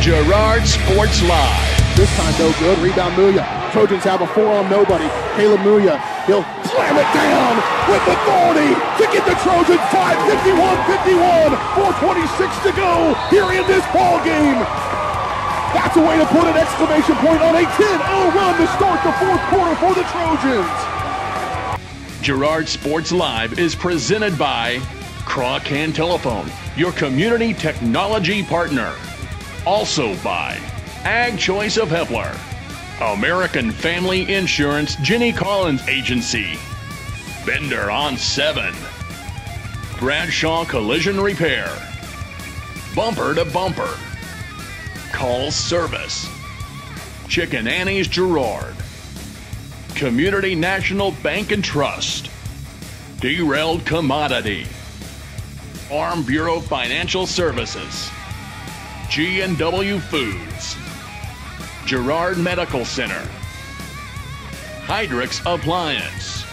Girard Sports Live. This time no good. Rebound Muya. Trojans have a 4-on nobody. Caleb Muya, he'll slam it down with authority to get the Trojans tied 51-51. 4:26 to go here in this ball game. That's a way to put an exclamation point on a 10-0 run to start the fourth quarter for the Trojans. Girard Sports Live is presented by PRECAME Telephone, your community technology partner. Also by Ag Choice of Hepler, American Family Insurance Jenny Collins Agency, Bender on 7, Bradshaw Collision Repair, Bumper to Bumper, Call Service, Chicken Annie's Girard, Community National Bank and Trust, Derailed Commodity, Farm Bureau Financial Services, G&W Foods, Girard Medical Center, Hydrix Appliance,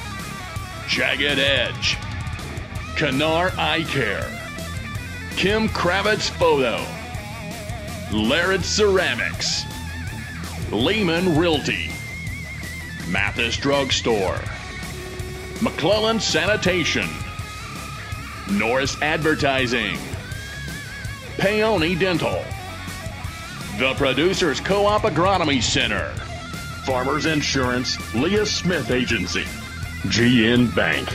Jagged Edge, Canar Eye Care, Kim Kravitz Photo, Laird Ceramics, Lehman Realty, Mathis Drugstore, McClelland Sanitation, Norris Advertising, Paoni Dental, The Producers Co-op Agronomy Center, Farmers Insurance Leah Smith Agency, GN Bank,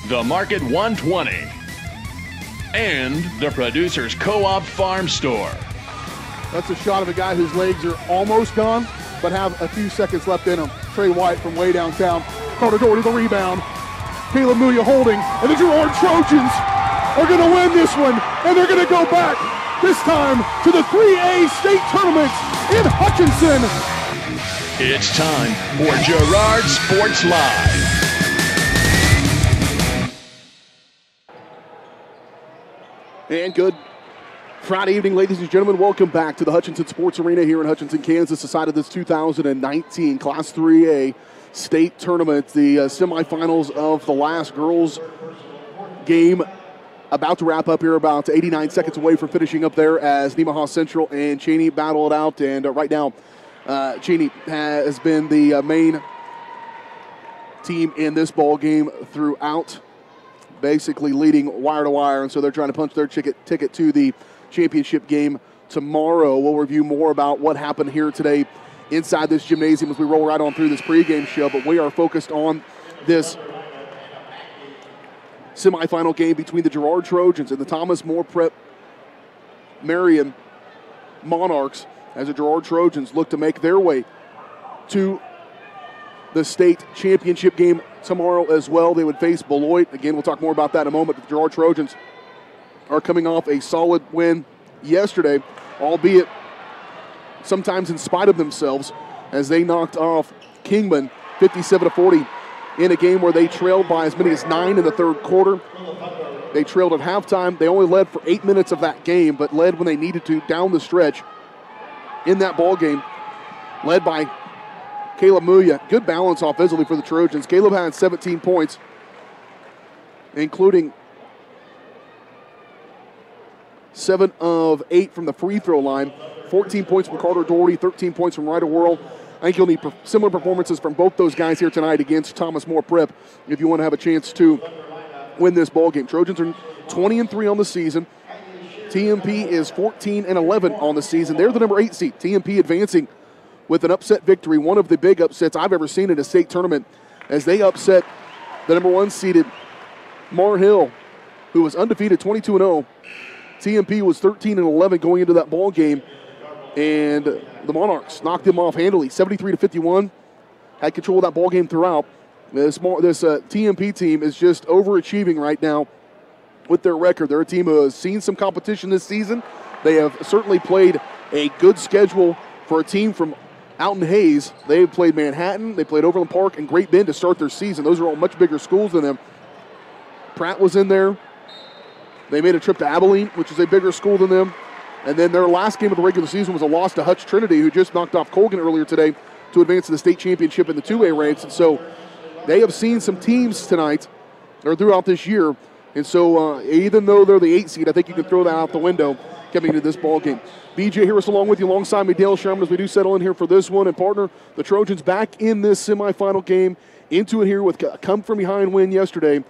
The Market 120, and The Producers Co-op Farm Store. That's a shot of a guy whose legs are almost gone, but have a few seconds left in him. Trey White from way downtown. Carter Doherty the rebound. Caleb Muya holding, and the Girard Trojans are going to win this one, and they're going to go back, this time to the 3A state tournament in Hutchinson. It's time for Girard Sports Live. And good Friday evening, ladies and gentlemen. Welcome back to the Hutchinson Sports Arena here in Hutchinson, Kansas, the site of this 2019 Class 3A state tournament. The semifinals of the last girls game about to wrap up here, about 89 seconds away from finishing up there as Nemaha Central and Cheney battle it out. And right now, Cheney has been the main team in this ball game throughout, basically leading wire to wire. And so they're trying to punch their ticket to the championship game tomorrow. We'll review more about what happened here today inside this gymnasium as we roll right on through this pregame show, but we are focused on this semifinal game between the Girard Trojans and the Thomas More Prep Marion Monarchs, as the Girard Trojans look to make their way to the state championship game tomorrow as well. They would face Beloit. Again, we'll talk more about that in a moment. The Girard Trojans are coming off a solid win yesterday, albeit sometimes in spite of themselves, as they knocked off Kingman 57-40 in a game where they trailed by as many as 9 in the third quarter. They trailed at halftime. They only led for 8 minutes of that game, but led when they needed to down the stretch in that ball game, led by Caleb Muya. Good balance offensively for the Trojans. Caleb had 17 points, including 7 of 8 from the free throw line. 14 points from Carter Doherty, 13 points from Ryder Worrell. I think you'll need similar performances from both those guys here tonight against Thomas More Prep if you want to have a chance to win this ball game. Trojans are 20-3 on the season. TMP is 14-11 on the season. They're the number 8 seed. TMP advancing with an upset victory, one of the big upsets I've ever seen in a state tournament, as they upset the number 1 seeded Mar Hill, who was undefeated 22-0. TMP was 13-11 going into that ball game, and the Monarchs knocked them off handily, 73-51. Had control of that ball game throughout. This TMP team is just overachieving right now with their record. They're a team who has seen some competition this season. They have certainly played a good schedule for a team from out in Hayes. They've played Manhattan, they played Overland Park, and Great Bend to start their season. Those are all much bigger schools than them. Pratt was in there. They made a trip to Abilene, which is a bigger school than them. And then their last game of the regular season was a loss to Hutch Trinity, who just knocked off Colgan earlier today to advance to the state championship in the 2A ranks. And so they have seen some teams tonight, or throughout this year. And so even though they're the 8 seed, I think you can throw that out the window coming into this ball game. BJ Harris along with you, alongside me, Dale Sherman, as we do settle in here for this one. And partner, the Trojans back in this semifinal game, into it here with a come-from-behind win yesterday.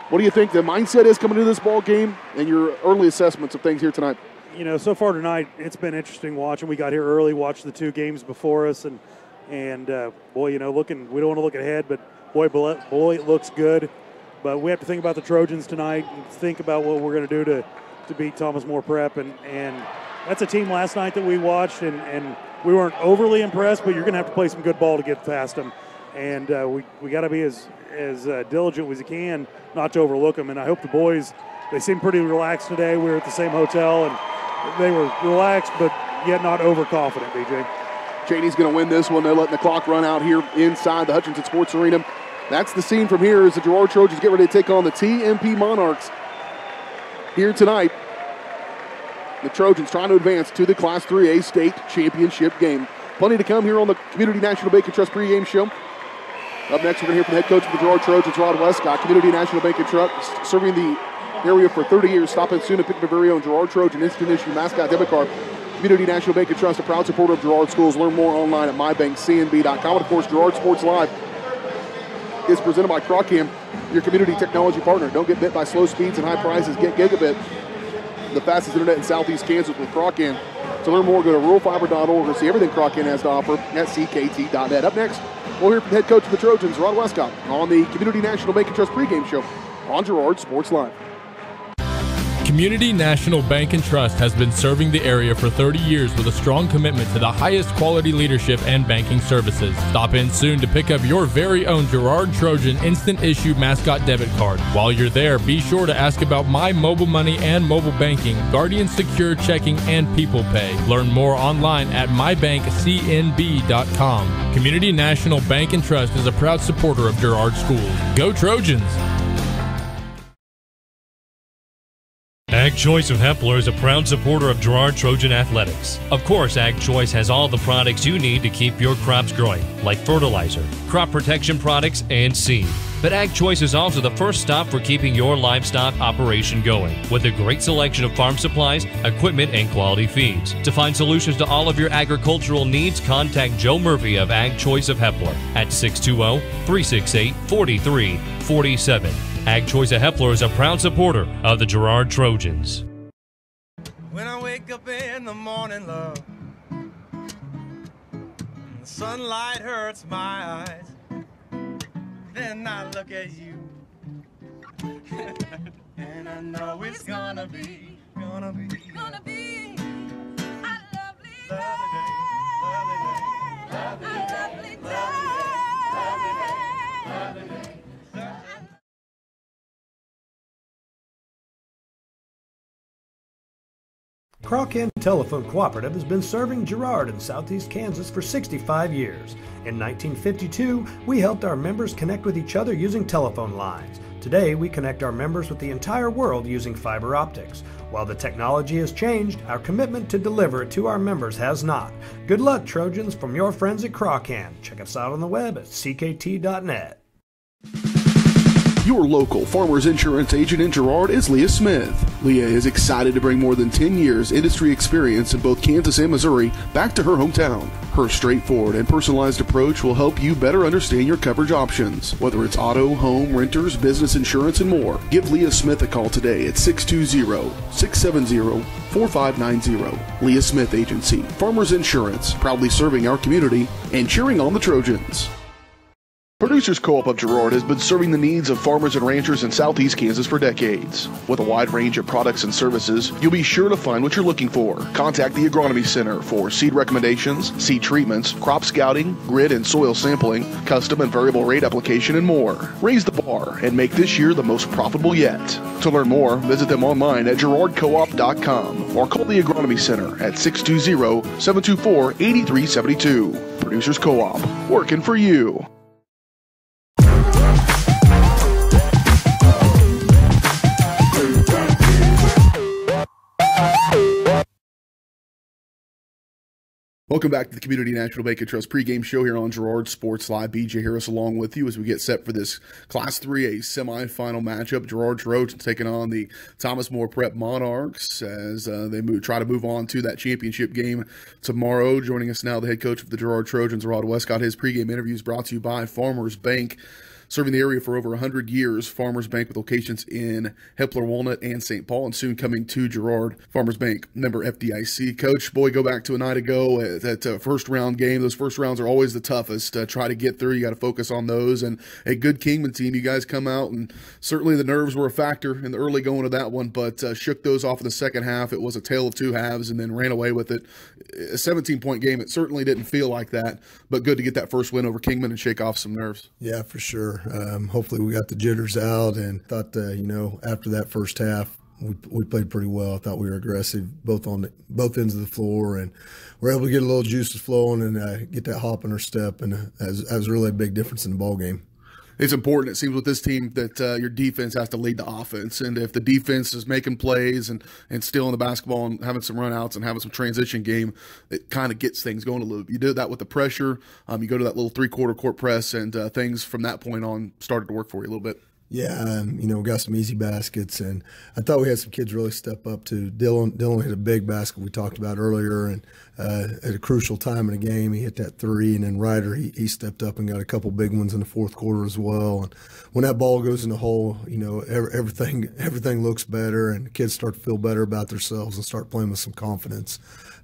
What do you think the mindset is coming into this ball game and your early assessments of things here tonight? You know, so far tonight, it's been interesting watching. We got here early, watched the two games before us, and boy, you know, we don't want to look ahead, but boy, it looks good. But we have to think about the Trojans tonight and think about what we're going to do to beat Thomas More Prep. And that's a team last night that we watched, and we weren't overly impressed, but you're going to have to play some good ball to get past them. And we got to be as diligent as we can not to overlook them. And I hope the boys, they seem pretty relaxed today. We were at the same hotel, and they were relaxed, but yet not overconfident, BJ. Cheney's going to win this one. They're letting the clock run out here inside the Hutchinson Sports Arena. That's the scene from here as the Girard Trojans get ready to take on the TMP Monarchs here tonight. The Trojans trying to advance to the Class 3A state championship game. Plenty to come here on the Community National Bank and Trust pregame show. Up next, we're going to hear from the head coach of the Girard Trojans, Rod Westcott. Community National Bank and Trust, serving the area for 30 years. Stop in soon and pick up your very own Girard Trojan instant issue mascot debit card. Community National Bank and Trust, a proud supporter of Girard Schools. Learn more online at mybankcnb.com. And of course, Girard Sports Live is presented by PRECAME, your community technology partner. Don't get bit by slow speeds and high prices. Get gigabit, the fastest internet in Southeast Kansas with PRECAME. To learn more, go to ruralfiber.org or see everything PRECAME has to offer at ckt.net. Up next, we'll hear from the head coach of the Trojans, Rod Westcott, on the Community National Bank and Trust pregame show on Girard Sports Live. Community National Bank and Trust has been serving the area for 30 years with a strong commitment to the highest quality leadership and banking services. Stop in soon to pick up your very own Girard Trojan instant issue mascot debit card. While you're there, be sure to ask about My Mobile Money and mobile banking, Guardian Secure Checking, and People Pay. Learn more online at mybankcnb.com. Community National Bank and Trust is a proud supporter of Girard Schools. Go Trojans! Ag Choice of Hepler is a proud supporter of Girard Trojan Athletics. Of course, Ag Choice has all the products you need to keep your crops growing, like fertilizer, crop protection products, and seed. But Ag Choice is also the first stop for keeping your livestock operation going, with a great selection of farm supplies, equipment, and quality feeds. To find solutions to all of your agricultural needs, contact Joe Murphy of Ag Choice of Hepler at 620-368-4347. Ag Choice of Hepler is a proud supporter of the Girard Trojans. When I wake up in the morning, love, the sunlight hurts my eyes, then I look at you, and I know it's gonna be a lovely day, lovely day. Crawcan Telephone Cooperative has been serving Girard in Southeast Kansas for 65 years. In 1952, we helped our members connect with each other using telephone lines. Today, we connect our members with the entire world using fiber optics. While the technology has changed, our commitment to deliver it to our members has not. Good luck, Trojans, from your friends at Crawcan. Check us out on the web at ckt.net. Your local Farmers Insurance agent in Girard is Leah Smith. Leah is excited to bring more than 10 years industry experience in both Kansas and Missouri back to her hometown. Her straightforward and personalized approach will help you better understand your coverage options, whether it's auto, home, renters, business insurance, and more. Give Leah Smith a call today at 620-670-4590. Leah Smith Agency, Farmers Insurance, proudly serving our community and cheering on the Trojans. Producers Co-op of Girard has been serving the needs of farmers and ranchers in Southeast Kansas for decades. With a wide range of products and services, you'll be sure to find what you're looking for. Contact the Agronomy Center for seed recommendations, seed treatments, crop scouting, grid and soil sampling, custom and variable rate application, and more. Raise the bar and make this year the most profitable yet. To learn more, visit them online at girardcoop.com or call the Agronomy Center at 620-724-8372. Producers Co-op, working for you. Welcome back to the Community National Bank and Trust pregame show here on Girard Sports Live. BJ Harris along with you as we get set for this Class 3A semifinal matchup. Girard Trojans taking on the Thomas More Prep Monarchs as they try to move on to that championship game tomorrow. Joining us now, the head coach of the Girard Trojans, Rod Westcott. His pregame interviews brought to you by Farmers Bank. Serving the area for over 100 years, Farmers Bank with locations in Hepler, Walnut, and St. Paul, and soon coming to Girard. Farmers Bank, member FDIC. Coach, boy, go back to a night ago at that first-round game. Those first rounds are always the toughest to try to get through. You got to focus on those. And a good Kingman team, you guys come out, and certainly the nerves were a factor in the early going of that one, but shook those off in the second half. It was a tale of two halves and then ran away with it. A 17-point game, it certainly didn't feel like that, but good to get that first win over Kingman and shake off some nerves. Yeah, for sure. Hopefully we got the jitters out, and thought, after that first half, we played pretty well. I thought we were aggressive both both ends of the floor, and we're able to get a little juices flowing and get that hop in our step, and that was really a big difference in the ball game. It's important, it seems, with this team that your defense has to lead the offense. And if the defense is making plays and stealing the basketball and having some run-outs and having some transition game, it kind of gets things going a little bit. You do that with the pressure. You go to that little three-quarter court press, and things from that point on started to work for you a little bit. Yeah, we got some easy baskets, and I thought we had some kids really step up too. Dylan hit a big basket we talked about earlier, and at a crucial time in the game, he hit that three, and then Ryder, he stepped up and got a couple big ones in the fourth quarter as well. And when that ball goes in the hole, everything looks better, and the kids start to feel better about themselves and start playing with some confidence.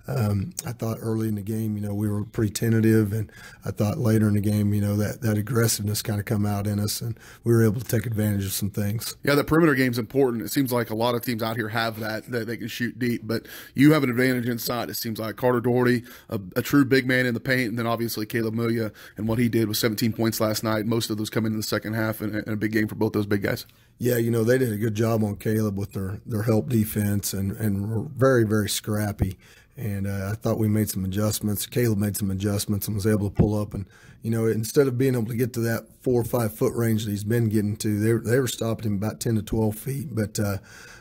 I thought early in the game, we were pretty tentative, and I thought later in the game, that aggressiveness kind of come out in us, and we were able to take advantage of some things. Yeah, the perimeter game's important. It seems like a lot of teams out here have that they can shoot deep, but you have an advantage inside. It seems like Carter Doherty, a true big man in the paint, and then obviously Caleb Mulia and what he did with 17 points last night. Most of those coming in the second half, and a big game for both those big guys. Yeah, they did a good job on Caleb with their help defense, and were very, very scrappy. And I thought we made some adjustments. Caleb made some adjustments and was able to pull up. And, instead of being able to get to that 4 or 5 foot range that he's been getting to, they were stopping him about 10 to 12 feet. But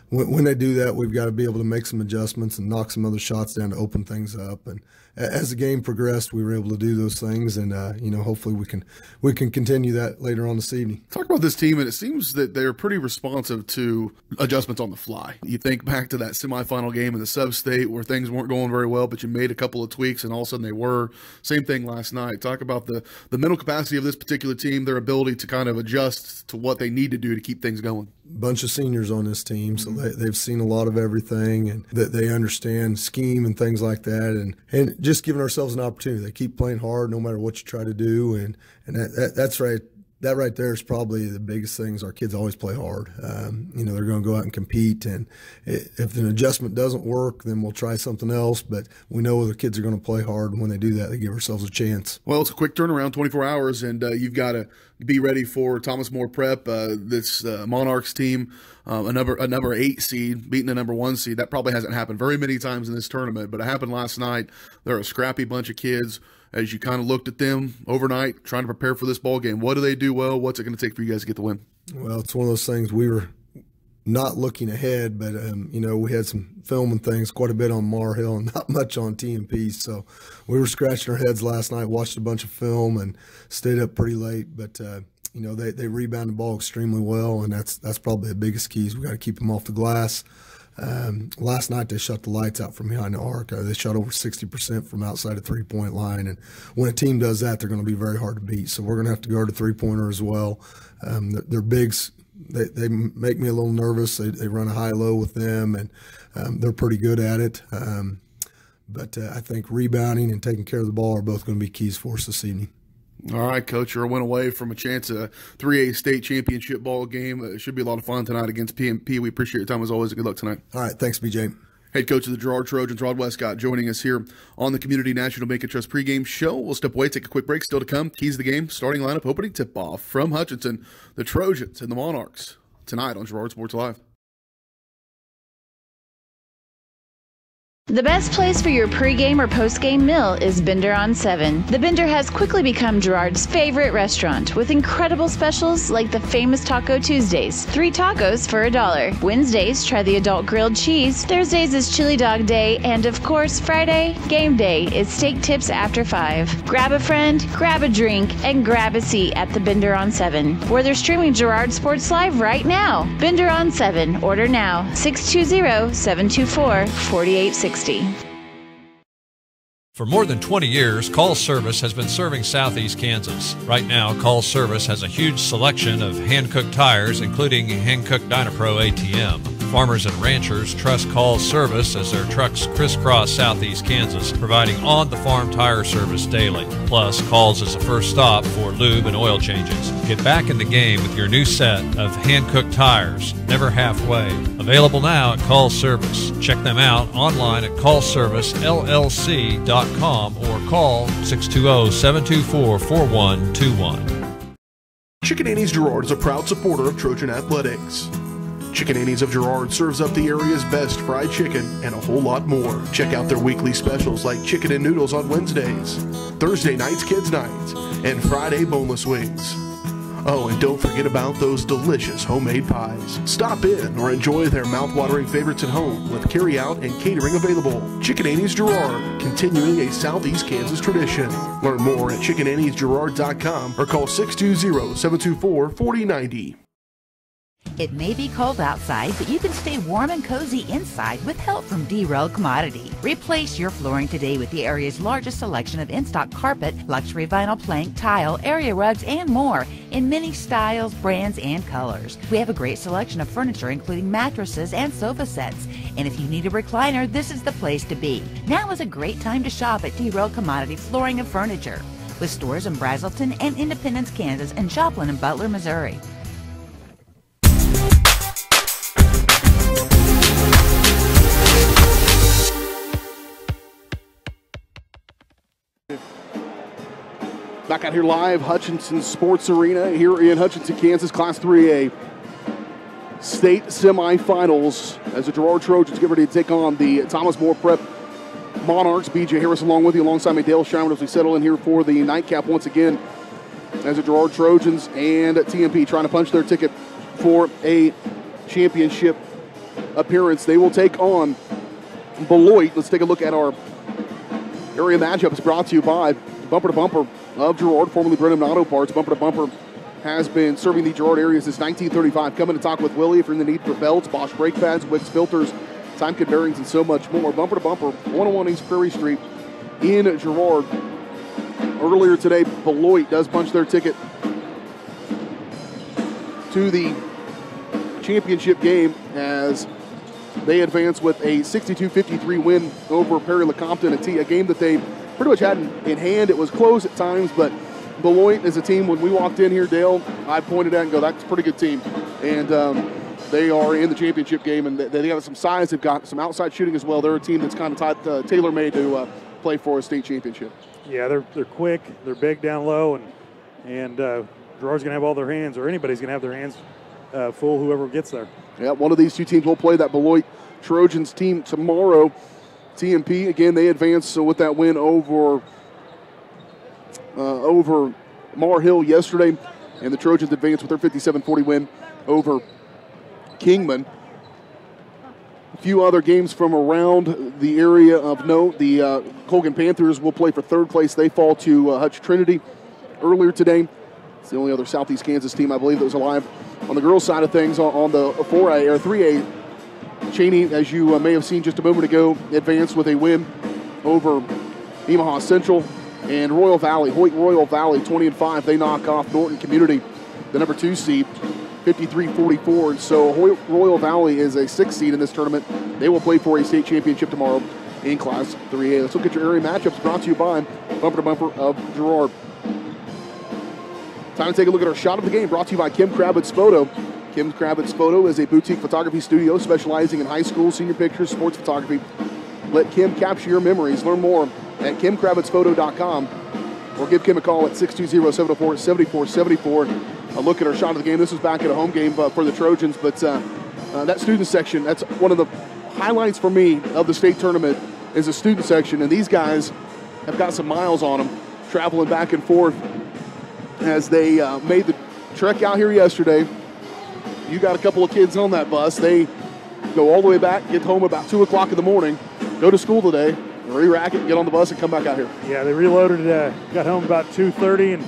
when they do that, we've got to be able to make some adjustments and knock some other shots down to open things up. And as the game progressed, we were able to do those things, and hopefully we can continue that later on this evening. Talk about this team, and it seems that they're pretty responsive to adjustments on the fly. You think back to that semifinal game in the sub-state where things weren't going very well, but you made a couple of tweaks, and all of a sudden they were. Same thing last night. Talk about the mental capacity of this particular team, their ability to kind of adjust to what they need to do to keep things going. Bunch of seniors on this team, so they've seen a lot of everything, and that they understand scheme and things like that, and just giving ourselves an opportunity. They keep playing hard no matter what you try to do, and that's right. That right there is probably the biggest thing. Is our kids always play hard. They're going to go out and compete, and if an adjustment doesn't work, then we'll try something else. But we know the kids are going to play hard, and when they do that, they give ourselves a chance. Well, it's a quick turnaround, 24 hours, and you've got to be ready for Thomas More Prep, this Monarchs team, a number 8 seed, beating a number 1 seed. That probably hasn't happened very many times in this tournament, but it happened last night. They're a scrappy bunch of kids. As you kind of looked at them overnight, trying to prepare for this ball game, what do they do well? What's it going to take for you guys to get the win? Well, it's one of those things we were not looking ahead, but, we had some film and things, quite a bit on Mar Hill and not much on TMP. So we were scratching our heads last night, watched a bunch of film and stayed up pretty late. But, they rebound the ball extremely well, and that's probably the biggest key is we got to keep them off the glass. Last night they shut the lights out from behind the arc. They shot over 60% from outside the three-point line, and when a team does that, they're going to be very hard to beat. So we're going to have to guard a three-pointer as well. They're bigs. They make me a little nervous. They run a high-low with them, and they're pretty good at it. But I think rebounding and taking care of the ball are both going to be keys for us this evening. All right, Coach, you're a win away from a chance at a 3A state championship ball game. It should be a lot of fun tonight against PMP. We appreciate your time as always, and good luck tonight. All right, thanks, BJ. Head coach of the Girard Trojans, Rod Westcott, joining us here on the Community National Bank and Trust pregame show. We'll step away, take a quick break. Still to come, keys of the game, starting lineup, opening tip-off from Hutchinson, the Trojans and the Monarchs tonight on Girard Sports Live. The best place for your pregame or postgame meal is Bender on 7. The Bender has quickly become Girard's favorite restaurant with incredible specials like the famous Taco Tuesdays, 3 tacos for $1. Wednesdays, try the adult grilled cheese. Thursdays is chili dog day. And of course, Friday, game day, is steak tips after 5. Grab a friend, grab a drink, and grab a seat at the Bender on 7, where they're streaming Girard Sports Live right now. Bender on 7. Order now. 620-724-4860. For more than 20 years, Call Service has been serving Southeast Kansas. Right now, Call Service has a huge selection of hand-cooked tires, including hand-cooked Dynapro ATM. Farmers and ranchers trust Call Service as their trucks crisscross Southeast Kansas, providing on-the-farm tire service daily. Plus, Call's is the first stop for lube and oil changes. Get back in the game with your new set of hand-cooked tires, never halfway. Available now at Call Service. Check them out online at callservicellc.com or call 620-724-4121. Chicken Annie's Girard is a proud supporter of Trojan Athletics. Chicken Annie's of Girard serves up the area's best fried chicken and a whole lot more. Check out their weekly specials like chicken and noodles on Wednesdays, Thursday nights kids nights, and Friday boneless wings. Oh, and don't forget about those delicious homemade pies. Stop in or enjoy their mouth-watering favorites at home with carry-out and catering available. Chicken Annie's Girard, continuing a Southeast Kansas tradition. Learn more at chickenanniesgirard.com or call 620-724-4090. It may be cold outside, but you can stay warm and cozy inside with help from D-Roll Commodity. Replace your flooring today with the area's largest selection of in-stock carpet, luxury vinyl plank, tile, area rugs, and more in many styles, brands, and colors. We have a great selection of furniture, including mattresses and sofa sets. And if you need a recliner, this is the place to be. Now is a great time to shop at D-Roll Commodity Flooring and Furniture, with stores in Brazelton and Independence, Kansas, and Joplin and Butler, Missouri. Back out here live, Hutchinson Sports Arena here in Hutchinson, Kansas, Class 3A state semifinals as the Girard Trojans get ready to take on the Thomas More Prep Monarchs. BJ Harris along with you, alongside me, Dale Sherman, as we settle in here for the nightcap once again as the Girard Trojans and TMP trying to punch their ticket for a championship appearance. They will take on Beloit. Let's take a look at our area matchup. It's brought to you by Bumper to Bumper of Girard, formerly Brenham Auto Parts. Bumper to Bumper has been serving the Girard area since 1935. Come in and talk with Willie if you're in the need for belts, Bosch brake pads, Wicks filters, time kit bearings, and so much more. Bumper to Bumper, 101 East Prairie Street in Girard. Earlier today, Beloit does punch their ticket to the championship game as they advance with a 62-53 win over Perry Lecompton, a game that they pretty much had in hand. It was close at times, but Beloit is a team, when we walked in here, Dale, I pointed at and go, that's a pretty good team. And they are in the championship game, and they got some size. They've got some outside shooting as well. They're a team that's kind of tailor-made to play for a state championship. Yeah, they're quick, they're big down low, and Girard's going to have all their hands, or anybody's going to have their hands full, whoever gets there. Yeah, one of these two teams will play that Beloit Trojans team tomorrow. TMP, again, they advanced with that win over Mar Hill yesterday, and the Trojans advanced with their 57-40 win over Kingman. A few other games from around the area of note. The Colgan Panthers will play for third place. They fall to Hutch Trinity earlier today. It's the only other Southeast Kansas team, I believe, that was alive. On the girls' side of things, on the 4A or 3A, Cheney, as you may have seen just a moment ago, advanced with a win over Omaha Central. And Royal Valley, Hoyt Royal Valley, 20-5, they knock off Norton Community, the number 2 seed, 53-44. And so Hoyt Royal Valley is a 6th seed in this tournament. They will play for a state championship tomorrow in Class 3A. Let's look at your area matchups brought to you by Bumper to Bumper of Girard. Time to take a look at our shot of the game, brought to you by Kim Kravitz Photo. Kim Kravitz Photo is a boutique photography studio specializing in high school, senior pictures, sports photography. Let Kim capture your memories. Learn more at KimKravitzPhoto.com or give Kim a call at 620-704-7474. A look at our shot of the game. This was back at a home game for the Trojans, but that student section, that's one of the highlights for me of the state tournament is the student section, and these guys have got some miles on them, traveling back and forth as they made the trek out here yesterday. You got a couple of kids on that bus. They go all the way back, get home about 2 o'clock in the morning, go to school today, re-rack it, get on the bus, and come back out here. Yeah, they reloaded, got home about 2:30 and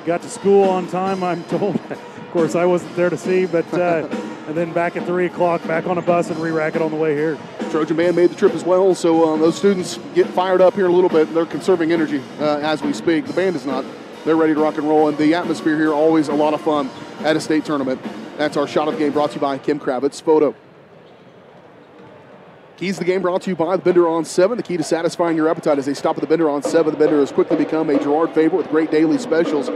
got to school on time, I'm told. Of course, I wasn't there to see, but and then back at 3 o'clock, back on a bus and re-rack it on the way here. Trojan band made the trip as well, so those students get fired up here a little bit. They're conserving energy as we speak. The band is not. They're ready to rock and roll, and the atmosphere here, always a lot of fun at a state tournament. That's our shot of the game, brought to you by Kim Kravitz Photo. Keys to the game brought to you by the Bender on 7. The key to satisfying your appetite as they stop at the Bender on 7. The Bender has quickly become a Girard favorite with great daily specials,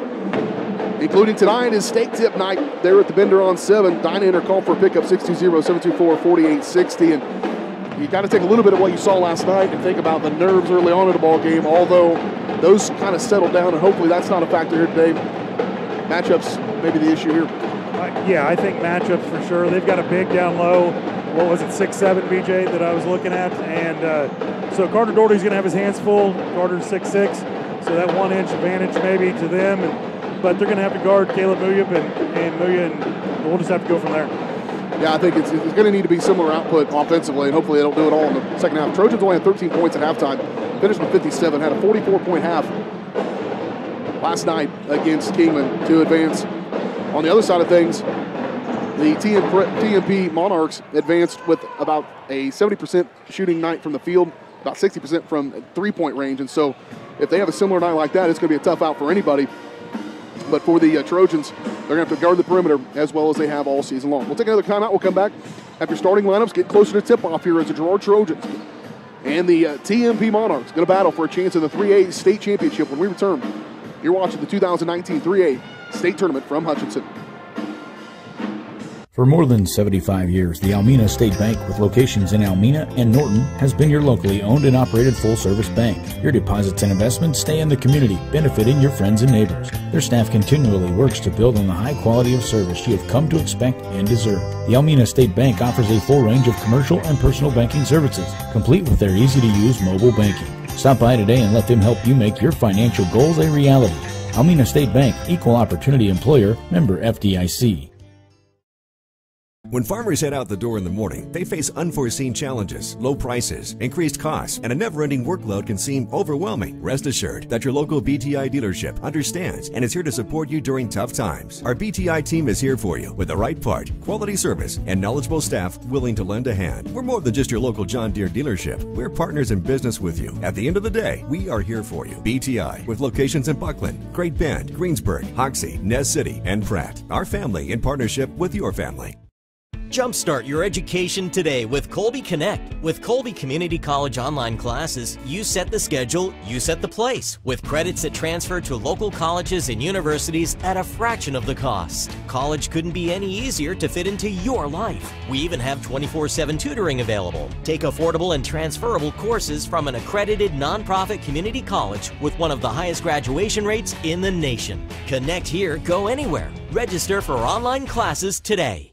including tonight is steak tip night there at the Bender on 7. Dine in or call for a pickup 620-724-4860. And you got to take a little bit of what you saw last night and think about the nerves early on in the ball game, although those kind of settled down, and hopefully that's not a factor here today. Matchups may be the issue here. Yeah, I think matchups for sure. They've got a big down low. What was it, 6'7", BJ, that I was looking at? And so Carter Doherty's going to have his hands full. Carter's 6'6", so that 1-inch advantage maybe to them. But they're going to have to guard Caleb Muyup and Muya, and we'll just have to go from there. Yeah, I think it's going to need to be similar output offensively, and hopefully they'll do it all in the second half. Trojans only had 13 points at halftime, finished with 57, had a 44-point half last night against Kingman to advance. On the other side of things, the TMP Monarchs advanced with about a 70% shooting night from the field, about 60% from three-point range. And so if they have a similar night like that, it's going to be a tough out for anybody. But for the Trojans, they're going to have to guard the perimeter as well as they have all season long. We'll take another timeout. We'll come back after starting lineups, get closer to tip-off here as the Girard Trojans and the TMP Monarchs going to battle for a chance in the 3A state championship when we return. You're watching the 2019 3A state tournament from Hutchinson. For more than 75 years, the Almena State Bank, with locations in Almena and Norton, has been your locally owned and operated full-service bank. Your deposits and investments stay in the community, benefiting your friends and neighbors. Their staff continually works to build on the high quality of service you have come to expect and deserve. The Almena State Bank offers a full range of commercial and personal banking services, complete with their easy-to-use mobile banking. Stop by today and let them help you make your financial goals a reality. Almena State Bank, equal opportunity employer, member FDIC. When farmers head out the door in the morning, they face unforeseen challenges, low prices, increased costs, and a never-ending workload can seem overwhelming. Rest assured that your local BTI dealership understands and is here to support you during tough times. Our BTI team is here for you with the right part, quality service, and knowledgeable staff willing to lend a hand. We're more than just your local John Deere dealership. We're partners in business with you. At the end of the day, we are here for you. BTI, with locations in Buckland, Great Bend, Greensburg, Hoxie, Nez City, and Pratt. Our family in partnership with your family. Jumpstart your education today with Colby Connect. With Colby Community College online classes, you set the schedule, you set the place, with credits that transfer to local colleges and universities at a fraction of the cost. College couldn't be any easier to fit into your life. We even have 24/7 tutoring available. Take affordable and transferable courses from an accredited nonprofit community college with one of the highest graduation rates in the nation. Connect here, go anywhere. Register for online classes today.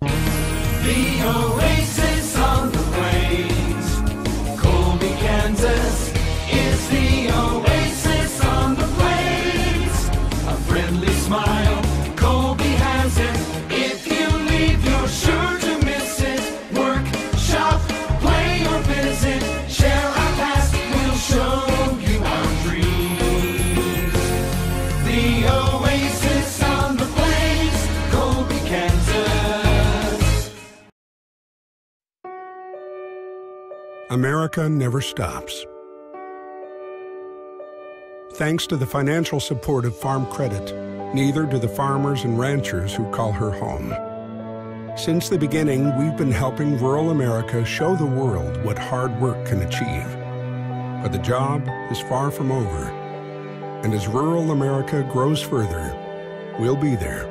The oasis on the plains, Colby, Kansas, is the oasis on the plains. A friendly smile, Colby has it. If you leave, you're sure to miss it. Work, shop, play, or visit. Share our past, we'll show you our dreams. The oasis on the plains, Colby, Kansas. America never stops. Thanks to the financial support of Farm Credit, neither do the farmers and ranchers who call her home. Since the beginning, we've been helping rural America show the world what hard work can achieve. But the job is far from over. And as rural America grows further, we'll be there,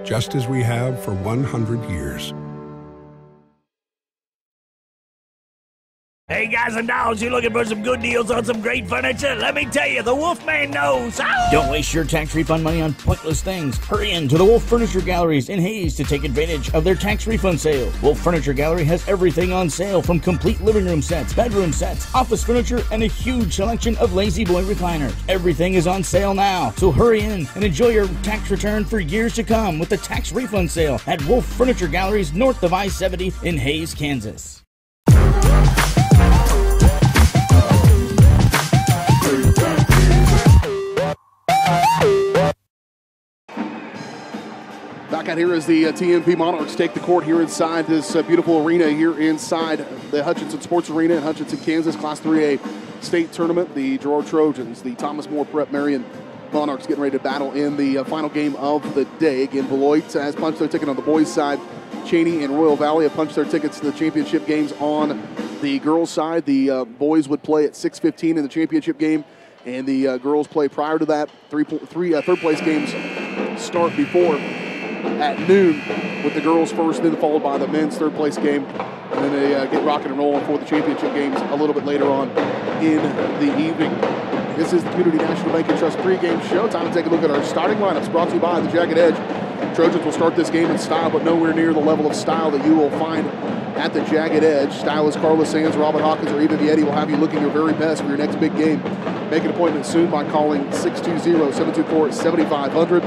just as we have for 100 years. Hey guys and dolls, you looking for some good deals on some great furniture? Let me tell you, the Wolfman knows. Ow! Don't waste your tax refund money on pointless things. Hurry in to the Wolf Furniture Galleries in Hayes to take advantage of their tax refund sale. Wolf Furniture Gallery has everything on sale, from complete living room sets, bedroom sets, office furniture, and a huge selection of Lazy Boy recliners. Everything is on sale now, so hurry in and enjoy your tax return for years to come with the tax refund sale at Wolf Furniture Galleries north of I-70 in Hayes, Kansas. Back out here as the TMP Monarchs take the court here inside this beautiful arena here inside the Hutchinson Sports Arena in Hutchinson, Kansas. Class 3A state tournament. The Girard Trojans, the Thomas More Prep Marion Monarchs getting ready to battle in the final game of the day. Again, Beloit has punched their ticket on the boys' side. Cheney and Royal Valley have punched their tickets to the championship games on the girls' side. The boys would play at 6:15 in the championship game, and the girls play prior to that. Third-place games start before at noon with the girls first, then followed by the men's third-place game. And then they get rocking and rolling for the championship games a little bit later on in the evening. This is the Community National Bank and Trust pregame show. Time to take a look at our starting lineups brought to you by the Jagged Edge. Trojans will start this game in style, but nowhere near the level of style that you will find at the Jagged Edge. Stylists Carlos Sands, Robin Hawkins, or Eva Vietti will have you looking your very best for your next big game. Make an appointment soon by calling 620-724-7500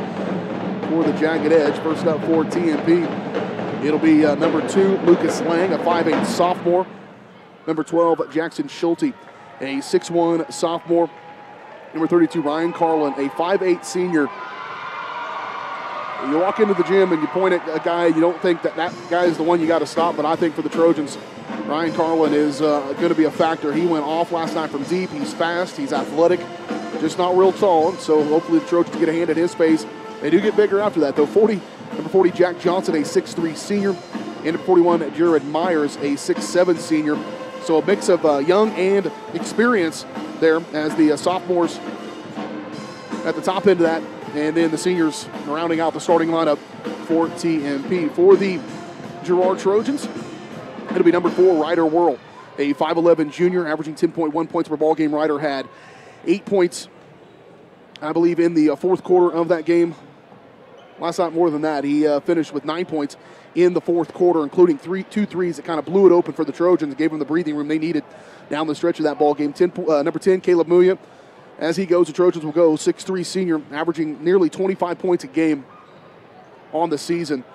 for the Jagged Edge. First up for TMP, it'll be number 2, Lucas Lang, a 5'8 sophomore. Number 12, Jackson Schulte, a 6'1 sophomore. Number 32, Ryan Carlin, a 5'8 senior. You walk into the gym and you point at a guy, you don't think that guy is the one you got to stop, but I think for the Trojans, Ryan Carlin is going to be a factor. He went off last night from deep. He's fast, he's athletic, just not real tall, so hopefully the Trojans get a hand at his pace. They do get bigger after that, though. Number 40, Jack Johnson, a 6'3 senior. And number 41, Jared Myers, a 6'7 senior. So a mix of young and experience there as the sophomores at the top end of that. And then the seniors rounding out the starting lineup for TMP. For the Girard Trojans, it'll be number 4, Ryder Whirl, a 5'11 junior, averaging 10.1 points per ball game. Ryder had 8 points, I believe, in the fourth quarter of that game. Last night, more than that. He finished with 9 points in the fourth quarter, including two threes that kind of blew it open for the Trojans, gave them the breathing room they needed down the stretch of that ball game. Number 10, Caleb Muya. As he goes, the Trojans will go 6'3 senior, averaging nearly 25 points a game on the season.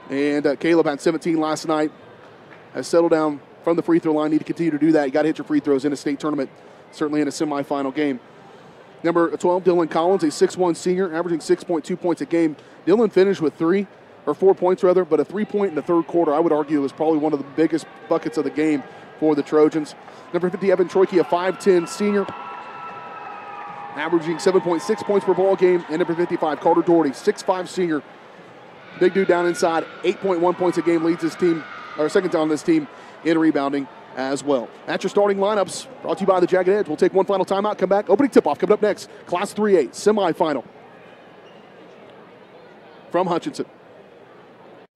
And Caleb had 17 last night. Has settled down from the free throw line. Need to continue to do that. You got to hit your free throws in a state tournament, certainly in a semifinal game. Number 12, Dylan Collins, a 6'1 senior, averaging 6.2 points a game. Dylan finished with 4 points, but a 3-point in the third quarter, I would argue, was probably one of the biggest buckets of the game for the Trojans. Number 50, Evan Troike, a 5'10 senior, averaging 7.6 points per ball game. And number 55, Carter Doherty, 6'5 senior, big dude down inside, 8.1 points a game, leads his team, or second on this team in rebounding as well. That's your starting lineups, brought to you by the Jagged Edge. We'll take one final timeout, come back. Opening tip-off coming up next. Class 3A semifinal from Hutchinson.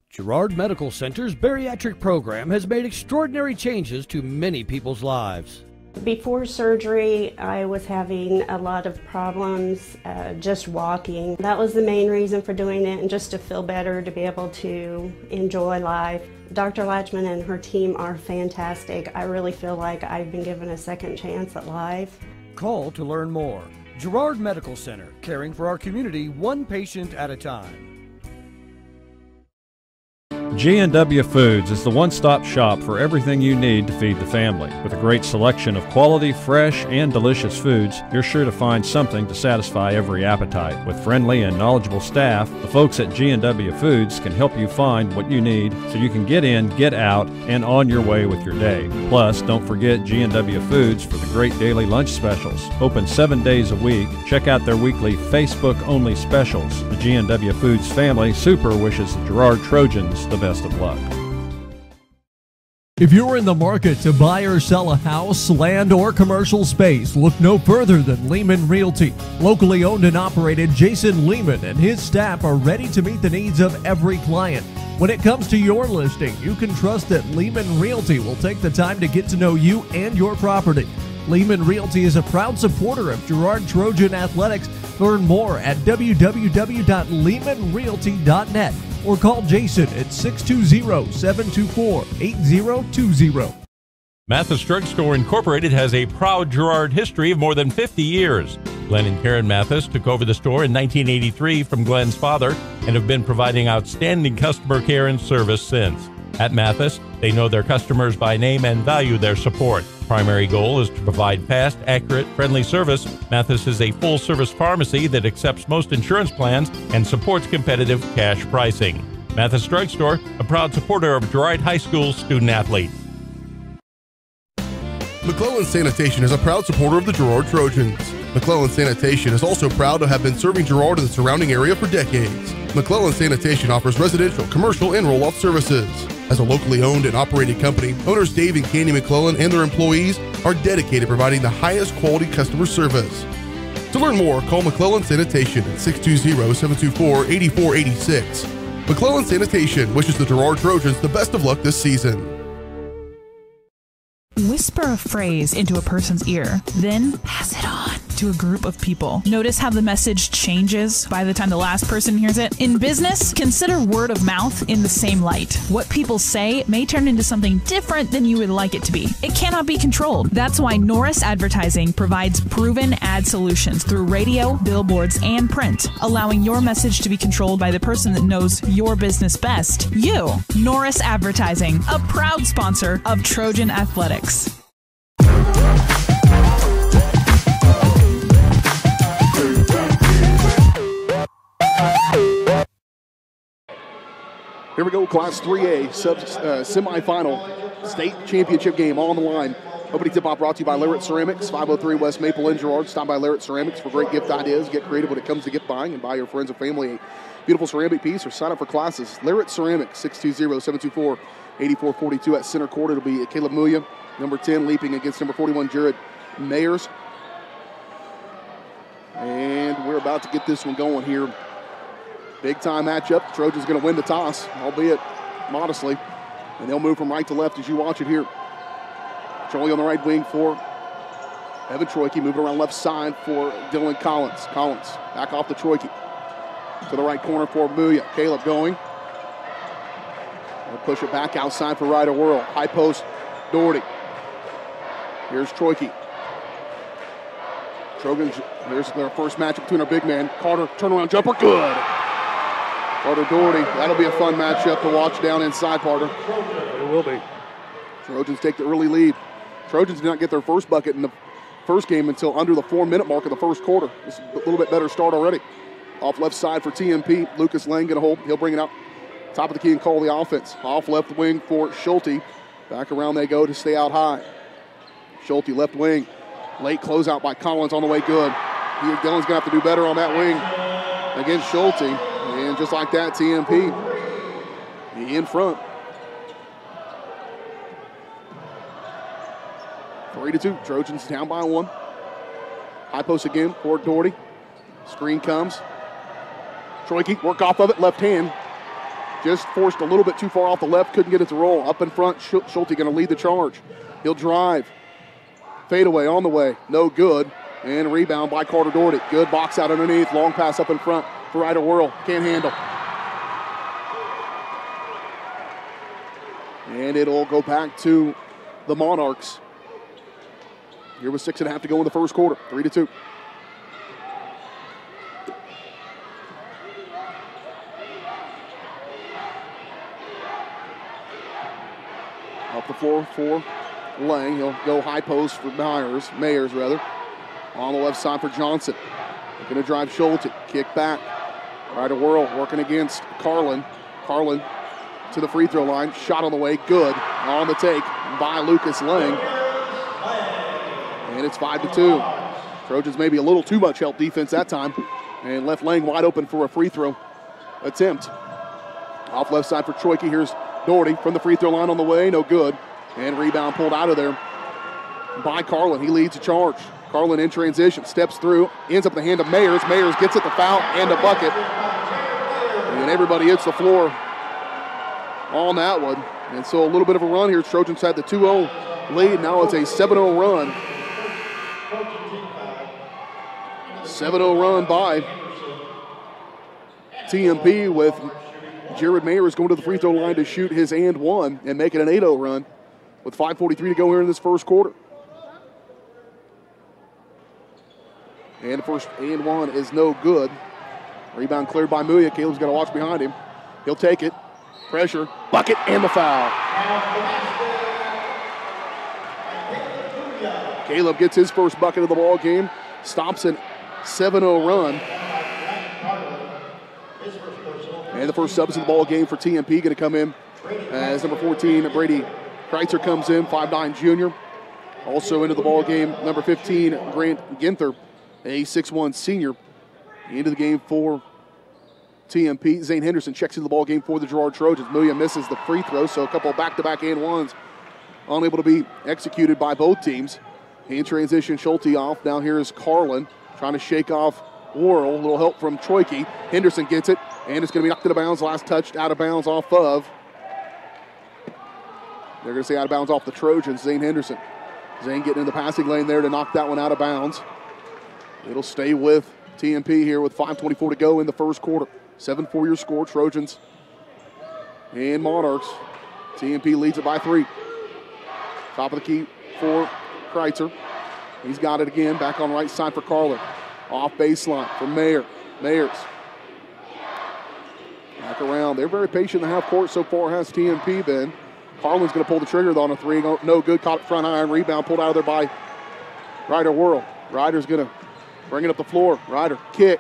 Girard Medical Center's bariatric program has made extraordinary changes to many people's lives. Before surgery, I was having a lot of problems just walking. That was the main reason for doing it, and just to feel better, to be able to enjoy life. Dr. Latchman and her team are fantastic. I really feel like I've been given a second chance at life. Call to learn more. Girard Medical Center, caring for our community one patient at a time. G&W Foods is the one-stop shop for everything you need to feed the family. With a great selection of quality, fresh, and delicious foods, you're sure to find something to satisfy every appetite. With friendly and knowledgeable staff, the folks at G&W Foods can help you find what you need so you can get in, get out, and on your way with your day. Plus, don't forget G&W Foods for the great daily lunch specials. Open 7 days a week. Check out their weekly Facebook-only specials. The G&W Foods family super wishes the Girard Trojans the best of luck. If you're in the market to buy or sell a house, land, or commercial space, look no further than Lehman Realty. Locally owned and operated, Jason Lehman and his staff are ready to meet the needs of every client. When it comes to your listing, you can trust that Lehman Realty will take the time to get to know you and your property. Lehman Realty is a proud supporter of Girard Trojan Athletics. Learn more at www.lehmanrealty.net or call Jason at 620-724-8020. Mathis Drug Store Incorporated has a proud Girard history of more than 50 years. Glenn and Karen Mathis took over the store in 1983 from Glenn's father and have been providing outstanding customer care and service since. At Mathis, they know their customers by name and value their support. Primary goal is to provide fast, accurate, friendly service. Mathis is a full-service pharmacy that accepts most insurance plans and supports competitive cash pricing. Mathis Drug Store, a proud supporter of Girard High School student-athletes. McClelland Sanitation is a proud supporter of the Girard Trojans. McClelland Sanitation is also proud to have been serving Girard and the surrounding area for decades. McClelland Sanitation offers residential, commercial, and roll-off services. As a locally owned and operated company, owners Dave and Candy McClelland and their employees are dedicated to providing the highest quality customer service. To learn more, call McClelland Sanitation at 620-724-8486. McClelland Sanitation wishes the Girard Trojans the best of luck this season. Whisper a phrase into a person's ear, then pass it on to a group of people. Notice how the message changes by the time the last person hears it. In business, consider word of mouth in the same light. What people say may turn into something different than you would like it to be. It cannot be controlled. That's why Norris Advertising provides proven ad solutions through radio, billboards, and print, allowing your message to be controlled by the person that knows your business best. You. Norris Advertising, a proud sponsor of Trojan Athletics. Here we go, Class 3A semifinal state championship game on the line. Opening tip-off brought to you by Larrett Ceramics, 503 West Maple in Girard. Stop by Larrett Ceramics for great gift ideas. Get creative when it comes to gift buying and buy your friends and family a beautiful ceramic piece or sign up for classes. Larrett Ceramics, 620-724-8442 at center court. It'll be Caleb Mulia, number 10, leaping against number 41, Jared Mayers. And we're about to get this one going here. Big-time matchup. Trojans going to win the toss, albeit modestly. And they'll move from right to left as you watch it here. Trolley on the right wing for Evan Troike, moving around left side for Dylan Collins. Collins back off to Troike. To the right corner for Muya. Caleb going. They'll push it back outside for Ryder Whirl. High post, Doherty. Here's Troike. Trojans, here's their first matchup between our big man. Carter, turnaround jumper, good. Carter Doherty, that'll be a fun matchup to watch down inside, Carter. It will be. Trojans take the early lead. Trojans did not get their first bucket in the first game until under the 4-minute mark of the first quarter. This is a little bit better start already. Off left side for TMP, Lucas Lang going to hold. He'll bring it out top of the key and call the offense. Off left wing for Schulte. Back around they go to stay out high. Schulte left wing. Late closeout by Collins on the way good. Dylan's going to have to do better on that wing against Schulte. And just like that, TMP in front. 3-2. Trojans down by 1. High post again for Doherty. Screen comes. Troike work off of it, left hand. Just forced a little bit too far off the left, couldn't get it to roll. Up in front, Schulte going to lead the charge. He'll drive. Fadeaway on the way, no good. And a rebound by Carter Doherty. Good box out underneath, long pass up in front for Ryder Whirl. Can't handle. And it'll go back to the Monarchs. Here with 6.5 to go in the first quarter, 3-2. Up the floor for Lang. He'll go high post for Mayers. On the left side for Johnson. Going to drive Schulte. Kick back. Ryder Whirl working against Carlin. Carlin to the free throw line. Shot on the way. Good. On the take by Lucas Lang. And it's 5-2. Trojans maybe a little too much help defense that time. And left Lang wide open for a free throw attempt. Off left side for Troike. Here's Doherty from the free throw line on the way. No good. And rebound pulled out of there by Carlin. He leads the charge. Carlin in transition, steps through, ends up in the hand of Mayers. Mayers gets it, the foul and a bucket. And everybody hits the floor on that one. And so a little bit of a run here. Trojans had the 2-0 lead. Now it's a 7-0 run. 7-0 run by TMP with Jared Mayers going to the free throw line to shoot his and one and make it an 8-0 run with 5:43 to go here in this first quarter. And the first and one is no good. Rebound cleared by Muya. Caleb's got to watch behind him. He'll take it. Pressure, bucket, and the foul. Caleb gets his first bucket of the ball game. Stops an 7-0 run. And the first subs of the ball game for TMP going to come in as number 14, Brady Kreitzer comes in, 5'9" junior. Also into the ball game, number 15, Grant Ginther, a 6'1" senior. Into the game for TMP. Zane Henderson checks into the ball game for the Girard Trojans. Muya misses the free throw, so a couple of back-to-back and ones unable to be executed by both teams. In transition, Schulte off. Now here is Carlin trying to shake off Worrell. A little help from Troike. Henderson gets it, and it's going to be knocked out of bounds. Last touched out of bounds off of. They're going to say out of bounds off the Trojans. Zane Henderson. Zane getting in the passing lane there to knock that one out of bounds. It'll stay with TMP here with 5:24 to go in the first quarter. 7-4 your score, Trojans and Monarchs. TMP leads it by 3. Top of the key for Kreitzer. He's got it again, back on right side for Carlin. Off baseline for Mayers. Back around. They're very patient in the half court so far, has TMP been. Carlin's going to pull the trigger on a 3. No good. Caught it front iron. Rebound pulled out of there by Ryder Worrell. Ryder's going to bring it up the floor. Ryder, kick.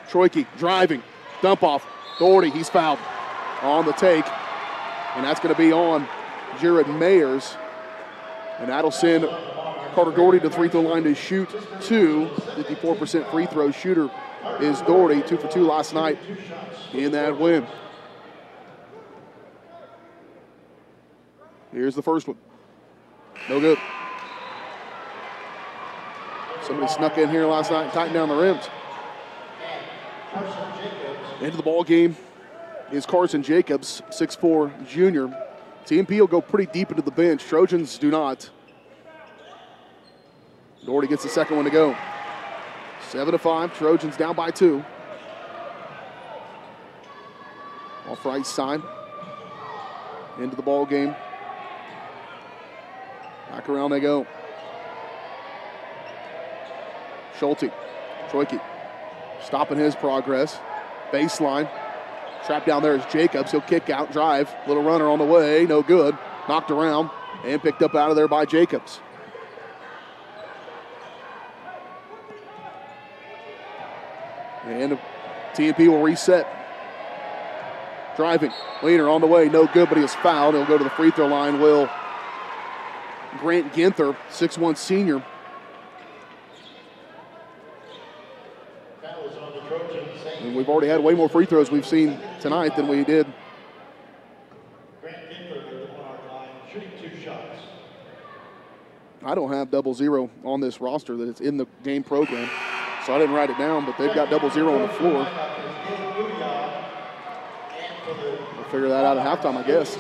Troike driving. Dump off. Doherty, he's fouled on the take. And that's going to be on Jared Mayers. And that'll send Carter Doherty to the free throw line to shoot 2. 54% free throw shooter is Doherty. 2 for 2 last night in that win. Here's the first one. No good. Somebody snuck in here last night and tightened down the rims. Into the ball game is Carson Jacobs, 6'4" junior. TMP will go pretty deep into the bench. Trojans do not. Doherty gets the second one to go. 7-5, Trojans down by 2. Off right side. Into the ball game. Back around they go. Schulte, Troike, stopping his progress. Baseline. Trapped down there is Jacobs. He'll kick out, drive. Little runner on the way, no good. Knocked around and picked up out of there by Jacobs. And TMP will reset. Driving. Leaner on the way, no good, but he is fouled. He'll go to the free throw line. Will Grant Ginther, 6'1" senior. And we've already had way more free throws we've seen tonight than we did. I don't have 00 on this roster that it's in the game program, so I didn't write it down, but they've got 00 on the floor. We'll figure that out at halftime, I guess.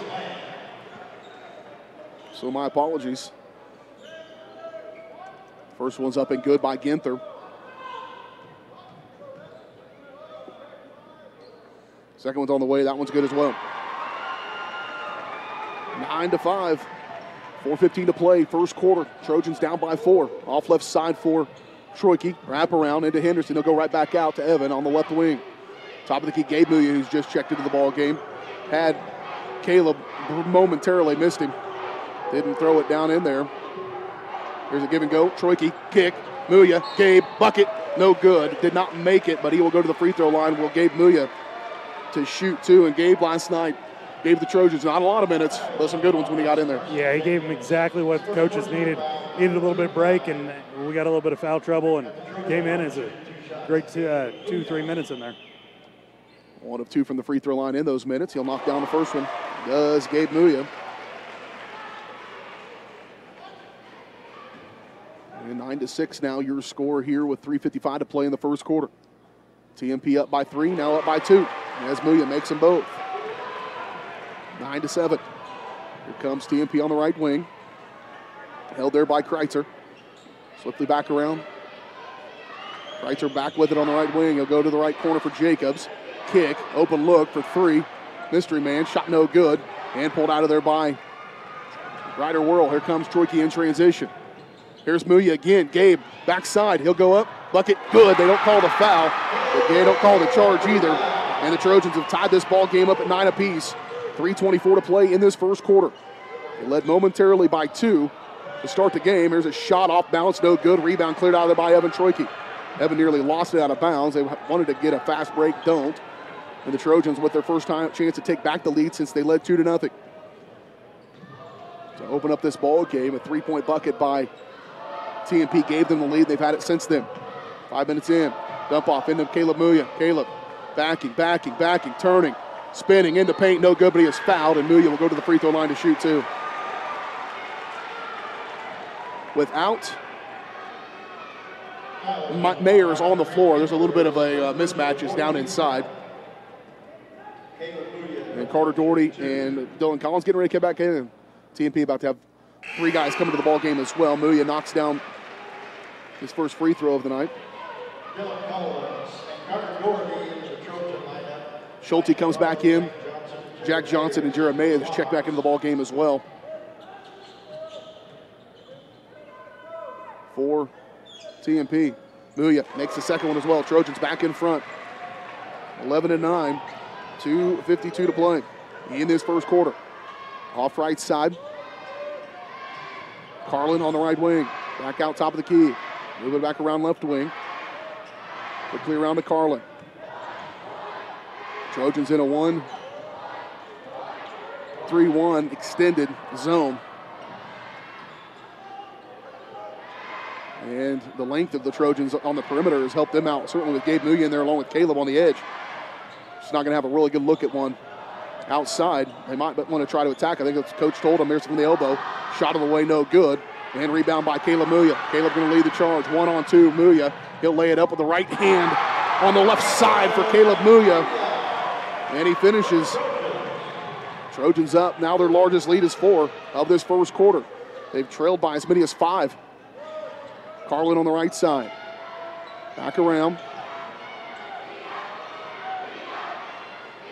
So my apologies. First one's up and good by Ginther. Second one's on the way. That one's good as well. 9-5. 4:15 to play. First quarter. Trojans down by 4. Off left side for Troike. Wrap around into Henderson. He'll go right back out to Evan on the left wing. Top of the key, Gabe Muya, who's just checked into the ball game. Had Caleb momentarily missed him. Didn't throw it down in there. Here's a give and go. Troike, kick. Muya, Gabe, bucket. No good. Did not make it, but he will go to the free throw line. Will Gabe Muya to shoot 2, and Gabe last night gave the Trojans not a lot of minutes, but some good ones when he got in there. Yeah, he gave them exactly what the coaches needed. Needed a little bit of break, and we got a little bit of foul trouble, and came in as a great 2-3 minutes in there. 1 of 2 from the free throw line in those minutes. He'll knock down the first one. Does Gabe Muya. And 9-6 now, your score here with 3:55 to play in the first quarter. TMP up by 3, now up by 2. As Muya makes them both. 9-7. Here comes TMP on the right wing. Held there by Kreitzer. Swiftly back around. Kreitzer back with it on the right wing. He'll go to the right corner for Jacobs. Kick, open look for 3. Mystery man, shot no good. And pulled out of there by Ryder Whirl. Here comes Troike in transition. Here's Muya again. Gabe, backside. He'll go up. Bucket, good. They don't call the foul, but they don't call the charge either. And the Trojans have tied this ball game up at 9 apiece. 3:24 to play in this first quarter. They led momentarily by 2 to start the game. Here's a shot off balance, no good. Rebound cleared out of there by Evan Troike. Evan nearly lost it out of bounds. They wanted to get a fast break, don't. And the Trojans with their first chance to take back the lead since they led 2-0. To open up this ball game, a 3-point bucket by TMP gave them the lead. They've had it since then. 5 minutes in. Dump off into Caleb Muya. Caleb backing, turning, spinning into paint. No good, but he is fouled, and Muya will go to the free throw line to shoot 2. Without Mayers on the floor, there's a little bit of a mismatches down inside. And Carter Doherty and Dylan Collins getting ready to come back in. TMP about to have 3 guys coming to the ball game as well. Muya knocks down his first free throw of the night. Schulte comes back in. Jack Johnson and Jeremiah just check back into the ball game as well. For TMP. Muya makes the second one as well. Trojans back in front. 11-9. 2:52 to play in this first quarter. Off right side. Carlin on the right wing. Back out top of the key. Moving back around left wing. Quickly around to Carlin. Trojans in a 1-3-1 extended zone. And the length of the Trojans on the perimeter has helped them out, certainly with Gabe Muya in there along with Caleb on the edge. Just not going to have a really good look at one outside. They might want to try to attack. I think the coach told them there's from the elbow. Shot of the way, no good. And rebound by Caleb Muya. Caleb going to lead the charge. 1-on-2, Muya. He'll lay it up with the right hand on the left side for Caleb Muya. And he finishes. Trojans up. Now their largest lead is 4 of this first quarter. They've trailed by as many as 5. Carlin on the right side. Back around.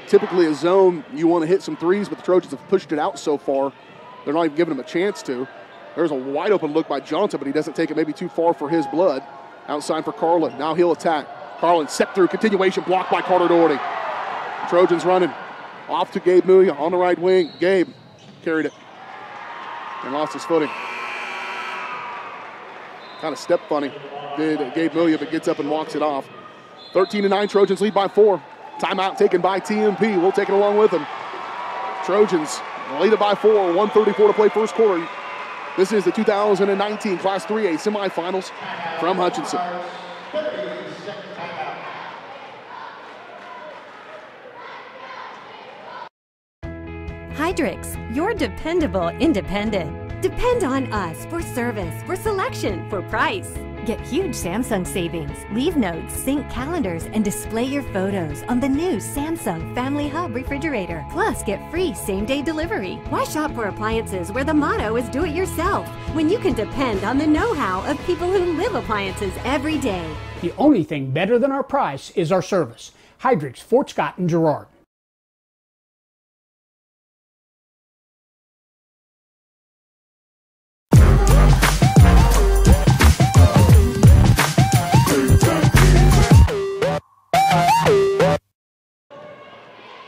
Typically a zone, you want to hit some threes, but the Trojans have pushed it out so far. They're not even giving him a chance to. There's a wide open look by Johnson, but he doesn't take it maybe too far for his blood. Outside for Carlin. Now he'll attack. Carlin set through, continuation blocked by Carter Doherty. Trojans running off to Gabe Muya on the right wing. Gabe carried it and lost his footing. Kind of step funny did Gabe Muya, but gets up and walks it off. 13-9, Trojans lead by 4. Timeout taken by TMP. We'll take it along with them. Trojans lead it by 4. 1:34 to play first quarter. This is the 2019 Class 3A semifinals from Hutchinson. Hydrix, your dependable independent. Depend on us for service, for selection, for price. Get huge Samsung savings. Leave notes, sync calendars, and display your photos on the new Samsung Family Hub refrigerator. Plus, get free same-day delivery. Why shop for appliances where the motto is do it yourself when you can depend on the know-how of people who live appliances every day? The only thing better than our price is our service. Hydrix, Fort Scott, and Girard.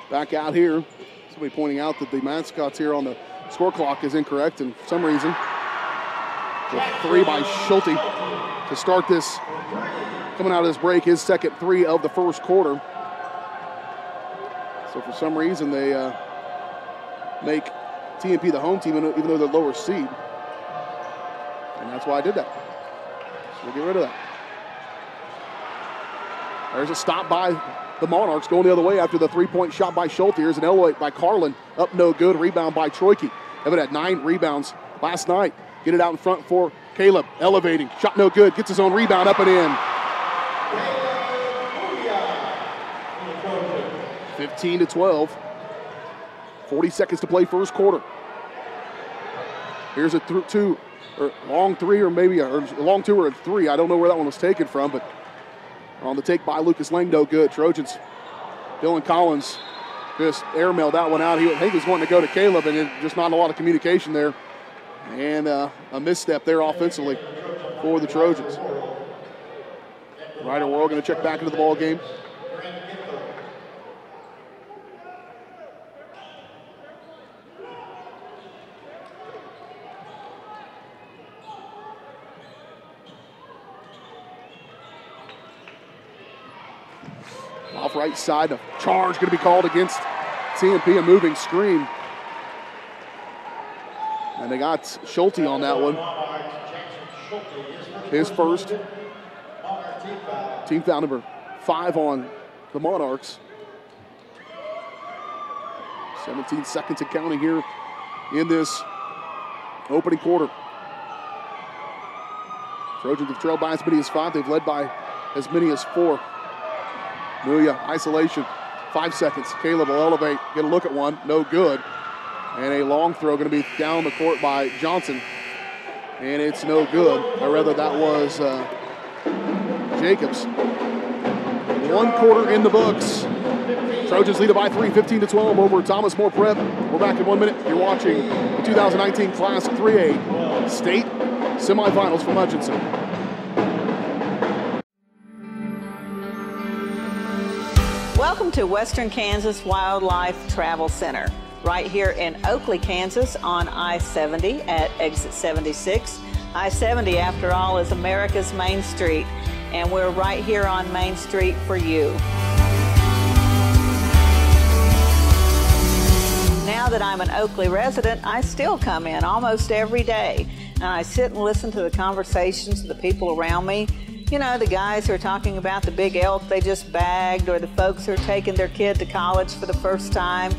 Back out here, somebody pointing out that the mascots here on the score clock is incorrect, and for some reason, the 3 by Schulte to start this, coming out of this break, his second 3 of the first quarter. So for some reason, they make TMP the home team, even though they're lower seed. And that's why I did that. So we'll get rid of that. There's a stop by the Monarchs going the other way after the 3-point shot by Schulte. Here's an elbow by Carlin. Up no good. Rebound by Troike. Evan had 9 rebounds last night. Get it out in front for Caleb elevating, shot no good, gets his own rebound up and in. 15-12. 40 seconds to play first quarter. Here's a long three, or maybe a long two or a three. I don't know where that one was taken from, but on the take by Lucas Lang, no good. Trojans, Dylan Collins just airmailed that one out. I think he was wanting to go to Caleb, and just not a lot of communication there. And a misstep there offensively for the Trojans. Ryder Worrell going to check back into the ball game. Off right side, a charge going to be called against TMP, a moving screen. And they got Schulte on that one. His first. Team foul number 5 on the Monarchs. 17 seconds and counting here in this opening quarter. Trojans have trailed by as many as 5. They've led by as many as 4. Muya, isolation, 5 seconds. Caleb will elevate, get a look at one, no good. And a long throw going to be down the court by Johnson. And it's no good. Or rather, that was Jacobs. 1 quarter in the books. Trojans lead it by 3, 15-12 over Thomas More Prep. We're back in 1 minute. You're watching the 2019 Class 3A State Semifinals from Hutchinson. Welcome to Western Kansas Wildlife Travel Center, right here in Oakley, Kansas on I-70 at exit 76. I-70, after all, is America's Main Street, and we're right here on Main Street for you. Now that I'm an Oakley resident, I still come in almost every day, and I sit and listen to the conversations of the people around me. You know, the guys who are talking about the big elk they just bagged, or the folks who are taking their kid to college for the first time.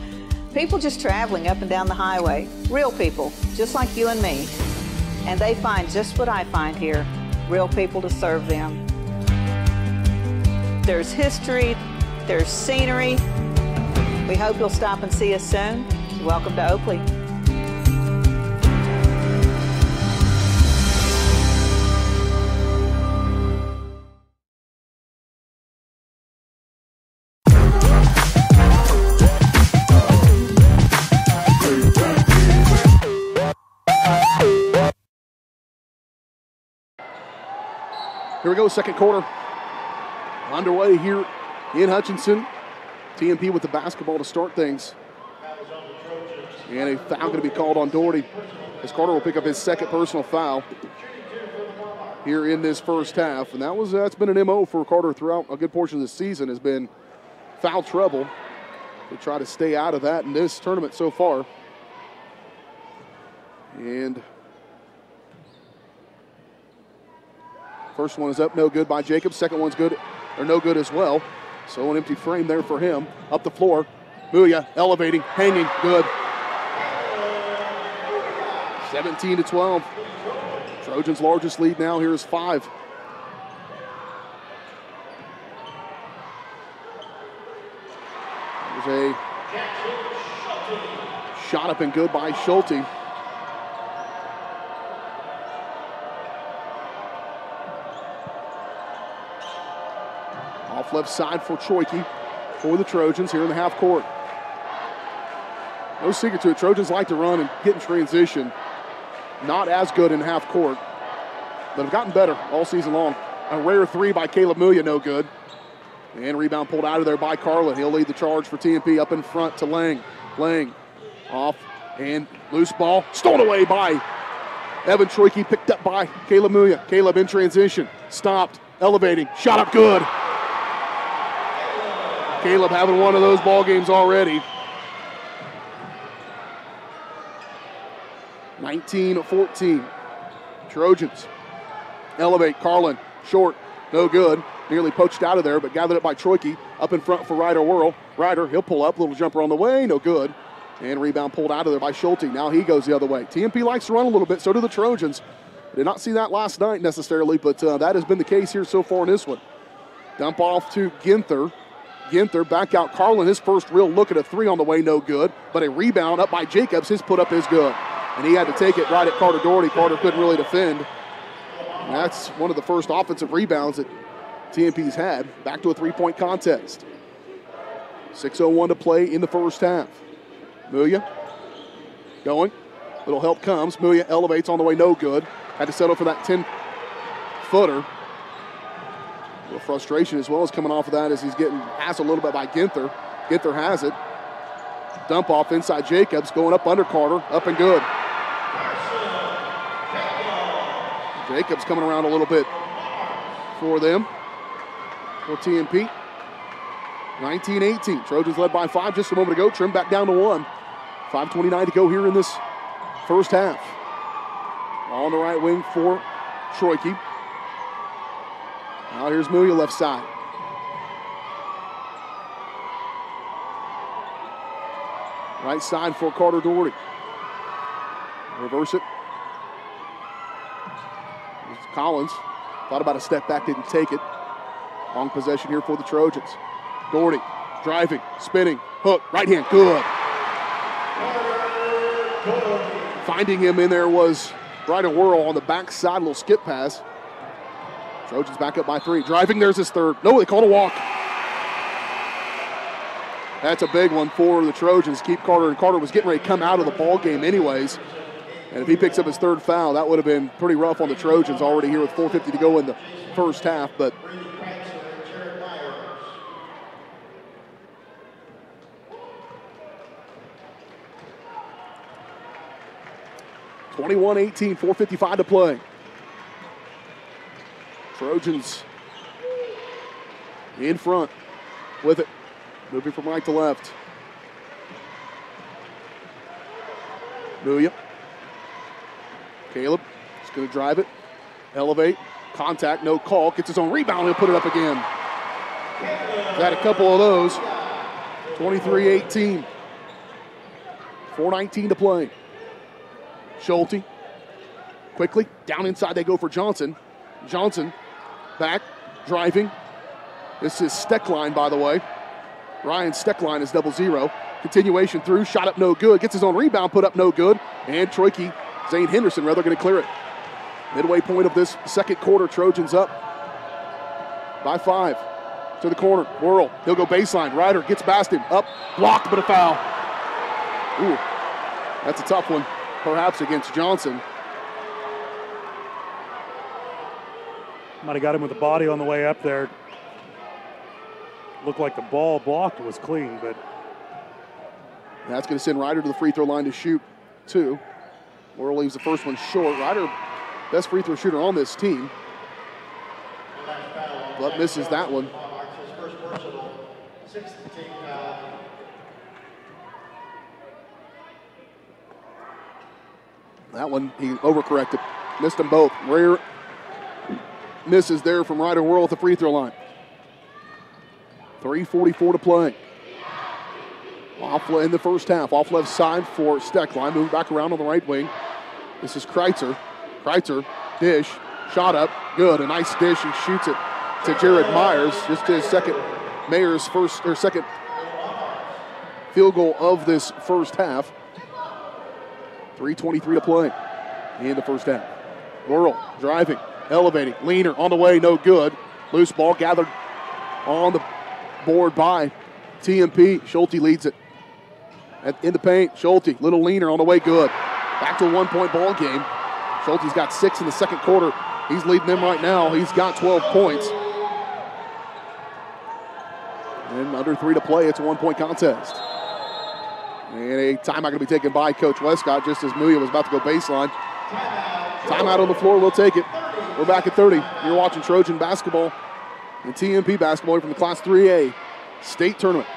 People just traveling up and down the highway. Real people, just like you and me. And they find just what I find here, real people to serve them. There's history, there's scenery. We hope you'll stop and see us soon. Welcome to Oakley. Here we go, second quarter underway here in Hutchinson. TMP with the basketball to start things. And a foul going to be called on Doherty as Carter will pick up his second personal foul here in this first half. And that's been an MO for Carter throughout a good portion of the season, has been foul trouble. To try to stay out of that in this tournament so far. And first one is up, no good by Jacobs. Second one's good, or no good as well. So an empty frame there for him. Up the floor, Muya elevating, hanging, good. 17-12. Trojans' largest lead now here is 5. There's a shot up and good by Schulte. Off left side for Troike for the Trojans here in the half court. No secret to it. Trojans like to run and get in transition. Not as good in half court, but have gotten better all season long. A rare 3 by Caleb Muya, no good. And rebound pulled out of there by Carlin. He'll lead the charge for TMP up in front to Lang. Lang off and loose ball. Stolen away by Evan Troike, picked up by Caleb Muya. Caleb in transition, stopped, elevating, shot up good. Caleb having one of those ball games already. 19-14. Trojans elevate. Carlin short, no good. Nearly poached out of there, but gathered up by Troike. Up in front for Ryder Worrell. Ryder, he'll pull up, little jumper on the way, no good. And rebound pulled out of there by Schulte. Now he goes the other way. TMP likes to run a little bit, so do the Trojans. Did not see that last night necessarily, but that has been the case here so far in this one. Dump off to Ginther. Ginther back out Carlin. His first real look at a three on the way, no good. But a rebound up by Jacobs. His put up is good. And he had to take it right at Carter Doherty. Carter couldn't really defend. And that's one of the first offensive rebounds that TMP's had. Back to a three-point contest. 6:01 to play in the first half. Muya going. Little help comes. Muya elevates on the way, no good. Had to settle for that 10-footer. A little frustration as well as coming off of that as he's getting passed a little bit by Ginther. Ginther has it. Dump off inside Jacobs, going up under Carter, up and good. Jacobs coming around a little bit for them, for TMP. 19-18, Trojans led by 5 just a moment ago, trimmed back down to 1. 5:29 to go here in this first half. On the right wing for Troike. Now here's Muya left side. Right side for Carter Doherty. Reverse it. Collins thought about a step back, didn't take it. Long possession here for the Trojans. Doherty driving, spinning, hook, right hand, good. Finding him in there was Ryder Whirl on the backside, a little skip pass. Trojans back up by 3. Driving, there's his third. No, they called a walk. That's a big one for the Trojans. Keep Carter, and Carter was getting ready to come out of the ball game anyways. And if he picks up his third foul, that would have been pretty rough on the Trojans already here with 4:50 to go in the first half. But 21-18, 4:55 to play. Trojans in front with it. Moving from right to left. Muya. Caleb is going to drive it. Elevate. Contact, no call. Gets his own rebound. He'll put it up again. Had a couple of those. 23-18. 4:19 to play. Schulte. Quickly. Down inside they go for Johnson. Johnson back. Driving. This is Steckline, by the way. Ryan Steckline is 0-0. Continuation through. Shot up no good. Gets his own rebound. Put up no good. And Troike, Zane Henderson rather, going to clear it. Midway point of this second quarter. Trojans up by 5. To the corner. Whirl. He'll go baseline. Ryder gets past him. Up. Blocked, but a foul. Ooh. That's a tough one, perhaps, against Johnson. Might have got him with the body on the way up there. Looked like the ball blocked was clean, but that's going to send Ryder to the free throw line to shoot 2. Whirl leaves the first one short. Ryder, best free throw shooter on this team, but misses that one. That one, he overcorrected. Missed them both. Rare misses there from Ryder Whirl at the free throw line. 3:44 to play. Off in the first half. Off left side for Steckline. Moving back around on the right wing. This is Kreitzer. Kreitzer, dish, shot up, good. A nice dish and shoots it to Jared Myers. Just his second, Mayer's second field goal of this first half. 3:23 to play in the first half. Whirl driving, elevating, leaner on the way, no good. Loose ball gathered on the board by TMP. Schulte leads it. In the paint, Schulte, little leaner on the way, good. Back to a 1-point ball game. Schulte's got 6 in the second quarter. He's leading them right now. He's got 12 points. And under 3 to play, it's a 1-point contest. And a timeout going to be taken by Coach Westcott just as Muya was about to go baseline. Timeout on the floor, we'll take it. We're back at 30. You're watching Trojan basketball and TMP basketball from the Class 3A state tournament.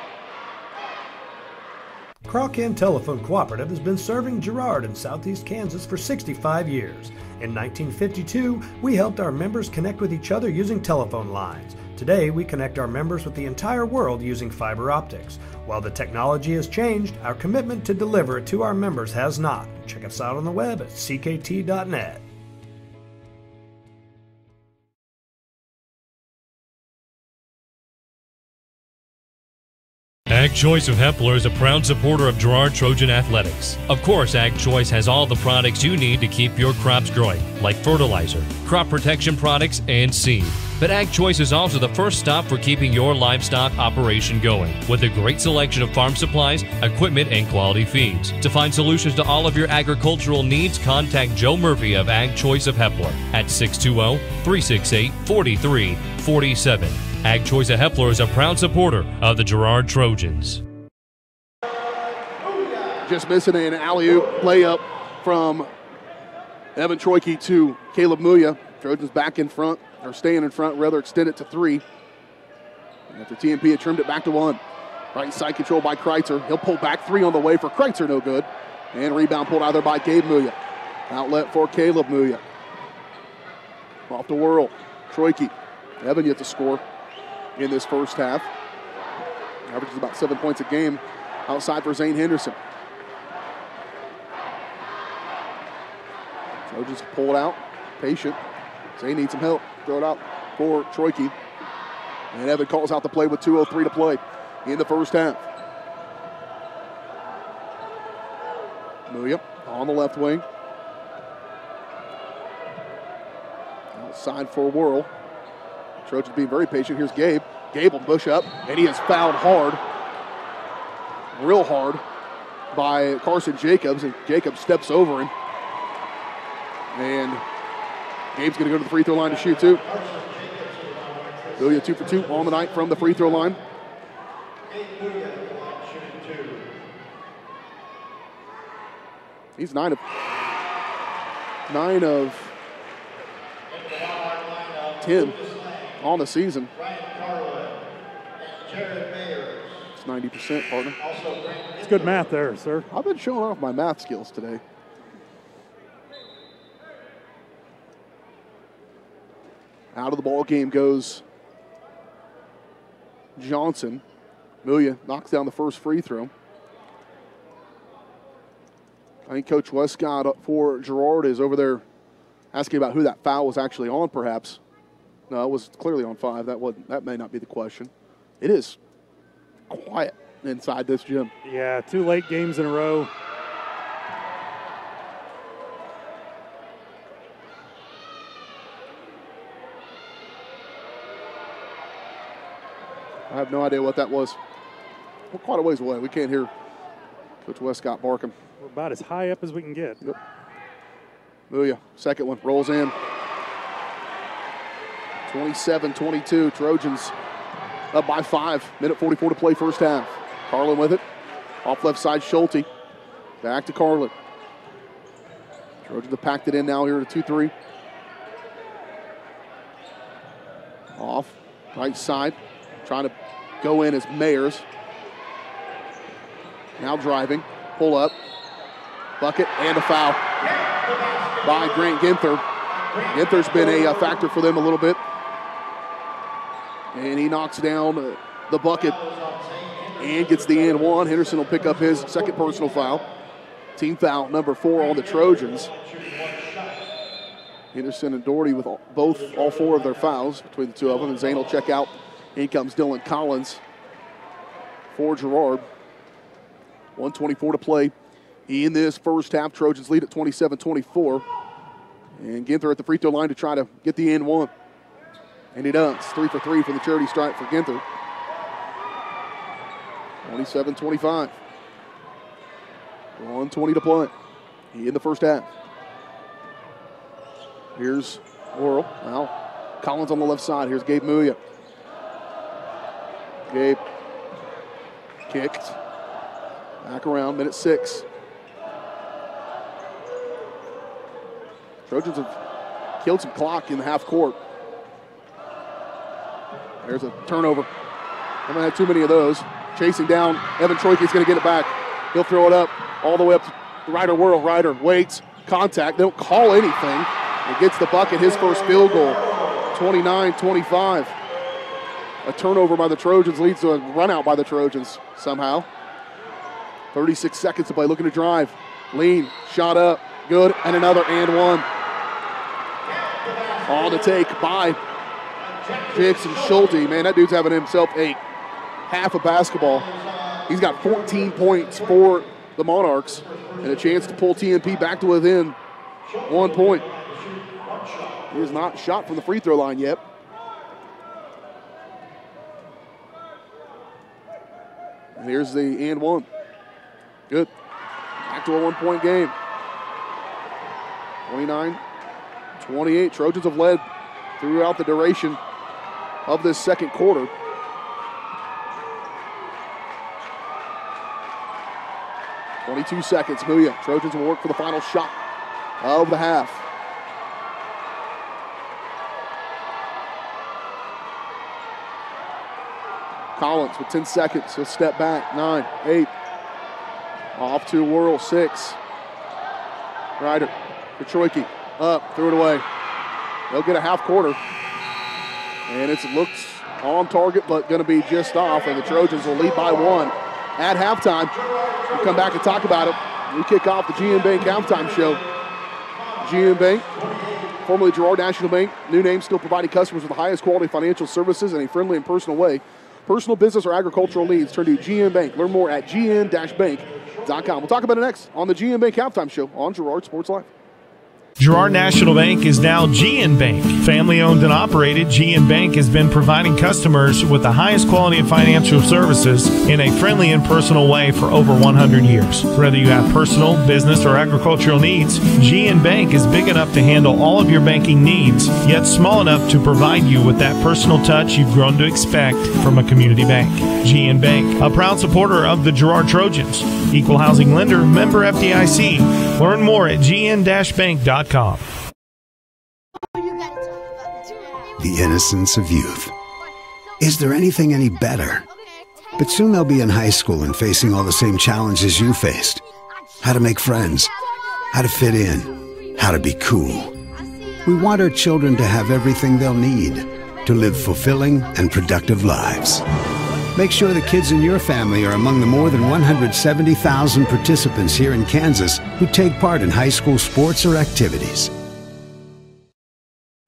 Crawcan Telephone Cooperative has been serving Girard in southeast Kansas for 65 years. In 1952, we helped our members connect with each other using telephone lines. Today, we connect our members with the entire world using fiber optics. While the technology has changed, our commitment to deliver it to our members has not. Check us out on the web at ckt.net. Ag Choice of Hepler is a proud supporter of Girard Trojan Athletics. Of course, Ag Choice has all the products you need to keep your crops growing, like fertilizer, crop protection products, and seed. But Ag Choice is also the first stop for keeping your livestock operation going, with a great selection of farm supplies, equipment, and quality feeds. To find solutions to all of your agricultural needs, contact Joe Murphy of Ag Choice of Hepler at 620-368-4347. Ag Choice of Hepler is a proud supporter of the Girard Trojans. Just missing an alley-oop layup from Evan Troike to Caleb Muya. Trojans back in front, or staying in front, rather extend it to 3. After TMP had trimmed it back to 1. Right side control by Kreitzer. He'll pull back 3 on the way for Kreitzer, no good. And rebound pulled out there by Gabe Muya. Outlet for Caleb Muya. Off the whirl. Troike. Evan yet to score in this first half. Averages about 7 points a game. Outside for Zane Henderson. Trojans pull it out. Patient. Zane needs some help. Throw it out for Troike. And Evan calls out the play with 2:03 to play in the first half. Muya on the left wing. Outside for a whirl. Trojans being very patient. Here's Gabe. Gabe will push up, and he is fouled hard, real hard, by Carson Jacobs, and Jacobs steps over him. And Gabe's going to go to the free throw line to shoot too. Muya 2 for 2 on the night from the free throw line. He's 9 of 10 on the season. It's 90%, partner. It's good math there, sir. I've been showing off my math skills today. Out of the ball game goes Johnson. Muya knocks down the first free throw. I think Coach Westcott for Girard is over there asking about who that foul was actually on, perhaps. No, it was clearly on 5. That may not be the question. It is quiet inside this gym. Yeah, 2 late games in a row. I have no idea what that was. We're quite a ways away. We can't hear Coach Westcott barking. We're about as high up as we can get. Yep. Muya, second one, rolls in. 27-22, Trojans up by 5. Minute 44 to play first half. Carlin with it. Off left side, Schulte. Back to Carlin. Trojans have packed it in now here to 2-3. Off, right side. Trying to go in as Mayers. Now driving, pull up. Bucket and a foul by Grant Ginther. Ginther's been a factor for them a little bit. And he knocks down the bucket and gets the and 1. Henderson will pick up his second personal foul. Team foul number 4 on the Trojans. Henderson and Doherty with all 4 of their fouls between the two of them. And Zane will check out. In comes Dylan Collins for Girard. 1:24 to play in this first half. Trojans lead at 27-24. And Ginther at the free throw line to try to get the and 1. And he does. 3 for 3 from the charity stripe for Ginther. 27-25. 1:20 to play in the first half. Here's Worrell. Now Collins on the left side. Here's Gabe Muya. Gabe kicked. Back around, minute 6. Trojans have killed some clock in the half court. There's a turnover. Haven't had too many of those. Chasing down, Evan Troike is going to get it back. He'll throw it up all the way up to Ryder Worrell. Ryder waits, contact. They don't call anything. He gets the bucket, his first field goal. 29-25. A turnover by the Trojans leads to a run out by the Trojans somehow. 36 seconds to play, looking to drive. Lean, shot up, good, and another and 1. On the take by Jackson Schulte. Man, that dude's having himself a half a basketball. He's got 14 points for the Monarchs and a chance to pull TNP back to within 1 point. He is not shot from the free throw line yet. And here's the and one. Good. Back to a 1 point game. 29-28. Trojans have led throughout the duration of this second quarter. .22 seconds. Muya. Trojans will work for the final shot of the half. Collins with 10 seconds. He'll step back. 9, 8. Off to Whirl. 6. Ryder. Petroiki. Up. Threw it away. They'll get a half quarter. And it looks on target, but going to be just off. And the Trojans will lead by 1 at halftime. We'll come back and talk about it. We kick off the GM Bank halftime show. GM Bank, formerly Girard National Bank, new name, still providing customers with the highest quality financial services in a friendly and personal way. Personal, business, or agricultural needs, turn to GM Bank. Learn more at gn-bank.com. We'll talk about it next on the GM Bank halftime show on Girard Sports Live. Girard National Bank is now GN Bank. Family owned and operated, GN Bank has been providing customers with the highest quality of financial services in a friendly and personal way for over 100 years. Whether you have personal, business, or agricultural needs, GN Bank is big enough to handle all of your banking needs, yet small enough to provide you with that personal touch you've grown to expect from a community bank. GN Bank, a proud supporter of the Girard Trojans. Equal housing lender, member FDIC. Learn more at gn-bank.com. The innocence of youth. Is there anything any better? But soon they'll be in high school and facing all the same challenges you faced. How to make friends, how to fit in, how to be cool. We want our children to have everything they'll need to live fulfilling and productive lives. Make sure the kids in your family are among the more than 170,000 participants here in Kansas who take part in high school sports or activities.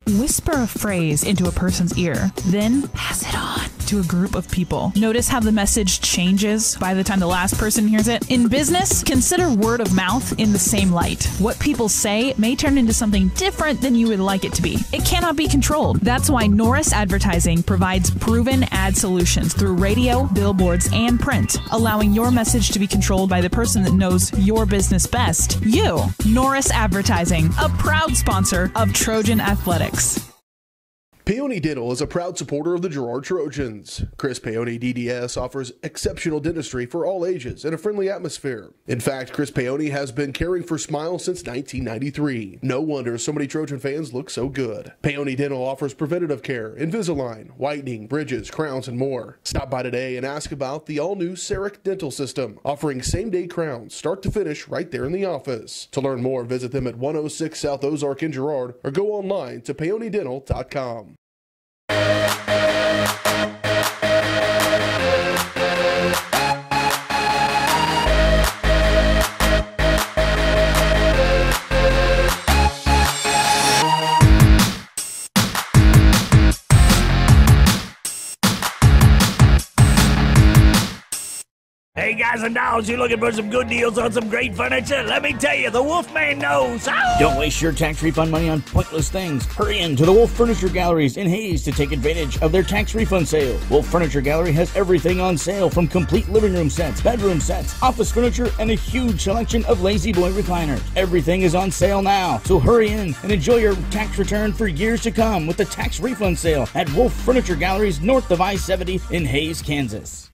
Whisper a phrase into a person's ear, then pass it on to a group of people. Notice how the message changes by the time the last person hears it? In business, consider word of mouth in the same light. What people say may turn into something different than you would like it to be. It cannot be controlled. That's why Norris Advertising provides proven ad solutions through radio, billboards, and print, allowing your message to be controlled by the person that knows your business best. You. Norris Advertising, a proud sponsor of Trojan Athletics. Paoni Dental is a proud supporter of the Girard Trojans. Chris Paoni DDS offers exceptional dentistry for all ages in a friendly atmosphere. In fact, Chris Paoni has been caring for smiles since 1993. No wonder so many Trojan fans look so good. Paoni Dental offers preventative care, Invisalign, whitening, bridges, crowns, and more. Stop by today and ask about the all-new CEREC dental system, offering same-day crowns, start to finish, right there in the office. To learn more, visit them at 106 South Ozark in Girard or go online to paonidental.com. Hey guys and dolls, you looking for some good deals on some great furniture? Let me tell you, the Wolfman knows. Ow! Don't waste your tax refund money on pointless things. Hurry in to the Wolf Furniture Galleries in Hayes to take advantage of their tax refund sale. Wolf Furniture Gallery has everything on sale, from complete living room sets, bedroom sets, office furniture, and a huge selection of Lazy Boy recliners. Everything is on sale now, so hurry in and enjoy your tax return for years to come with the tax refund sale at Wolf Furniture Galleries north of I-70 in Hayes, Kansas.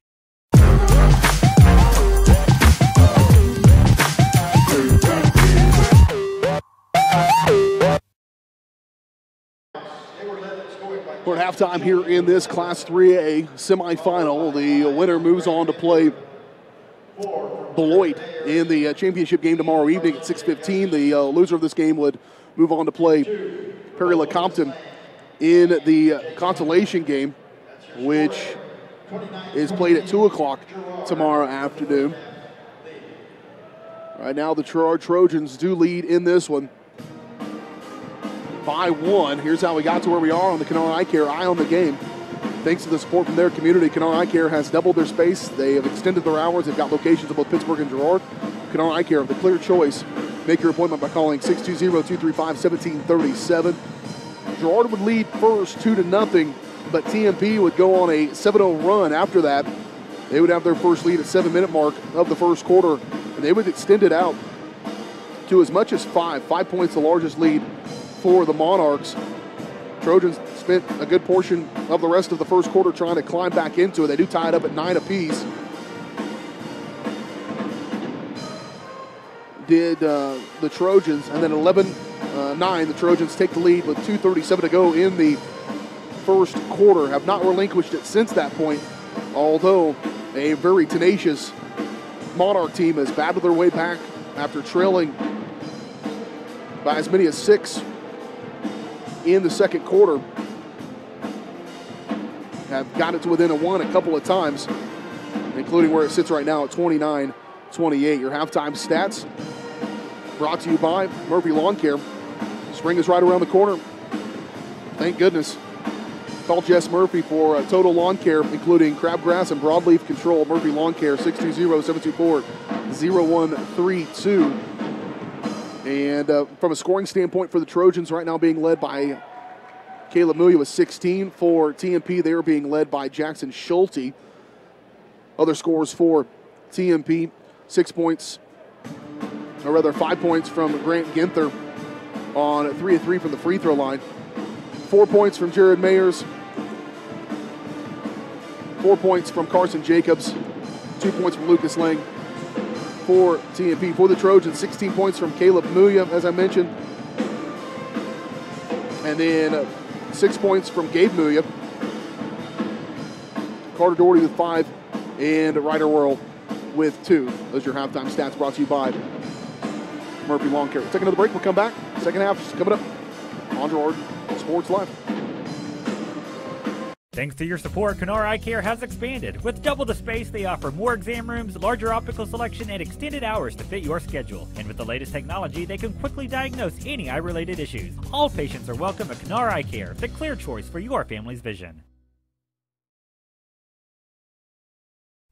We're at halftime here in this Class 3A semifinal. The winner moves on to play Beloit in the championship game tomorrow evening at 6:15. The loser of this game would move on to play Perry-LeCompton in the consolation game, which is played at 2 o'clock tomorrow afternoon. Right now, the Girard Trojans do lead in this one by 1. Here's how we got to where we are on the Canard Eye Care Eye on the Game Thanks to the support from their community, Kennar Eye Care has doubled their space. They have extended their hours. They've got locations in both Pittsburgh and Girard. Kennar Eye Care, the clear choice. Make your appointment by calling 620-235-1737. Girard would lead first 2-0, but TMP would go on a 7-0 run after that. They would have their first lead at 7-minute mark of the first quarter, and they would extend it out to as much as 5 points, the largest lead for the Monarchs. Trojans spent a good portion of the rest of the first quarter trying to climb back into it. They do tie it up at 9 apiece. Did the Trojans, and then 11-9, the Trojans take the lead with 2:37 to go in the first quarter. Have not relinquished it since that point, although a very tenacious Monarch team has battled their way back after trailing by as many as 6 in the second quarter. Have got it to within a 1 a couple of times, including where it sits right now at 29-28. Your halftime stats brought to you by Murphy Lawn Care. Spring is right around the corner. Thank goodness. Call Jess Murphy for total lawn care, including crabgrass and broadleaf control. Murphy Lawn Care, 620-724-0132. And from a scoring standpoint for the Trojans, right now being led by Caleb Mulia with 16. For TMP, they are being led by Jackson Schulte. Other scores for TMP, 5 points from Grant Ginther on 3 of 3 from the free throw line. 4 points from Jared Mayers. 4 points from Carson Jacobs. 2 points from Lucas Lang. For TMP. For the Trojans, 16 points from Caleb Mulia, as I mentioned. And then 6 points from Gabe Mulia. Carter Doherty with 5, and Ryder Worrell with 2. Those are your halftime stats brought to you by Murphy Lawn Care. Take another break. We'll come back. Second half is coming up on Girard Sports Live. Thanks to your support, Kennar Eye Care has expanded. With double the space, they offer more exam rooms, larger optical selection, and extended hours to fit your schedule. And with the latest technology, they can quickly diagnose any eye-related issues. All patients are welcome at Kennar Eye Care, the clear choice for your family's vision.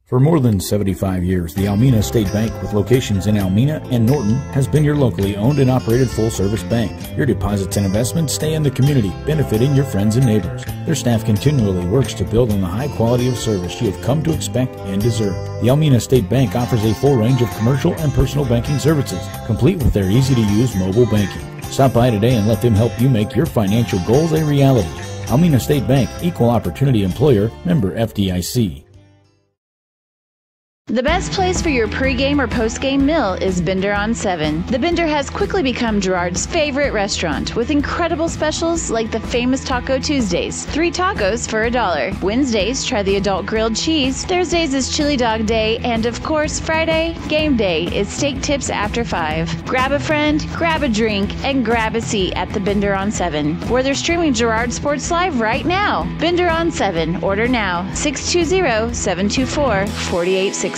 For more than 75 years, the Almena State Bank, with locations in Almena and Norton, has been your locally owned and operated full-service bank. Your deposits and investments stay in the community, benefiting your friends and neighbors. Their staff continually works to build on the high quality of service you have come to expect and deserve. The Almena State Bank offers a full range of commercial and personal banking services, complete with their easy-to-use mobile banking. Stop by today and let them help you make your financial goals a reality. Almena State Bank, Equal Opportunity Employer, member FDIC. The best place for your pregame or postgame meal is Bender on 7. The Bender has quickly become Girard's favorite restaurant, with incredible specials like the famous Taco Tuesdays, 3 tacos for $1. Wednesdays, try the adult grilled cheese. Thursdays is chili dog day, and of course, Friday, game day, is steak tips after 5. Grab a friend, grab a drink, and grab a seat at the Bender on 7, where they're streaming Girard Sports Live right now. Bender on 7. Order now, 620-724-4860.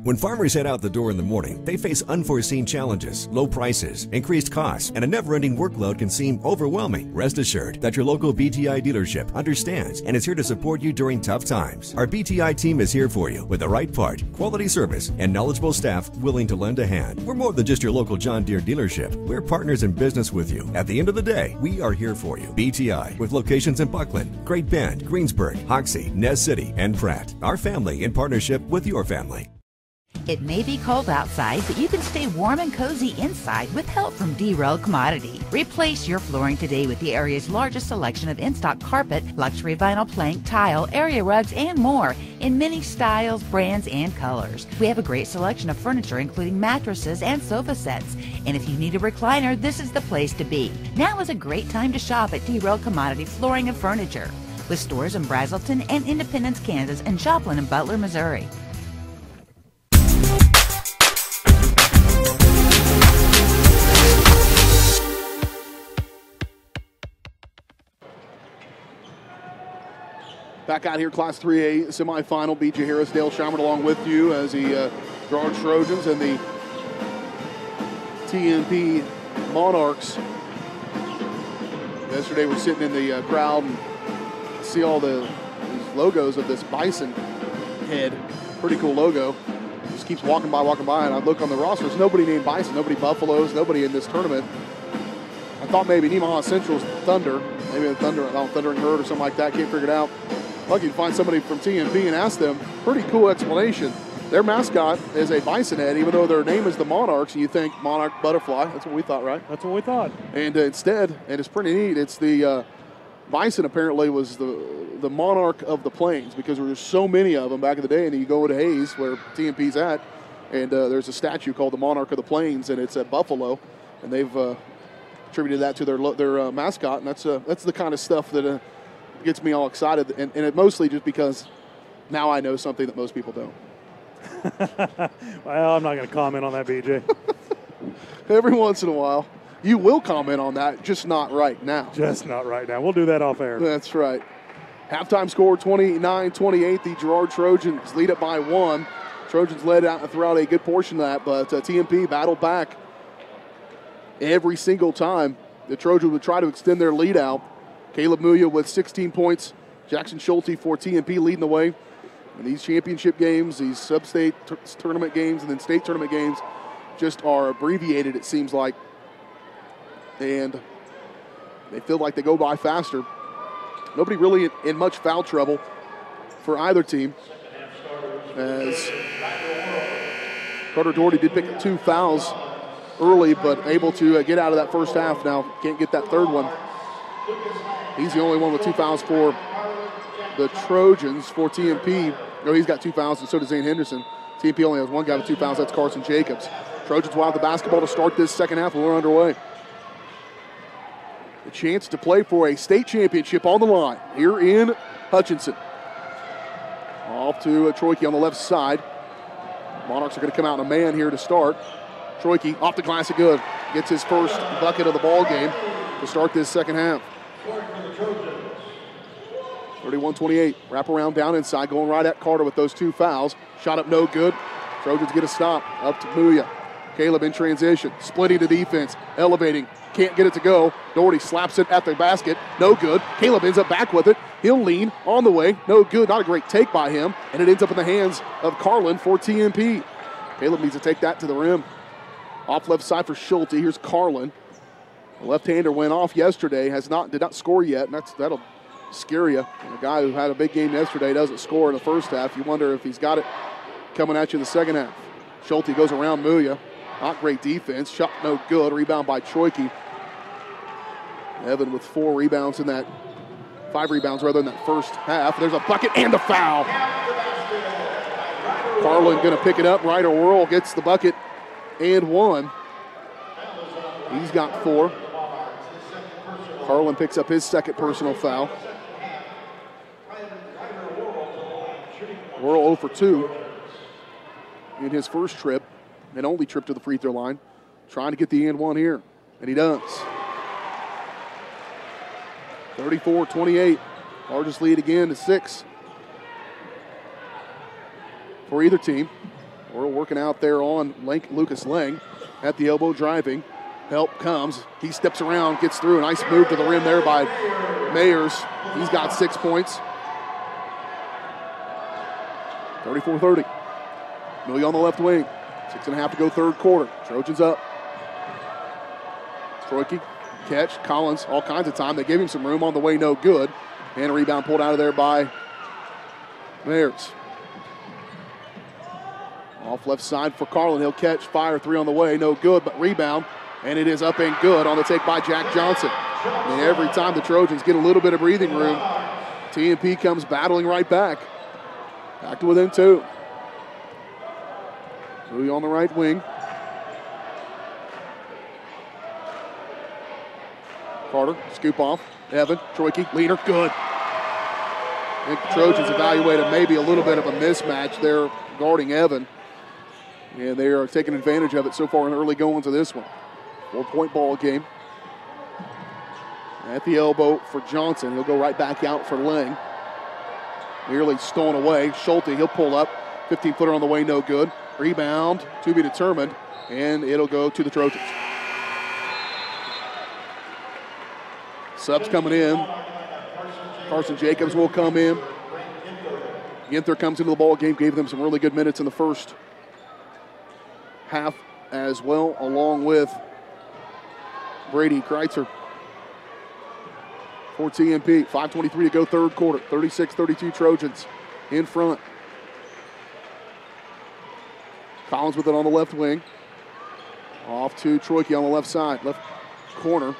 When farmers head out the door in the morning, they face unforeseen challenges, low prices, increased costs, and a never-ending workload can seem overwhelming. Rest assured that your local BTI dealership understands and is here to support you during tough times. Our BTI team is here for you with the right part, quality service, and knowledgeable staff willing to lend a hand. We're more than just your local John Deere dealership. We're partners in business with you. At the end of the day, we are here for you. BTI, with locations in Buckland, Great Bend, Greensburg, Hoxie, Nez City, and Pratt. Our family in partnership with your family. It may be cold outside, but you can stay warm and cozy inside with help from D-Roll Commodity. Replace your flooring today with the area's largest selection of in-stock carpet, luxury vinyl plank, tile, area rugs, and more in many styles, brands, and colors. We have a great selection of furniture, including mattresses and sofa sets. And if you need a recliner, this is the place to be. Now is a great time to shop at D-Roll Commodity Flooring and Furniture, with stores in Brazelton and Independence, Kansas, and Joplin and Butler, Missouri. Back out here, Class 3A semifinal. B.J. Harris, Dale Schreimert along with you as the Girard Trojans and the TMP Monarchs. Yesterday we're sitting in the crowd and see all these logos of this bison head. Pretty cool logo. Just keeps walking by, and I look on the roster. There's nobody named Bison, nobody Buffaloes, nobody in this tournament. I thought maybe Nemaha Central's Thunder, maybe the Thundering Herd or something like that. Can't figure it out. Lucky to find somebody from TMP and ask them. Pretty cool explanation. Their mascot is a bison head, even though their name is the Monarchs, and you think Monarch Butterfly. That's what we thought, right? That's what we thought. And instead, and it's pretty neat, it's the bison apparently was the monarch of the plains, because there were so many of them back in the day. And you go to Hayes, where TMP's at, and there's a statue called the Monarch of the Plains, and it's at Buffalo, and they've attributed that to their mascot, and that's the kind of stuff that gets me all excited, and it mostly just because now I know something that most people don't. Well, I'm not going to comment on that, BJ. Every once in a while, you will comment on that, just not right now. Just not right now. We'll do that off air. That's right. Halftime score 29-28. The Girard Trojans lead it by 1. Trojans led out throughout a good portion of that, but TMP battled back every single time. The Trojans would try to extend their lead out. Caleb Muya with 16 points. Jackson Schulte for TMP leading the way. And these championship games, these sub-state tournament games, and then state tournament games just are abbreviated, it seems like. And they feel like they go by faster. Nobody really in much foul trouble for either team, as Carter Doherty did pick up 2 fouls early, but able to get out of that first half. Now can't get that third one. He's the only one with 2 fouls for the Trojans. For TMP, no, he's got 2 fouls, and so does Zane Henderson. TMP only has 1 guy with 2 fouls. That's Carson Jacobs. Trojans will have the basketball to start this second half, and we're underway. A chance to play for a state championship on the line here in Hutchinson. Off to Troike on the left side. Monarchs are going to come out in a man here to start. Troike off the glass, good. Gets his first bucket of the ball game to start this second half. 31-28. Wrap around down inside, going right at Carter with those 2 fouls. Shot up no good. Trojans get a stop. Up to Muya. Caleb in transition. Splitting the defense. Elevating. Can't get it to go. Doherty slaps it at the basket. No good. Caleb ends up back with it. He'll lean on the way. No good. Not a great take by him. And it ends up in the hands of Carlin for TMP. Caleb needs to take that to the rim. Off left side for Schulte. Here's Carlin. The left-hander went off yesterday. Did not score yet. And that'll scare you. And a guy who had a big game yesterday doesn't score in the first half. You wonder if he's got it coming at you in the second half. Schulte goes around Muya. Not great defense. Shot no good. Rebound by Troike. Evan with 4 rebounds in that, 5 rebounds rather in that first half. There's a bucket and a foul. Carlin going to pick it up. Ryder Whirl gets the bucket and 1. He's got 4. Carlin picks up his second personal foul. Whirl 0 for 2 in his first trip, and only trip to the free throw line. Trying to get the and 1 here, and he does. 34-28. Largest lead again to 6 for either team. Whirl working out there on Lucas Lang at the elbow, driving. Help comes. He steps around, gets through. A nice move to the rim there by Mayers. He's got 6 points. 34-30. Millie on the left wing. 6.5 to go third quarter. Trojans up. Troike, catch. Collins, all kinds of time. They gave him some room on the way, no good. And a rebound pulled out of there by Mayers. Off left side for Carlin. He'll catch, fire 3 on the way, no good, but rebound. And it is up and good on the take by Jack Johnson. And every time the Trojans get a little bit of breathing room, TMP comes battling right back. Back to within 2. Louis on the right wing. Carter, scoop off. Evan, Troike, leader, good. I think the Trojans evaluated maybe a little bit of a mismatch there guarding Evan. And they are taking advantage of it so far in the early goings of this one. 4-point ball game. At the elbow for Johnson. He'll go right back out for Lang. Nearly stolen away. Schulte, he'll pull up. 15-footer on the way, no good. Rebound to be determined, and it'll go to the Trojans. Subs coming in. Carson Jacobs will come in. Ginther comes into the ball game, gave them some really good minutes in the first half as well, along with Brady Kreitzer for TMP. 5:23 to go, third quarter. 36-32 Trojans in front. Collins with it on the left wing. Off to Troike on the left side, left corner.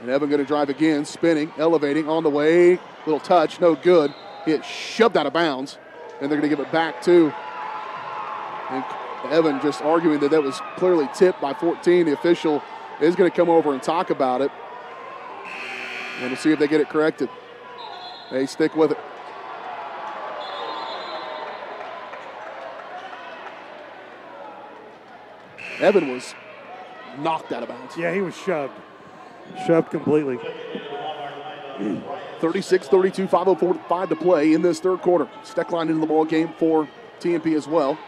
And Evan going to drive again, spinning, elevating, on the way. Little touch, no good. It shoved out of bounds, and they're going to give it back to. And Evan just arguing that was clearly tipped by 14. The official is going to come over and talk about it. And we'll see if they get it corrected. They stick with it. Evan was knocked out of bounds. Yeah, he was shoved. Shoved completely. 36-32, 5:05 to play in this third quarter. Steckline into the ball game for TMP as well.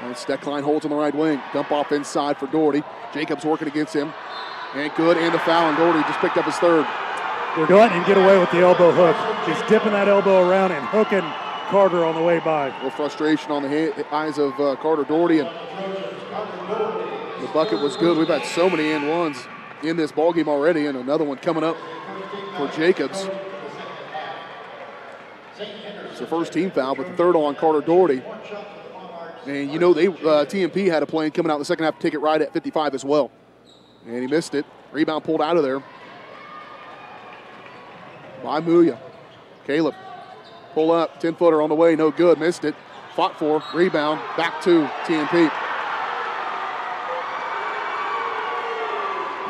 And Steckline holds on the right wing. Dump off inside for Doherty. Jacobs working against him. And good, and the foul, and Doherty just picked up his third. They're going and get away with the elbow hook. Just dipping that elbow around and hooking Carter on the way by. A little frustration on the eyes of Carter Doherty, and the bucket was good. We've had so many and ones in this ballgame already, and another one coming up for Jacobs. It's the first team foul, but the third on Carter Doherty. And you know, TMP had a plan coming out in the second half to take it right at 55 as well. And he missed it. Rebound pulled out of there by Muya. Caleb, pull up, 10-footer on the way, no good, missed it. Fought for, rebound, back to TMP.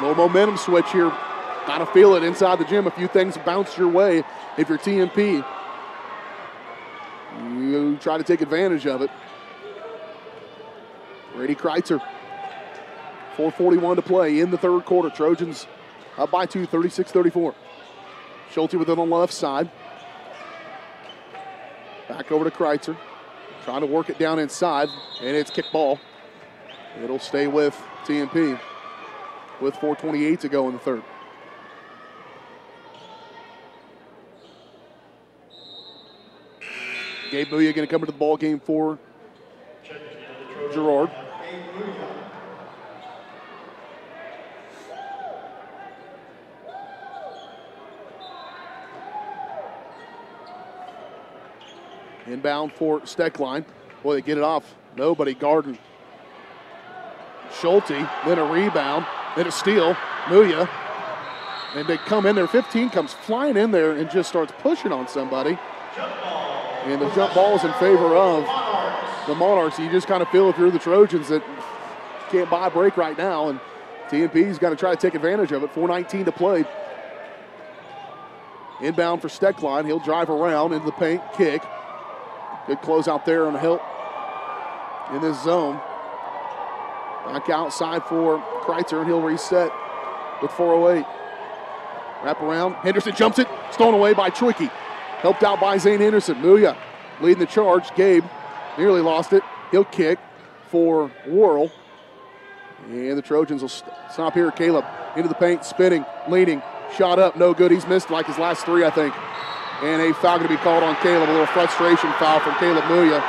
No momentum switch here. Kind of feel it inside the gym. A few things bounce your way. If you're TMP, you try to take advantage of it. Brady Kreitzer, 4:41 to play in the third quarter. Trojans up by 2, 36-34. Schulte with it on the left side. Back over to Kreitzer. Trying to work it down inside, and it's kick ball. It'll stay with TMP with 4:28 to go in the third. Gabe Muya going to come into the ball game for Girard. Inbound for Steckline. Boy, they get it off. Nobody guarding Schulte. Then a rebound. Then a steal. Muya. And they come in there. 15 comes flying in there and just starts pushing on somebody. And the jump ball is in favor of the Monarchs. You just kind of feel if you're the Trojans that can't buy a break right now. And TMP's got to try to take advantage of it. 4:19 to play. Inbound for Steckline. He'll drive around into the paint. Kick. Good close out there on the help in this zone. Back outside for Kreitzer, and he'll reset with 4:08. Wrap around. Henderson jumps it. Stolen away by Troike. Helped out by Zane Henderson. Muya leading the charge. Gabe nearly lost it. He'll kick for Worrell. And the Trojans will stop here. Caleb into the paint, spinning, leading. Shot up, no good. He's missed like his last three, I think. And a foul going to be called on Caleb. A little frustration foul from Caleb Muya.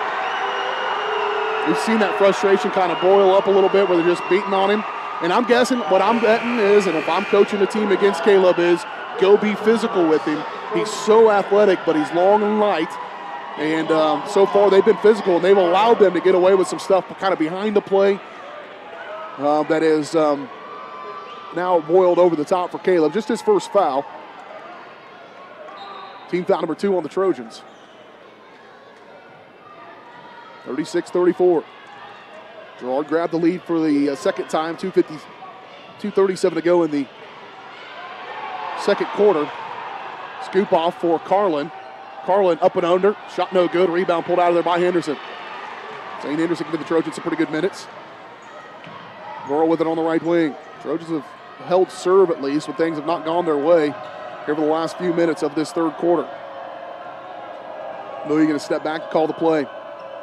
We've seen that frustration kind of boil up a little bit where they're just beating on him. And I'm guessing what I'm betting is, and if I'm coaching the team against Caleb, is go be physical with him. He's so athletic, but he's long and light. And so far they've been physical, and they've allowed them to get away with some stuff kind of behind the play that is now boiled over the top for Caleb. Just his first foul. Team foul number 2 on the Trojans. 36-34. Girard grabbed the lead for the second time. 2:37 to go in the second quarter. Scoop off for Carlin. Carlin up and under. Shot no good. Rebound pulled out of there by Henderson. Zane Henderson giving the Trojans some pretty good minutes. Worrell with it on the right wing. Trojans have held serve at least, but things have not gone their way here for the last few minutes of this third quarter. Muya going to step back and call the play.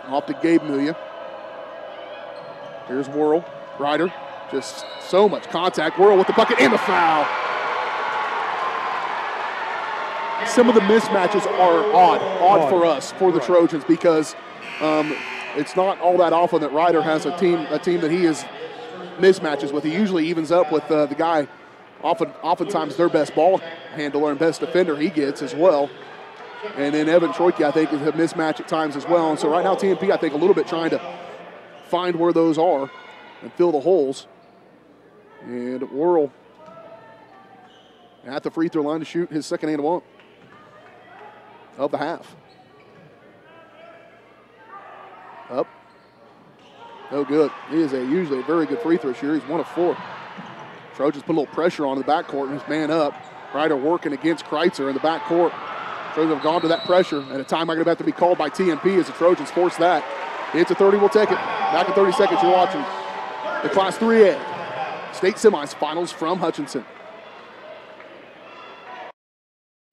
Off to Gabe Muya. Here's Worrell. Ryder Just so much contact. Whirl with the bucket and the foul. Some of the mismatches are odd for us, for the Trojans, because it's not all that often that Ryder has a team that he is mismatches with. He usually evens up with the guy, oftentimes their best ball handler and best defender he gets as well. And then Evan Troike, I think, is a mismatch at times as well. And so right now TMP, I think, a little bit trying to find where those are and fill the holes. And Whirl at the free throw line to shoot his second and one of the half. Up. No good. He is usually a very good free throw shooter. He's 1 of 4. Trojans put a little pressure on in the backcourt and his man up. Ryder working against Kreitzer in the backcourt. Trojans have gone to that pressure, and a timeout going to have to be called by TMP as the Trojans force that. It's a 30, we'll take it. Back in 30 seconds, you're watching the Class 3A State Semifinals from Hutchinson.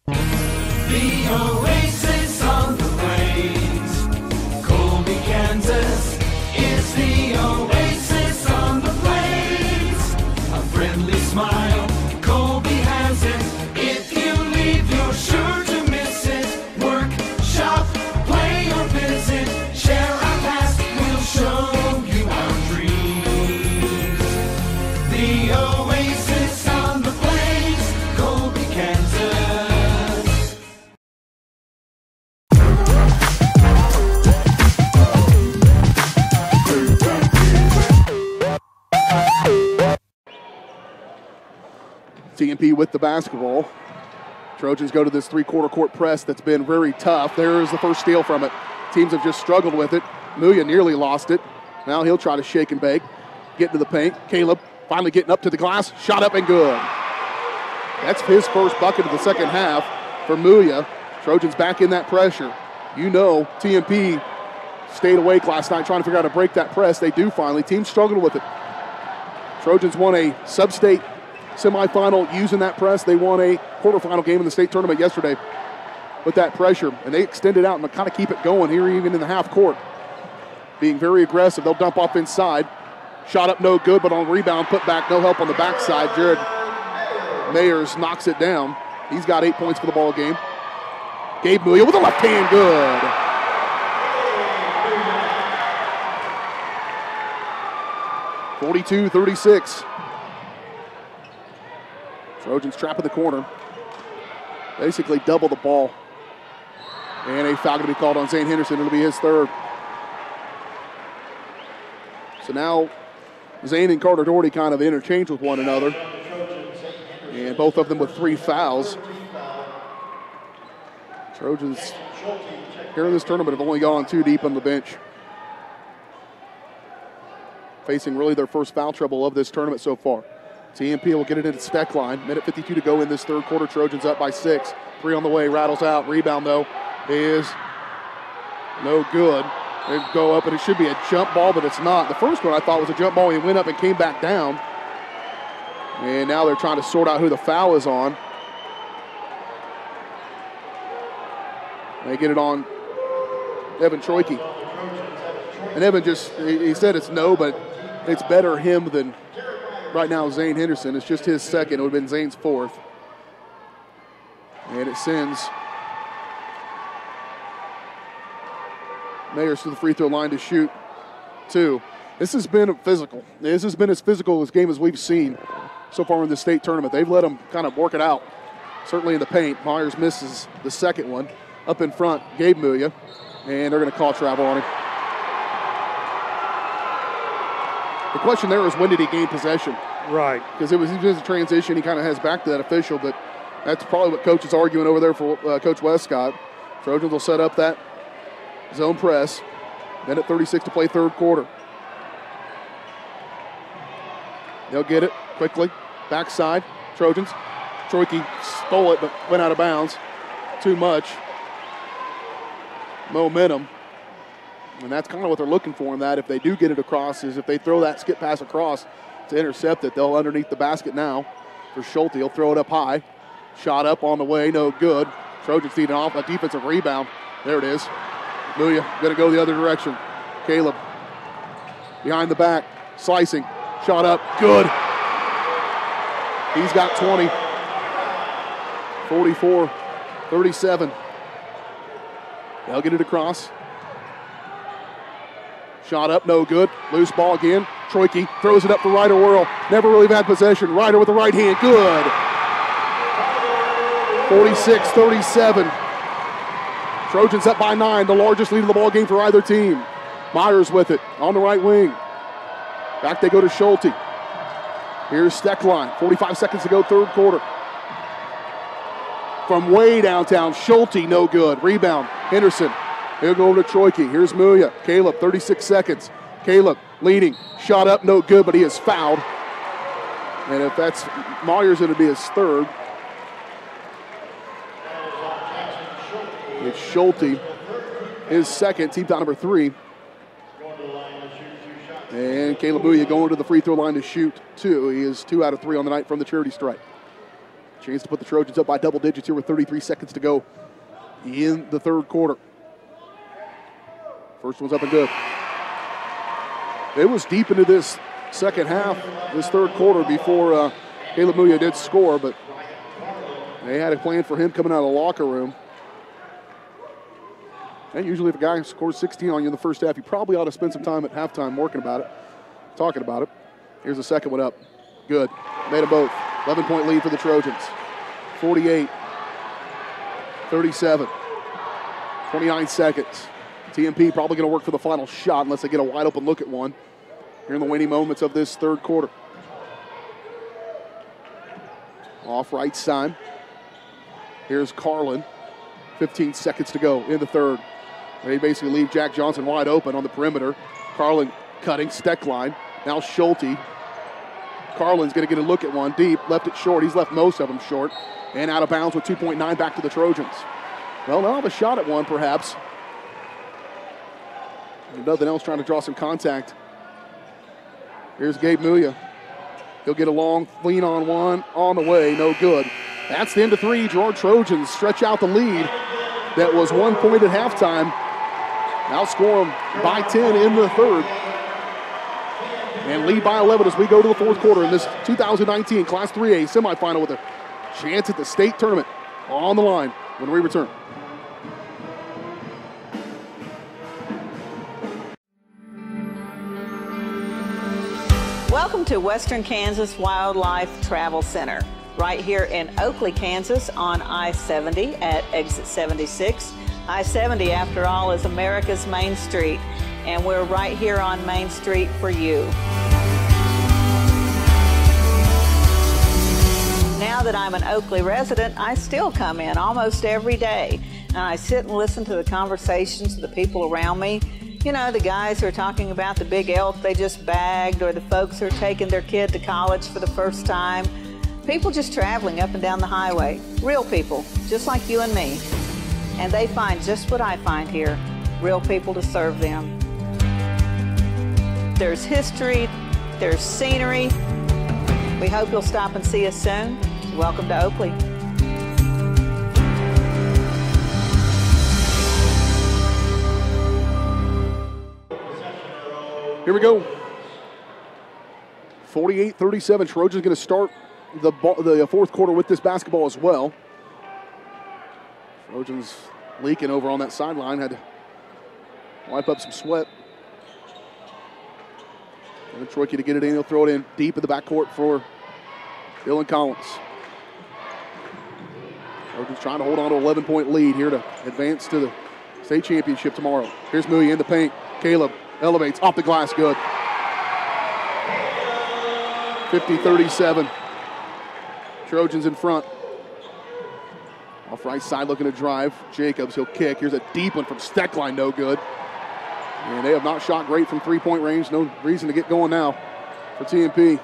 The oasis on the plains, Colby, Kansas is the oasis on the plains. A friendly smile, Colby has it. If you leave, you're sure to miss it. Work, shop, play or visit. Share our past, we'll show you our dreams. The oasis on the plains, Colby, Kansas. TMP with the basketball. Trojans go to this three-quarter court press that's been very tough. There's the first steal from it. Teams have just struggled with it. Muya nearly lost it. Now he'll try to shake and bake. Get to the paint. Caleb finally getting up to the glass. Shot up and good. That's his first bucket of the second half for Muya. Trojans back in that pressure. You know TMP stayed awake last night trying to figure out how to break that press. They do finally. Teams struggled with it. Trojans won a sub-state semifinal using that press. They won a quarterfinal game in the state tournament yesterday with that pressure, and they extend it out and kind of keep it going here even in the half court. Being very aggressive. They'll dump off inside. Shot up no good, but on rebound, put back, no help on the backside. Jared Mayers knocks it down. He's got 8 points for the ball game. Gabe Muya with a left hand, good. (42-36). Trojans trap in the corner. Basically double the ball. And a foul going to be called on Zane Henderson. It'll be his third. So now Zane and Carter Doherty kind of interchange with one another. And both of them with 3 fouls. Trojans here in this tournament have only gone 2 deep on the bench. Facing really their first foul trouble of this tournament so far. TMP will get it into the spec line. Minute 52 to go in this third quarter. Trojans up by 6. 3 on the way, rattles out. Rebound, though, is no good. They go up, and it should be a jump ball, but it's not. The first one I thought was a jump ball. He went up and came back down. And now they're trying to sort out who the foul is on. They get it on Evan Troike. And Evan he said it's no, but it's better him than right now Zane Henderson. It's just his second. It would have been Zane's fourth. And it sends Mayers to the free throw line to shoot 2. This has been physical. This has been as physical a game as we've seen so far in the state tournament. They've let them kind of work it out, certainly in the paint. Myers misses the second one. Up in front, Gabe Muya, and they're going to call travel on him. The question there is, when did he gain possession? Right. Because it was just a transition. He kind of has back to that official, but that's probably what Coach is arguing over there for Coach Westcott. Trojans will set up that zone press. Then at 36 to play third quarter. They'll get it quickly. Backside, Trojans. Troike stole it, but went out of bounds. Too much momentum. And that's kind of what they're looking for in that. If they do get it across, is if they throw that skip pass across to intercept it, they'll underneath the basket now for Schulte. He'll throw it up high. Shot up on the way, no good. Trojans need a defensive rebound. There it is. Muya going to go the other direction. Caleb behind the back, slicing. Shot up, good. He's got 20. 44-37. They'll get it across. Shot up, no good. Loose ball again. Troike throws it up for Ryder Whirl. Never really had possession. Ryder with the right hand, good. 46-37. Trojans up by 9, the largest lead of the ball game for either team. Myers with it on the right wing. Back they go to Schulte. Here's Steckline, 45 seconds to go, third quarter. From way downtown, Schulte, no good. Rebound, Henderson. He'll go over to Troike. Here's Mulia. Caleb, 36 seconds. Caleb leading. Shot up, no good, but he is fouled. And if that's Myers, it'll be his third. It's Schulte, his second, team foul number 3. And Caleb Mulia going to the free throw line to shoot 2. He is 2 out of 3 on the night from the charity stripe. Chance to put the Trojans up by double digits here with 33 seconds to go in the third quarter. First one's up and good. It was deep into this second half, this third quarter, before Caleb Mulia did score, but they had a plan for him coming out of the locker room. And usually if a guy scores 16 on you in the first half, you probably ought to spend some time at halftime working about it, talking about it. Here's the second one up. Good. Made them both. 11-point lead for the Trojans. 48-37. 29 seconds. TMP probably going to work for the final shot unless they get a wide open look at one here in the waning moments of this third quarter. Off right side. Here's Carlin. 15 seconds to go in the third. They basically leave Jack Johnson wide open on the perimeter. Carlin cutting, Steckline. Now Schulte. Carlin's going to get a look at one deep. Left it short. He's left most of them short. And out of bounds with 2.9 back to the Trojans. Well, they'll have a shot at one perhaps. And nothing else, trying to draw some contact. Here's Gabe Mulia. He'll get a long lean on one on the way. No good. That's the end of 3. Girard Trojans stretch out the lead that was 1 point at halftime. Now score them by 10 in the third. And lead by 11 as we go to the fourth quarter in this 2019 Class 3A semifinal with a chance at the state tournament on the line when we return. Welcome to Western Kansas Wildlife Travel Center, right here in Oakley, Kansas on I-70 at exit 76. I-70, after all, is America's Main Street, and we're right here on Main Street for you. Now that I'm an Oakley resident, I still come in almost every day, and I sit and listen to the conversations of the people around me. You know, the guys who are talking about the big elk they just bagged, or the folks who are taking their kid to college for the first time. People just traveling up and down the highway. Real people, just like you and me. And they find just what I find here, real people to serve them. There's history, there's scenery. We hope you'll stop and see us soon. Welcome to Oakley. Here we go. 48-37. Trojans going to start the fourth quarter with this basketball as well. Trojans leaking over on that sideline. Had to wipe up some sweat. And Troike to get it in. He'll throw it in deep in the backcourt for Dylan Collins. Trojans trying to hold on to an 11-point lead here to advance to the state championship tomorrow. Here's Mulia in the paint. Caleb elevates off the glass, good. 50-37. Trojans in front. Off right side looking to drive. Jacobs, he'll kick. Here's a deep one from Steckline, no good. And they have not shot great from three-point range. No reason to get going now for TMP.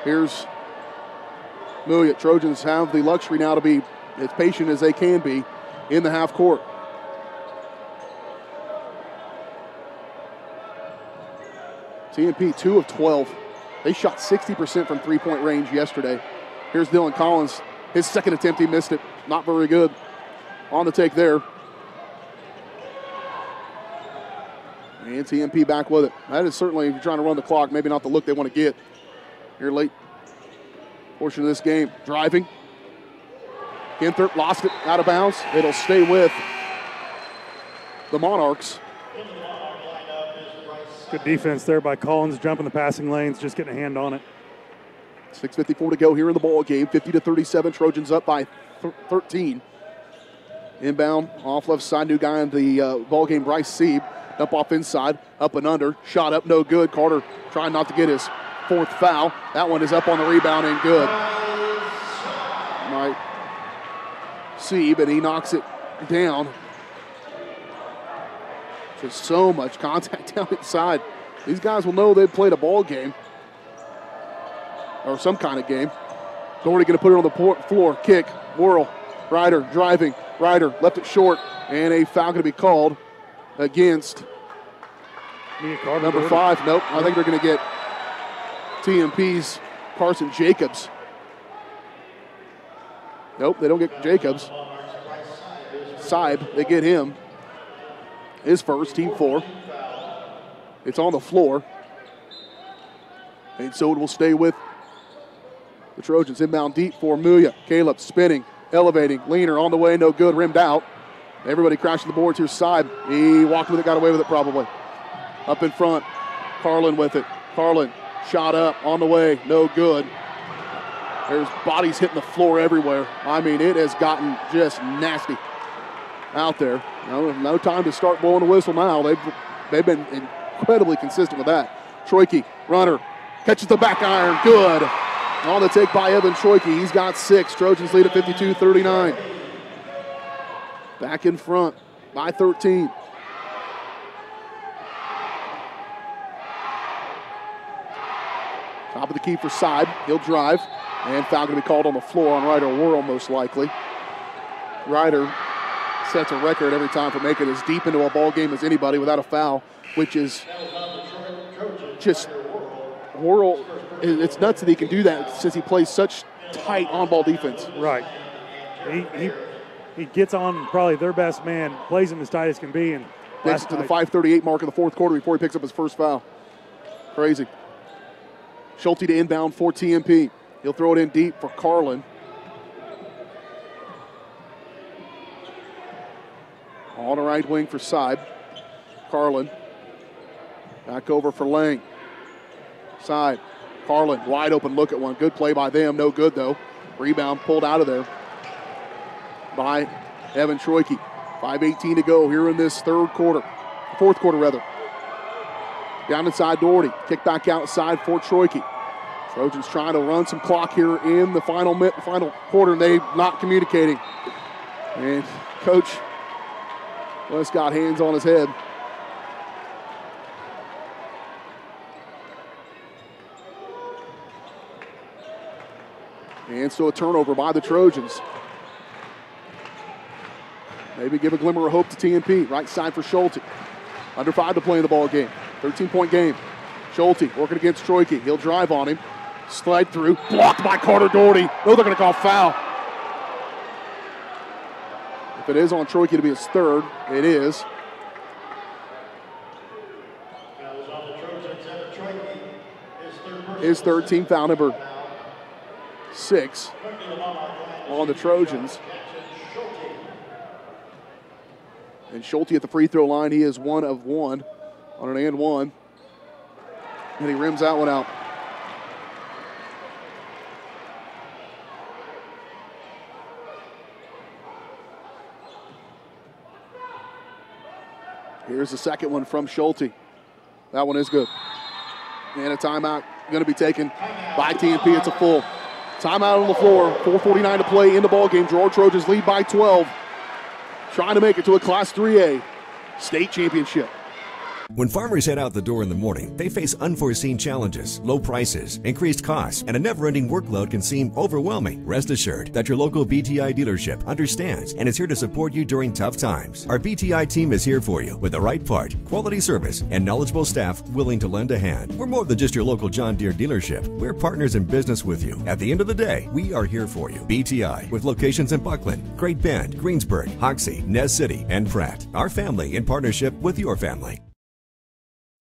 Here's Mulia. Trojans have the luxury now to be as patient as they can be in the half court. TMP 2 of 12. They shot 60% from three-point range yesterday. Here's Dylan Collins. His second attempt, he missed it. Not very good on the take there. And TMP back with it. That is certainly, if you're trying to run the clock, maybe not the look they want to get here late portion of this game. Driving. Ginther lost it out of bounds. It'll stay with the Monarchs. Good defense there by Collins, jumping the passing lanes, just getting a hand on it. 6:54 to go here in the ball game. 50-37. Trojans up by 13. Inbound off left side. New guy in the ball game, Bryce Sieb. Up off inside, up and under. Shot up, no good. Carter trying not to get his fourth foul. That one is up on the rebound and good. Right. Sieb, and he knocks it down. Just so much contact down inside. These guys will know they've played a ball game or some kind of game. Doherty going to put it on the floor. Kick, whirl. Ryder driving. Ryder left it short, and a foul going to be called against number 5. Nope, I think they're going to get TMP's Carson Jacobs. Nope, they don't get Jacobs. Sieb, they get him. His first, team 4. It's on the floor. And so it will stay with the Trojans. Inbound deep for Muya. Caleb spinning, elevating, leaner on the way, no good, rimmed out. Everybody crashing the boards here. Sieb, he walked with it, got away with it probably. Up in front, Carlin with it. Carlin shot up, on the way, no good. There's bodies hitting the floor everywhere. I mean, it has gotten just nasty out there. No time to start blowing the whistle now. They've been incredibly consistent with that. Troike, runner, catches the back iron, good. On the take by Evan Troike. He's got 6. Trojans lead at 52-39. Back in front by 13. Top of the key for Sieb. He'll drive. And foul going to be called on the floor on Ryder Whirl, most likely. Ryder sets a record every time for making as deep into a ball game as anybody without a foul, which is just Whirl. It's nuts that he can do that since he plays such tight on-ball defense. Right. He gets on probably their best man, plays him as tight as can be, and gets to the 5:38 mark in the fourth quarter before he picks up his first foul. Crazy. Schulte to inbound for TMP. He'll throw it in deep for Carlin. On the right wing for Sieb. Carlin. Back over for Lang. Sieb. Carlin, wide open look at one. Good play by them. No good, though. Rebound pulled out of there by Evan Troike. 5:18 to go here in this fourth quarter. Down inside Doherty. Kick back outside for Troike. Trojans trying to run some clock here in the final quarter, and they're not communicating. And Coach West got hands on his head. And so a turnover by the Trojans. Maybe give a glimmer of hope to TMP. Right side for Schulte. Under 5 to play in the ball game. 13-point game. Schulte working against Troike. He'll drive on him. Slide through. Blocked by Carter Doherty. No, they're going to call foul. If it is on Troike to be his third, it is. His third, team foul number 6 on the Trojans. And Schulte at the free throw line. He is 1 of 1 on an and 1. And he rims that one out. Here's the second one from Schulte. That one is good. And a timeout going to be taken by TMP. It's a full timeout on the floor. 4:49 to play in the ballgame. Girard Trojans lead by 12. Trying to make it to a Class 3A state championship. When farmers head out the door in the morning, they face unforeseen challenges, low prices, increased costs, and a never-ending workload can seem overwhelming. Rest assured that your local BTI dealership understands and is here to support you during tough times. Our BTI team is here for you with the right part, quality service, and knowledgeable staff willing to lend a hand. We're more than just your local John Deere dealership. We're partners in business with you. At the end of the day, we are here for you. BTI, with locations in Buckland, Great Bend, Greensburg, Hoxie, Nez City, and Pratt. Our family in partnership with your family.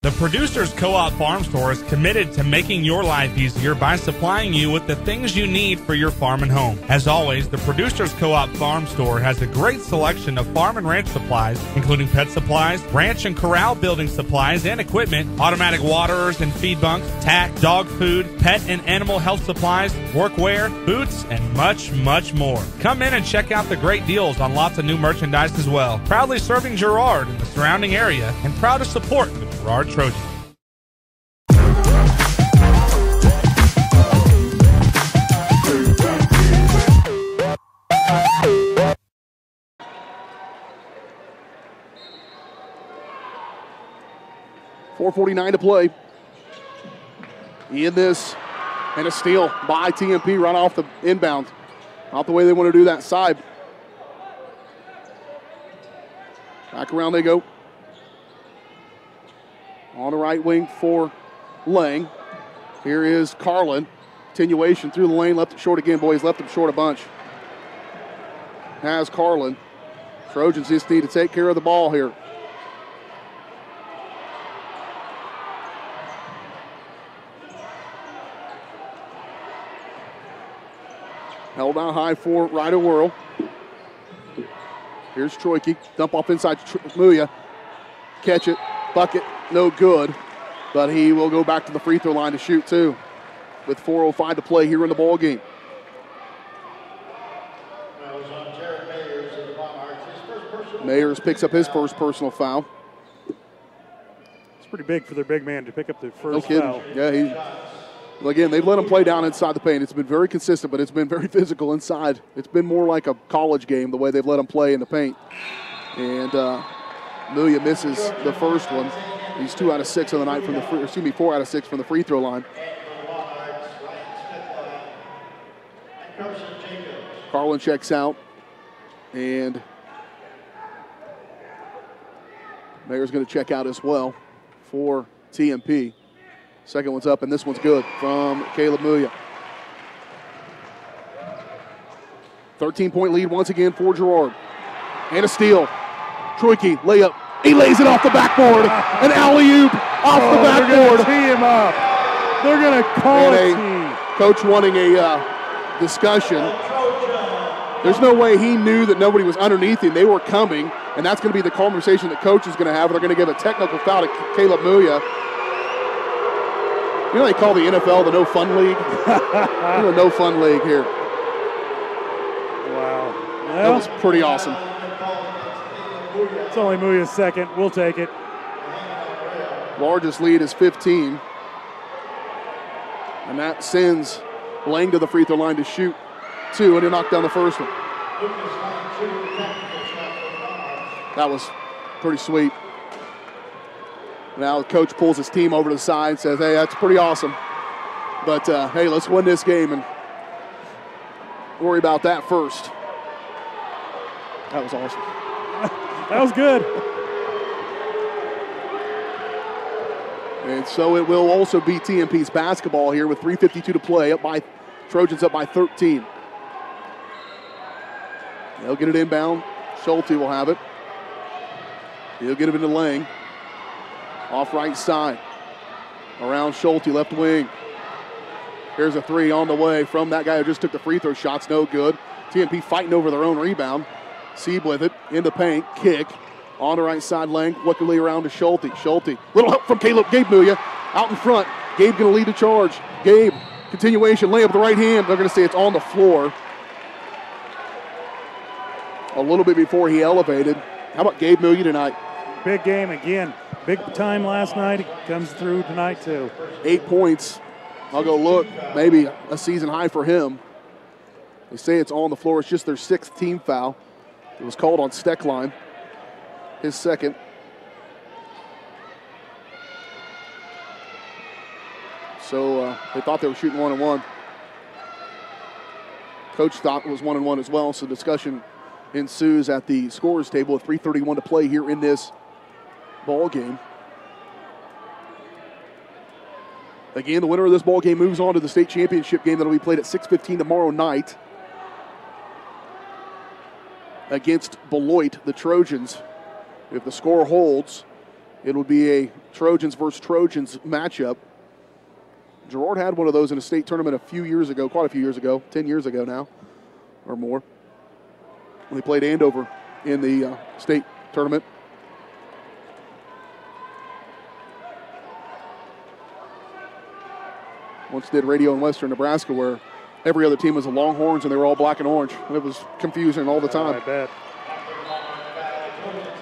The Producers Co-op Farm Store is committed to making your life easier by supplying you with the things you need for your farm and home. As always, the Producers Co-op Farm Store has a great selection of farm and ranch supplies, including pet supplies, ranch and corral building supplies and equipment, automatic waterers and feed bunks, tack, dog food, pet and animal health supplies, workwear, boots, and much, much more. Come in and check out the great deals on lots of new merchandise as well. Proudly serving Girard and the surrounding area, and proud to support the Girard Trojans. .449 to play in this, and a steal by TMP right off the inbound. Not the way they want to do that side. Back around they go. On the right wing for Lang. Here is Carlin. Continuation through the lane, left it short again. Boys, left him short a bunch. Has Carlin. Trojans just need to take care of the ball here. Held out high for Ryder Whirl. Here's Troike. Dump off inside Muya. Catch it. Bucket. No good. But he will go back to the free throw line to shoot two. With 4:05 to play here in the ball game. Mayers picks up his first personal foul. It's pretty big for their big man to pick up the first No kidding. foul. Yeah, well, again, they've let him play down inside the paint. It's been very consistent, but it's been very physical inside. It's been more like a college game the way they've let him play in the paint. And Muya misses the first one. He's 2 out of 6 on the night from the 4 out of 6 from the free throw line. Carlin checks out, and Mayer's going to check out as well for TMP. Second one's up, and this one's good from Caleb Muya. 13-point lead once again for Girard. And a steal. Troike, layup. He lays it off the backboard. An alley-oop off the backboard. They're going to tee him up. They're going to call a tee. Coach wanting a discussion. There's no way he knew that nobody was underneath him. They were coming, and that's going to be the conversation that coach is going to have. They're going to give a technical foul to Caleb Muya. You know they call the NFL the No Fun League? The No Fun League here. Wow. Well, that was pretty awesome. It's only Muya's second. We'll take it. Largest lead is 15. And that sends Lang to the free throw line to shoot two, and he knocked down the first one. That was pretty sweet. Now the coach pulls his team over to the side and says, hey, that's pretty awesome. But, hey, let's win this game and worry about that first. That was awesome. That was good. And so it will also be TMP's basketball here with 3:52 to play. Trojans up by 13. They'll get it inbound. Schulte will have it. He'll get it into Lang. Off right side. Around Schulte, left wing. Here's a three on the way from that guy who just took the free throw shots. No good. TMP fighting over their own rebound. Sieb with it. In the paint. Kick. On the right side, Lang. Luckily around to Schulte. Schulte. Little help from Gabe Muya. Out in front. Gabe going to lead the charge. Gabe. Continuation. Layup with the right hand. They're going to say it's on the floor. A little bit before he elevated. How about Gabe Muya tonight? Big game again. Big time last night. It comes through tonight, too. 8 points. I'll go look. Maybe a season high for him. They say it's on the floor. It's just their 6th team foul. It was called on Steckline. His second. So they thought they were shooting 1-on-1. Coach thought it was 1-on-1 as well. So discussion ensues at the scorers table with 3:31 to play here in this ball game. Again, the winner of this ball game moves on to the state championship game that will be played at 6:15 tomorrow night against Beloit, the Trojans. If the score holds, It'll be a Trojans versus Trojans matchup. Girard had one of those in a state tournament quite a few years ago, 10 years ago now or more, when they played Andover in the state tournament. Once did radio in western Nebraska where every other team was the Longhorns and they were all black and orange. And it was confusing all the time. I bet.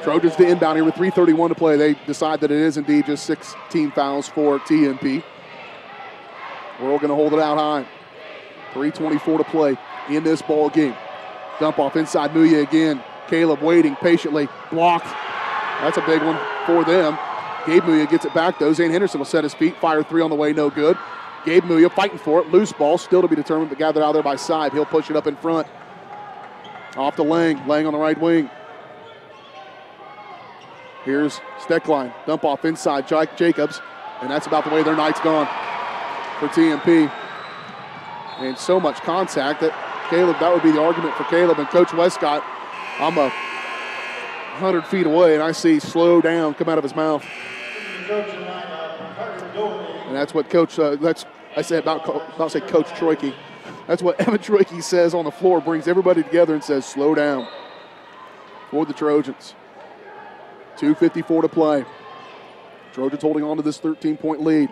Trojans to inbound here with 3:31 to play. They decide that it is indeed just 16 fouls for TMP. We're all going to hold it out high. 3:24 to play in this ball game. Dump off inside Muya again. Caleb waiting patiently. Blocked. That's a big one for them. Gabe Muya gets it back though. Zane Henderson will set his feet. Fire three on the way, no good. Gabe Muya fighting for it. Loose ball, still to be determined, but gathered out there by Seib. He'll push it up in front. Off to Lang. Lang on the right wing. Here's Steckline. Dump off inside Jacobs. And that's about the way their night's gone for TMP. And so much contact that Caleb, that would be the argument for Caleb. And Coach Westcott, I'm 100 feet away, and I see slow down come out of his mouth. And that's what Coach, I say about Coach Troike. That's what Evan Troike says on the floor, brings everybody together and says, slow down for the Trojans. 2:54 to play. Trojans holding on to this 13-point lead.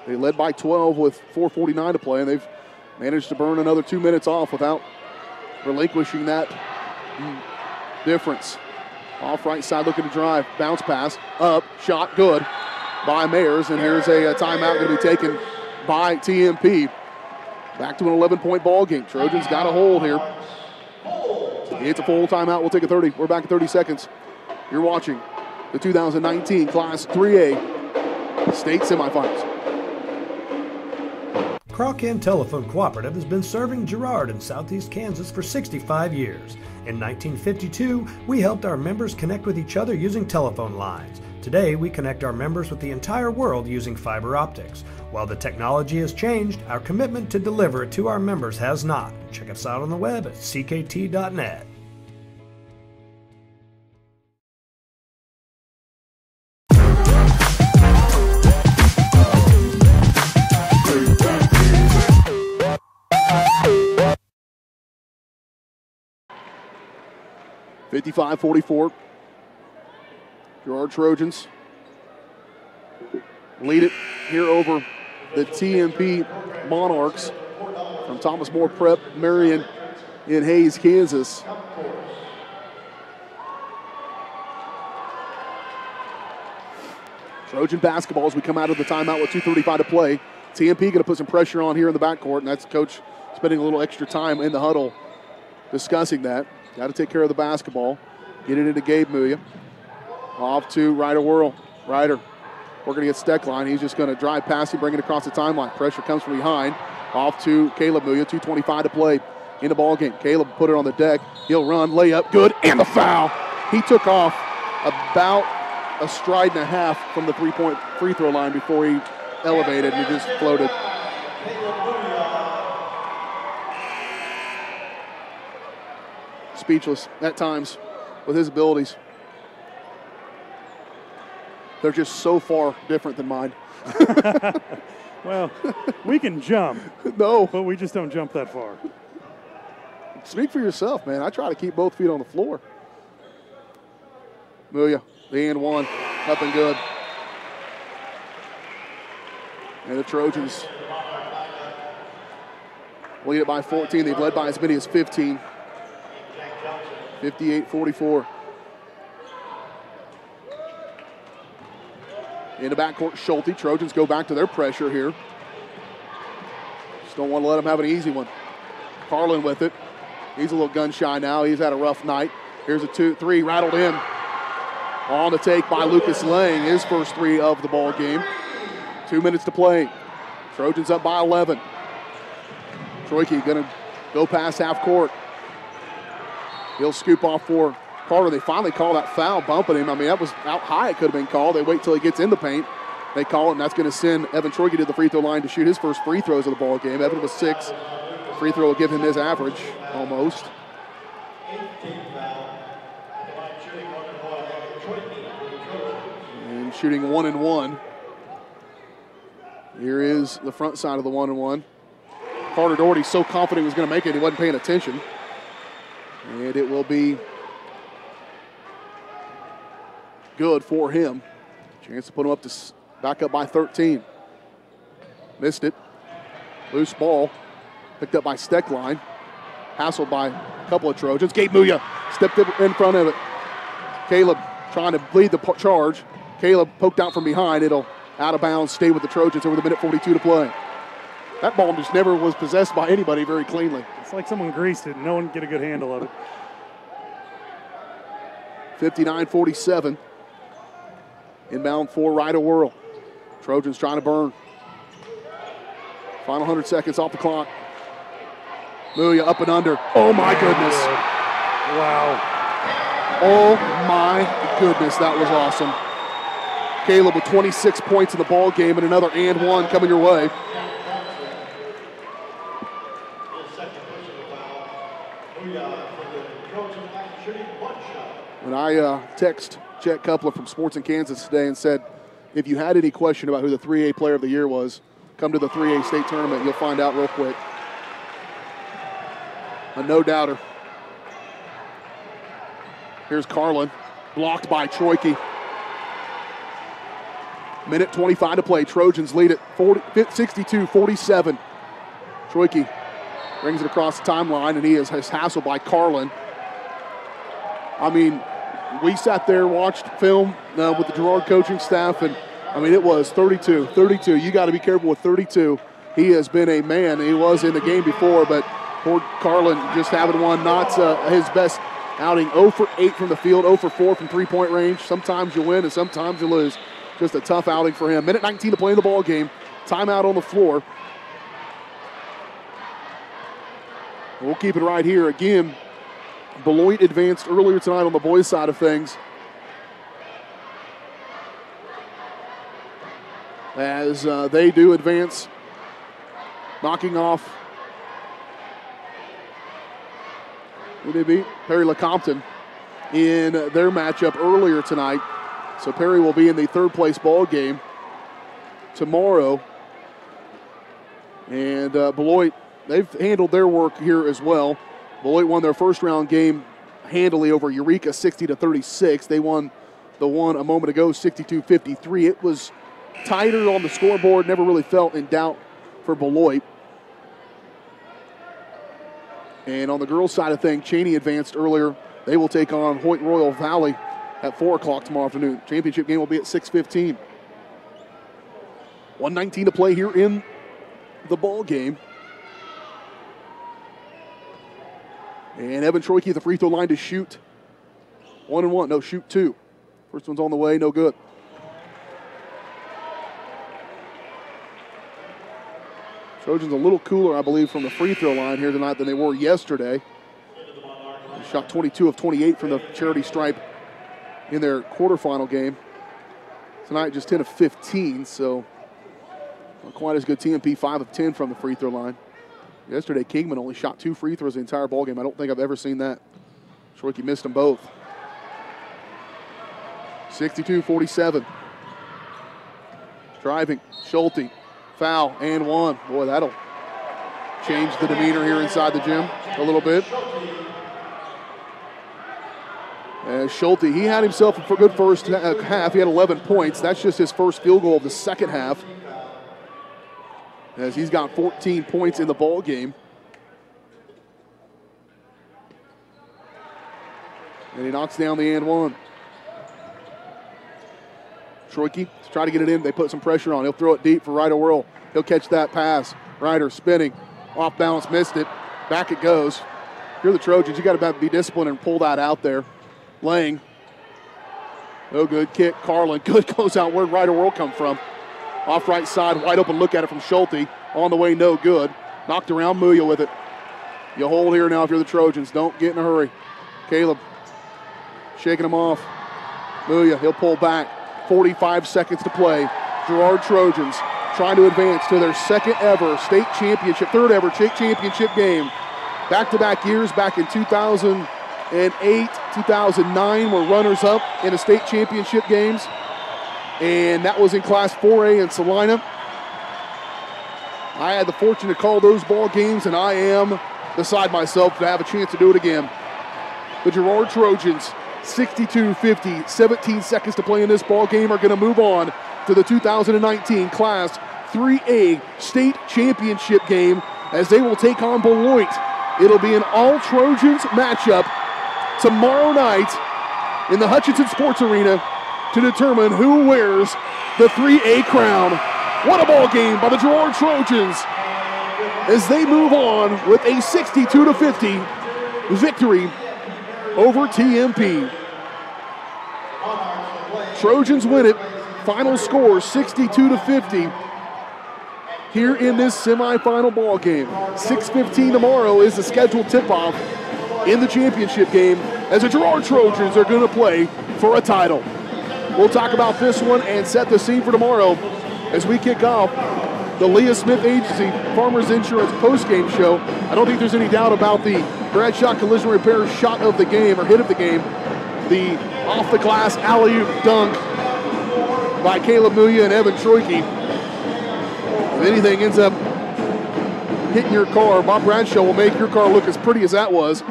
They led by 12 with 4:49 to play, and they've managed to burn another 2 minutes off without relinquishing that difference. Off right side looking to drive. Bounce pass. Up. Shot good by Mayers. And here's a timeout going to be taken by TMP. Back to an 11-point ball game. Trojans got a hold here. It's a full timeout. We'll take a 30. We're back in 30 seconds. You're watching the 2019 Class 3A State Semifinals. Crocan Telephone Cooperative has been serving Girard in southeast Kansas for 65 years. In 1952, we helped our members connect with each other using telephone lines. Today, we connect our members with the entire world using fiber optics. While the technology has changed, our commitment to deliver it to our members has not. Check us out on the web at ckt.net. (55-44). Girard Trojans lead it here over the TMP Monarchs from Thomas More Prep, Marion in Hayes, Kansas. Trojan basketball as we come out of the timeout with 2:35 to play. TMP going to put some pressure on here in the backcourt, and that's Coach spending a little extra time in the huddle discussing that. Got to take care of the basketball. Get it into Gabe Muya. Off to Ryder Whirl. Ryder working against Steckline. He's just going to drive past him, bring it across the timeline. Pressure comes from behind. Off to Caleb Muya. 2:25 to play in the ball game. Caleb put it on the deck. He'll run, layup, good, and the foul. He took off about a stride and a half from the three-point free throw line before he elevated and he just floated. Speechless at times with his abilities. They're just so far different than mine. Well, we can jump. No. But we just don't jump that far. Speak for yourself, man. I try to keep both feet on the floor. Muya, the and one, up and good. And the Trojans lead it by 14. They've led by as many as 15. 58-44. In the backcourt, Schulte. Trojans go back to their pressure here. Just don't want to let them have an easy one. Carlin with it. He's a little gun shy now. He's had a rough night. Here's a 2-3 rattled in. On the take by Lucas Lang, his first three of the ball game. 2 minutes to play. Trojans up by 11. Troike going to go past half court. He'll scoop off for Carter. They finally call that foul, bumping him. I mean, that was out high. It could have been called. They wait till he gets in the paint. They call it, and that's going to send Evan Troike to the free throw line to shoot his first free throws of the ball game. Evan was 6. Free throw will give him his average, almost. shooting 1 and 1. Here is the front side of the 1 and 1. Carter Doherty so confident he was going to make it, he wasn't paying attention. And it will be good for him. Chance to put him up to back up by 13. Missed it. Loose ball. Picked up by Steckline. Hassled by a couple of Trojans. Gabe Muya stepped in front of it. Caleb trying to lead the charge. Caleb poked out from behind. It'll out of bounds, stay with the Trojans over the minute 42 to play. That ball just never was possessed by anybody very cleanly. It's like someone greased it and no one can get a good handle of it. 59-47. Inbound for Ryder Whirl. Trojans trying to burn. Final 100 seconds off the clock. Muya up and under. Oh my goodness. Wow. Oh my goodness, that was awesome. Caleb with 26 points in the ball game and another and one coming your way. When I text Chet Coupler from Sports in Kansas today and said, if you had any question about who the 3A Player of the Year was, come to the 3A state tournament, you'll find out real quick. A no-doubter. Here's Carlin, blocked by Troike. Minute 25 to play. Trojans lead it 62-47. Troike brings it across the timeline, and he is hassled by Carlin. I mean, we sat there and watched film with the Girard coaching staff, and I mean, it was 32. You got to be careful with 32. He has been a man. He was in the game before, but poor Carlin just having one, not his best outing. 0 for 8 from the field, 0 for 4 from three-point range. Sometimes you win and sometimes you lose. Just a tough outing for him. Minute 19 to play in the ball game. Timeout on the floor. We'll keep it right here. Again, Beloit advanced earlier tonight on the boys' side of things. As they do advance, knocking off, who did they beat? Perry LeCompton in their matchup earlier tonight. So Perry will be in the third place ball game tomorrow. And Beloit, they've handled their work here as well. Beloit won their first round game handily over Eureka 60-36. They won the one a moment ago 62-53. It was tighter on the scoreboard, never really felt in doubt for Beloit. And on the girls' side of things, Cheney advanced earlier. They will take on Hoyt Royal Valley at 4 o'clock tomorrow afternoon. Championship game will be at 6:15. 1:19 to play here in the ball game. And Evan Troike at the free throw line to shoot 1 and 1. No, shoot 2. First one's on the way, no good. Trojans a little cooler, I believe, from the free throw line here tonight than they were yesterday. They shot 22 of 28 from the charity stripe in their quarterfinal game. Tonight, just 10 of 15, so not quite as good. TMP 5 of 10 from the free throw line. Yesterday, Kingman only shot 2 free throws the entire ball game. I don't think I've ever seen that. Troike missed them both. 62-47. Driving, Schulte, foul, and 1. Boy, that'll change the demeanor here inside the gym a little bit. And Schulte, he had himself a good first half. He had 11 points. That's just his first field goal of the second half, as he's got 14 points in the ball game. And he knocks down the and 1. Troike to try to get it in. They put some pressure on. He'll throw it deep for Ryder Whirl. He'll catch that pass. Ryder spinning. Off balance, missed it. Back it goes. If you're the Trojans, you got to be disciplined and pull that out there. Lang. No good. Kick. Carlin. Good goes out. Where'd Ryder Whirl come from? Off right side. Wide open look at it from Schulte. On the way, no good. Knocked around. Muya with it. You hold here now if you're the Trojans. Don't get in a hurry. Caleb shaking him off. Muya, he'll pull back. 45 seconds to play. Girard Trojans trying to advance to their second ever state championship, third ever state championship game. Back-to-back years, back in 2008, 2009, were runners-up in the state championship games. and that was in Class 4A in Salina. I had the fortune to call those ball games, and I am beside myself to have a chance to do it again. The Girard Trojans, 62-50, 17 seconds to play in this ball game, are going to move on to the 2019 Class 3A State Championship game as they will take on Beloit. It'll be an all-Trojans matchup tomorrow night in the Hutchinson Sports Arena to determine who wears the 3A crown. What a ball game by the Girard Trojans as they move on with a 62-50 victory over TMP. Trojans win it. Final score 62-50 here in this semifinal ball game. 6:15 tomorrow is the scheduled tip-off in the championship game as the Girard Trojans are going to play for a title. We'll talk about this one and set the scene for tomorrow as we kick off the Leah Smith Agency Farmers Insurance postgame show. I don't think there's any doubt about the Bradshaw Collision Repair shot of the game, or hit of the game. The off-the-glass alley-oop dunk by Caleb Muya and Evan Troike. If anything ends up hitting your car, Bob Bradshaw will make your car look as pretty as that was.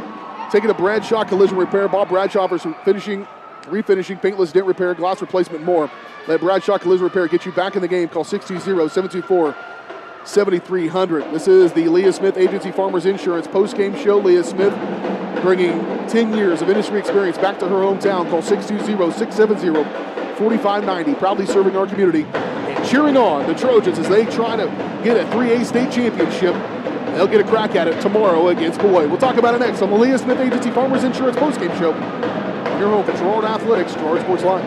Taking to Bradshaw Collision Repair. Bob Bradshaw offers finishing, refinishing, paintless dent repair, glass replacement, more. Let Bradshaw Collision Repair get you back in the game. Call 620-724-7300. This is the Leah Smith Agency Farmers Insurance postgame show. Leah Smith bringing 10 years of industry experience back to her hometown. Call 620-670-4590. Proudly serving our community and cheering on the Trojans as they try to get a 3A state championship. They'll get a crack at it tomorrow against Beloit. We'll talk about it next on the Leah Smith Agency Farmers Insurance postgame show. Your home for Girard Athletics, Girard Sports Line.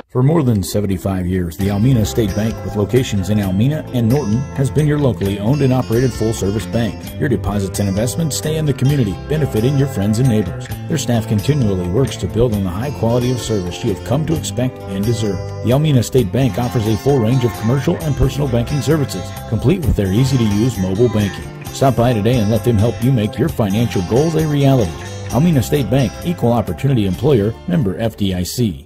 For more than 75 years, the Almena State Bank, with locations in Almena and Norton, has been your locally owned and operated full-service bank. Your deposits and investments stay in the community, benefiting your friends and neighbors. Their staff continually works to build on the high quality of service you have come to expect and deserve. The Almena State Bank offers a full range of commercial and personal banking services, complete with their easy-to-use mobile banking. Stop by today and let them help you make your financial goals a reality. Almena State Bank, equal opportunity employer, member FDIC.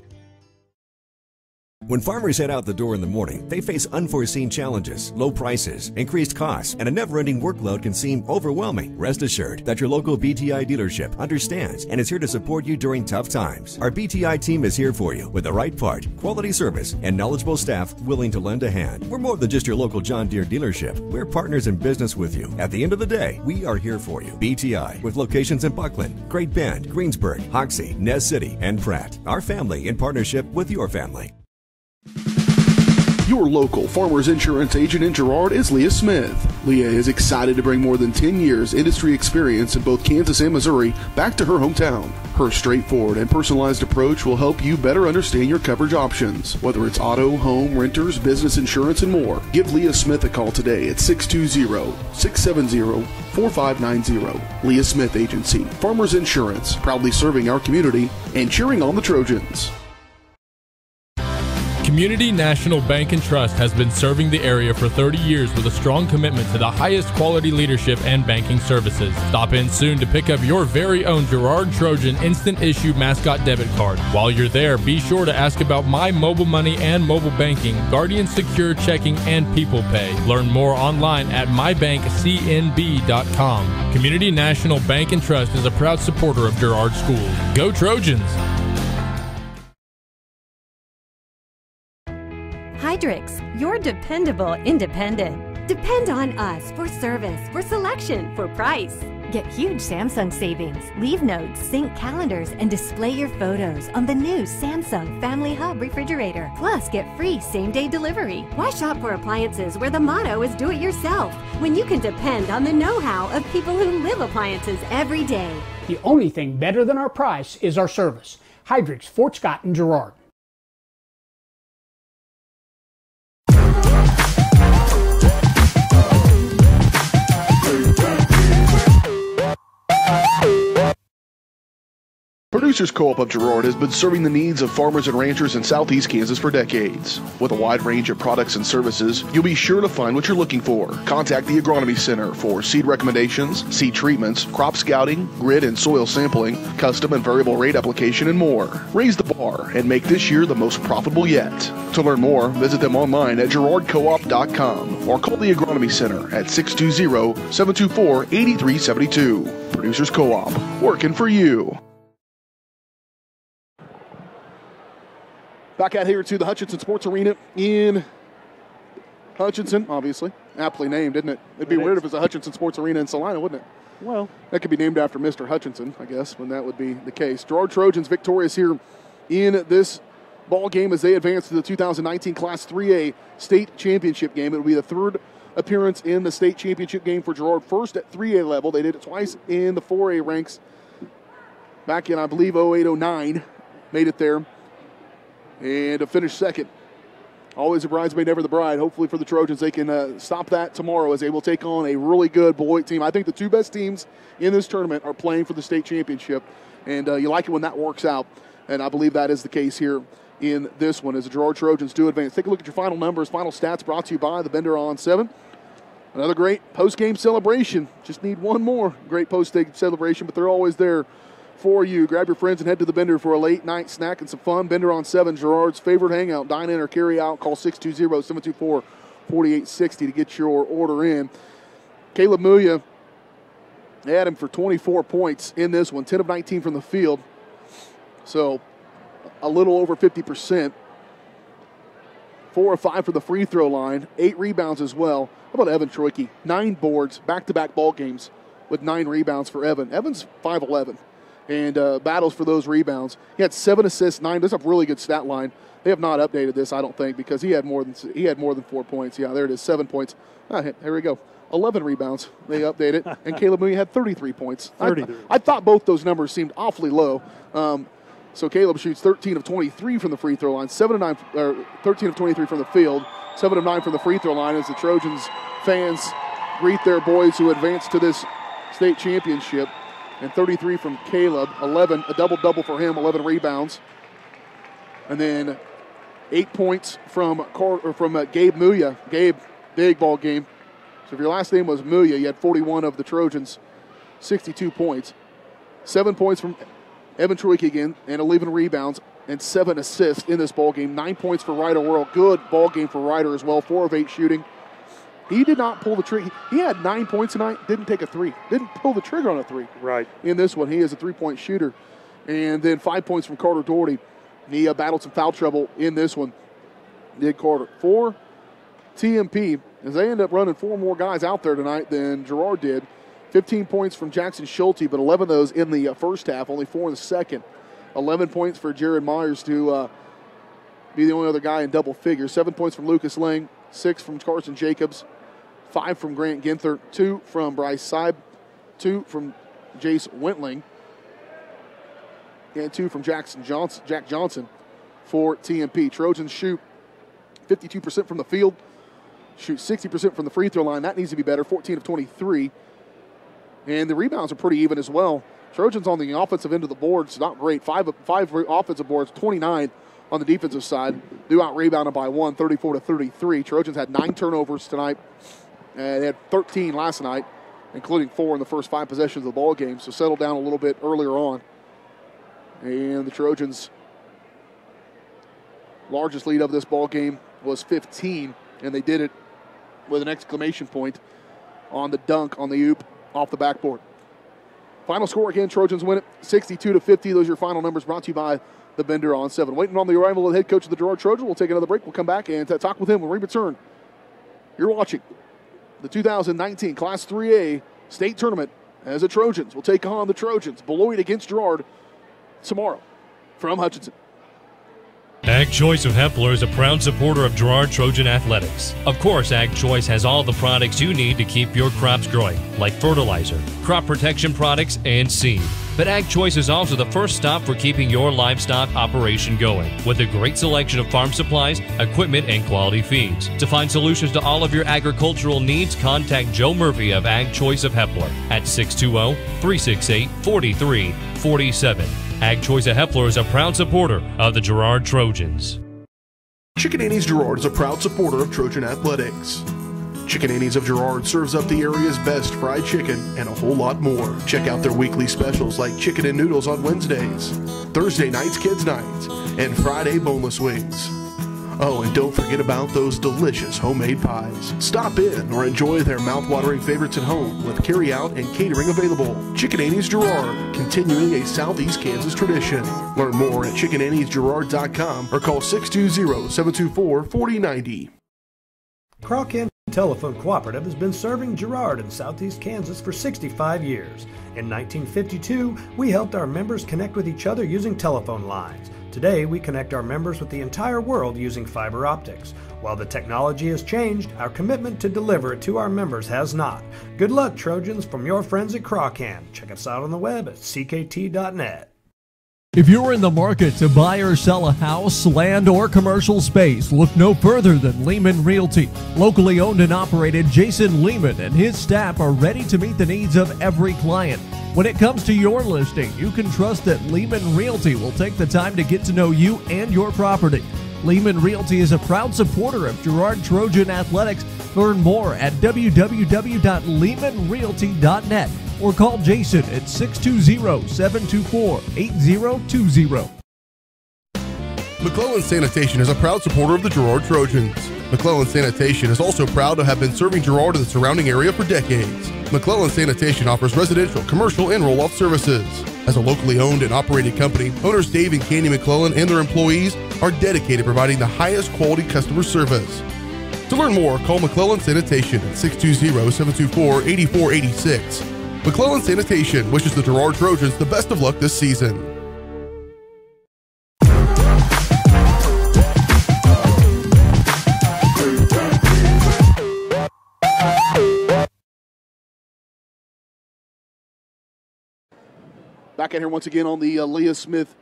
When farmers head out the door in the morning, they face unforeseen challenges, low prices, increased costs, and a never-ending workload can seem overwhelming. Rest assured that your local BTI dealership understands and is here to support you during tough times. Our BTI team is here for you with the right part, quality service, and knowledgeable staff willing to lend a hand. We're more than just your local John Deere dealership. We're partners in business with you. At the end of the day, we are here for you. BTI, with locations in Buckland, Great Bend, Greensburg, Hoxie, Nez City, and Pratt. Our family in partnership with your family. Your local Farmers Insurance agent in Girard is Leah Smith. Leah is excited to bring more than 10 years industry experience in both Kansas and Missouri back to her hometown. Her straightforward and personalized approach will help you better understand your coverage options, whether it's auto, home, renters, business insurance, and more. Give Leah Smith a call today at 620-670-4590. Leah Smith Agency, Farmers Insurance, proudly serving our community and cheering on the Trojans. Community National Bank and Trust has been serving the area for 30 years with a strong commitment to the highest quality leadership and banking services. Stop in soon to pick up your very own Girard Trojan Instant Issue Mascot Debit Card. While you're there, be sure to ask about My Mobile Money and mobile banking, Guardian Secure Checking, and People Pay. Learn more online at mybankcnb.com. Community National Bank and Trust is a proud supporter of Girard Schools. Go Trojans! Hydrix, your dependable independent. Depend on us for service, for selection, for price. Get huge Samsung savings. Leave notes, sync calendars, and display your photos on the new Samsung Family Hub refrigerator. Plus, get free same-day delivery. Why shop for appliances where the motto is do it yourself when you can depend on the know-how of people who live appliances every day? The only thing better than our price is our service. Hydrix, Fort Scott, and Girard. Producer Producers Co-op of Girard has been serving the needs of farmers and ranchers in southeast Kansas for decades. With a wide range of products and services, you'll be sure to find what you're looking for. Contact the Agronomy Center for seed recommendations, seed treatments, crop scouting, grid and soil sampling, custom and variable rate application, and more. Raise the bar and make this year the most profitable yet. To learn more, visit them online at girardcoop.com or call the Agronomy Center at 620-724-8372. Producers Co-op, working for you. Back out here to the Hutchinson Sports Arena in Hutchinson, obviously. Aptly named, isn't it? It'd be weird if it was a Hutchinson Sports Arena in Salina, wouldn't it? Well, that could be named after Mr. Hutchinson, I guess, when that would be the case. Girard Trojans victorious here in this ball game as they advance to the 2019 Class 3A state championship game. It will be the third appearance in the state championship game for Girard. First at 3A level. They did it twice in the 4A ranks back in, I believe, 08-09. Made it there and finished second. Always a bridesmaid, never the bride. Hopefully for the Trojans, they can stop that tomorrow as they will take on a really good Beloit team. I think the two best teams in this tournament are playing for the state championship, and you like it when that works out, and I believe that is the case here in this one as the Girard Trojans do advance. Take a look at your final numbers, final stats brought to you by the Bender on 7. Another great post-game celebration. Just need one more great post-game celebration, but they're always there for you. Grab your friends and head to the Bender for a late night snack and some fun. Bender on 7, Girard's favorite hangout. Dine in or carry out. Call 620-724-4860 to get your order in. Caleb Muya had him for 24 points in this one. 10 of 19 from the field. So a little over 50%. 4 of 5 for the free throw line. 8 rebounds as well. How about Evan Troike? 9 boards, back-to-back ball games with 9 rebounds for Evan. Evan's 5'11". And battles for those rebounds. He had 7 assists, 9. That's a really good stat line. They have not updated this, I don't think, because he had more than 4 points. Yeah, there it is, 7 points. Here we go. 11 rebounds. They update it. And Caleb Mooney had 33 points. 33. I thought both those numbers seemed awfully low. So Caleb shoots 13 of 23 from the free throw line, 13 of 23 from the field, 7 of 9 from the free throw line as the Trojans fans greet their boys who advanced to this state championship. And 33 from Caleb, 11, a double-double for him, 11 rebounds. And then 8 points from Gabe Muya. Gabe, big ball game. So if your last name was Muya, you had 41 of the Trojans, 62 points. 7 points from Evan Troike again, and 11 rebounds and 7 assists in this ball game. 9 points for Ryder Worrell. Good ball game for Ryder as well, 4 of 8 shooting. He did not pull the trigger. He had 9 points tonight, didn't take a 3. Didn't pull the trigger on a 3. Right. In this one, he is a 3-point shooter. And then 5 points from Carter Doherty. He battled some foul trouble in this one. Did Carter. For TMP, as they end up running 4 more guys out there tonight than Girard did. 15 points from Jackson Schulte, but 11 of those in the first half, only 4 in the second. 11 points for Jared Myers to be the only other guy in double figures. 7 points from Lucas Lang, 6 from Carson Jacobs. 5 from Grant Ginther, 2 from Bryce Seib, 2 from Jace Wentling, and 2 from Jack Johnson for TMP. Trojans shoot 52% from the field, shoot 60% from the free throw line. That needs to be better, 14 of 23. And the rebounds are pretty even as well. Trojans on the offensive end of the boards, not great. 5 offensive boards, 29 on the defensive side. They out-rebounded by 1, 34-33. Trojans had 9 turnovers tonight. They had 13 last night, including 4 in the first 5 possessions of the ball game, so settled down a little bit earlier on. And the Trojans' largest lead of this ball game was 15, and they did it with an exclamation point on the dunk on the oop off the backboard. Final score again, Trojans win it 62-50. Those are your final numbers brought to you by the Bender on 7. Waiting on the arrival of the head coach of the Girard Trojans. We'll take another break. We'll come back and talk with him when we return. You're watching the 2019 Class 3A state tournament as the Trojans will take on the Trojans. Beloit against Girard tomorrow from Hutchinson. Ag Choice of Hepler is a proud supporter of Girard Trojan Athletics. Of course, Ag Choice has all the products you need to keep your crops growing, like fertilizer, crop protection products, and seed. But Ag Choice is also the first stop for keeping your livestock operation going, with a great selection of farm supplies, equipment, and quality feeds. To find solutions to all of your agricultural needs, contact Joe Murphy of Ag Choice of Hepler at 620-368-4347. Ag Choice of Heffler is a proud supporter of the Girard Trojans. Chicken Annie's Girard is a proud supporter of Trojan Athletics. Chicken Annie's of Girard serves up the area's best fried chicken and a whole lot more. Check out their weekly specials like chicken and noodles on Wednesdays, Thursday nights kids nights, and Friday boneless wings. Oh, and don't forget about those delicious homemade pies. Stop in or enjoy their mouth-watering favorites at home with carry-out and catering available. Chicken Annie's Girard, continuing a Southeast Kansas tradition. Learn more at chickenanniesgirard.com or call 620-724-4090. Crocan Telephone Cooperative has been serving Girard in Southeast Kansas for 65 years. In 1952, we helped our members connect with each other using telephone lines. Today, we connect our members with the entire world using fiber optics. While the technology has changed, our commitment to deliver it to our members has not. Good luck, Trojans, from your friends at Crocan. Check us out on the web at ckt.net. If you're in the market to buy or sell a house, land, or commercial space, look no further than Lehman Realty. Locally owned and operated, Jason Lehman and his staff are ready to meet the needs of every client. When it comes to your listing, you can trust that Lehman Realty will take the time to get to know you and your property. Lehman Realty is a proud supporter of Girard Trojan Athletics. Learn more at www.lehmanrealty.net or call Jason at 620-724-8020. McClelland Sanitation is a proud supporter of the Girard Trojans. McClelland Sanitation is also proud to have been serving Girard and the surrounding area for decades. McClelland Sanitation offers residential, commercial, and roll-off services. As a locally owned and operated company, owners Dave and Candy McClelland and their employees are dedicated to providing the highest quality customer service. To learn more, call McClelland Sanitation at 620-724-8486. McClelland Sanitation wishes the Girard Trojans the best of luck this season. Back out here once again on the Leah Smith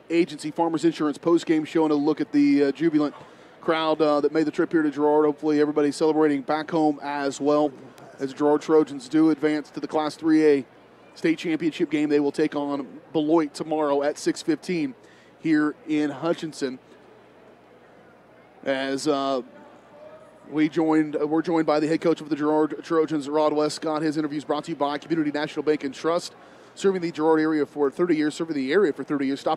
Agency Farmers Insurance postgame show, and a look at the jubilant crowd that made the trip here to Girard. Hopefully everybody's celebrating back home as well, as Girard Trojans do advance to the Class 3A state championship game. They will take on Beloit tomorrow at 6:15 here in Hutchinson. As we're joined by the head coach of the Girard Trojans, Rod Westcott. His interview is brought to you by Community National Bank and Trust. Serving the Girard area for 30 years, Stop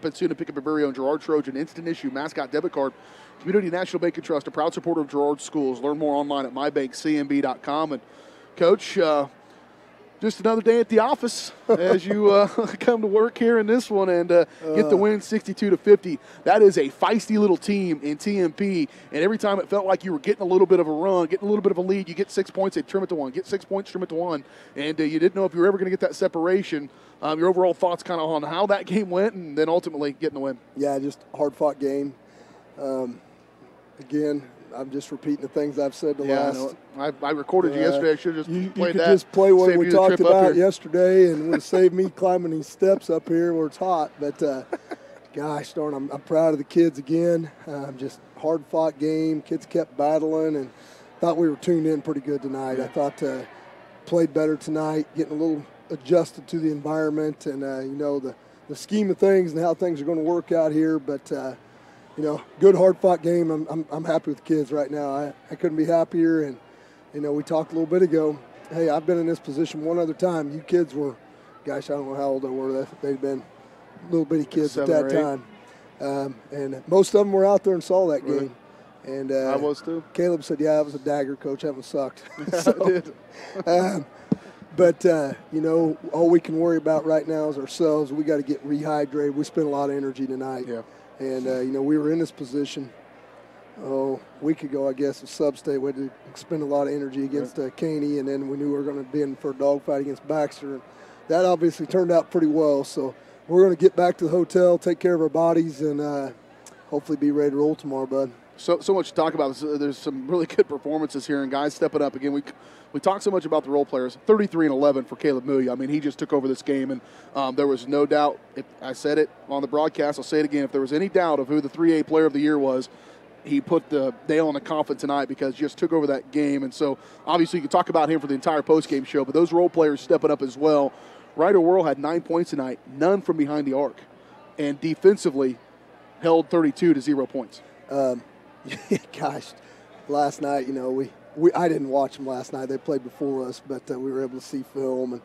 in soon and pick up your very own Girard Trojan instant issue mascot debit card. Community National Bank and Trust, a proud supporter of Girard schools. Learn more online at mybankcmb.com. And Coach, just another day at the office as you come to work here in this one and get the win 62-50. That is a feisty little team in TMP, and every time it felt like you were getting a little bit of a run, getting a little bit of a lead, you get 6 points, they trim it to 1, get 6 points, trim it to 1, and you didn't know if you were ever going to get that separation. Your overall thoughts kind of on how that game went and then ultimately getting the win. Yeah, just a hard-fought game. Again, I'm just repeating the things I've said the last. I recorded you yesterday. I should have just played that. You could just play what we talked about yesterday, and it would have saved me climbing these steps up here where it's hot. But, gosh darn, I'm proud of the kids again. Just hard-fought game. Kids kept battling, and thought we were tuned in pretty good tonight. I thought played better tonight, getting a little adjusted to the environment and, the scheme of things and how things are going to work out here. But, good hard-fought game. I'm happy with the kids right now. I couldn't be happier. And, we talked a little bit ago. Hey, I've been in this position one other time. You kids were, gosh, I don't know how old they were. They'd been little bitty kids at that time. And most of them were out there and saw that game. And I was too. Caleb said, yeah, I was a dagger, Coach. That one sucked. I did. But, all we can worry about right now is ourselves. We got to get rehydrated. We spent a lot of energy tonight. Yeah. And, we were in this position, a week ago, I guess, a sub-state. We had to expend a lot of energy against Caney, and then we knew we were going to be in for a dogfight against Baxter. And that obviously turned out pretty well. So we're going to get back to the hotel, take care of our bodies, and hopefully be ready to roll tomorrow, bud. So much to talk about. There's some really good performances here, and guys stepping up. Again, we talk so much about the role players. 33-11 for Caleb Mulia. I mean, he just took over this game, and there was no doubt. I said it on the broadcast. I'll say it again. If there was any doubt of who the 3A Player of the Year was, he put the nail on the coffin tonight because he just took over that game. And so, obviously, you can talk about him for the entire postgame show, but those role players stepping up as well. Ryder Worrell had 9 points tonight, none from behind the arc. and defensively held 32 to 0 points. Gosh, last night, I didn't watch them last night. They played before us, but we were able to see film, and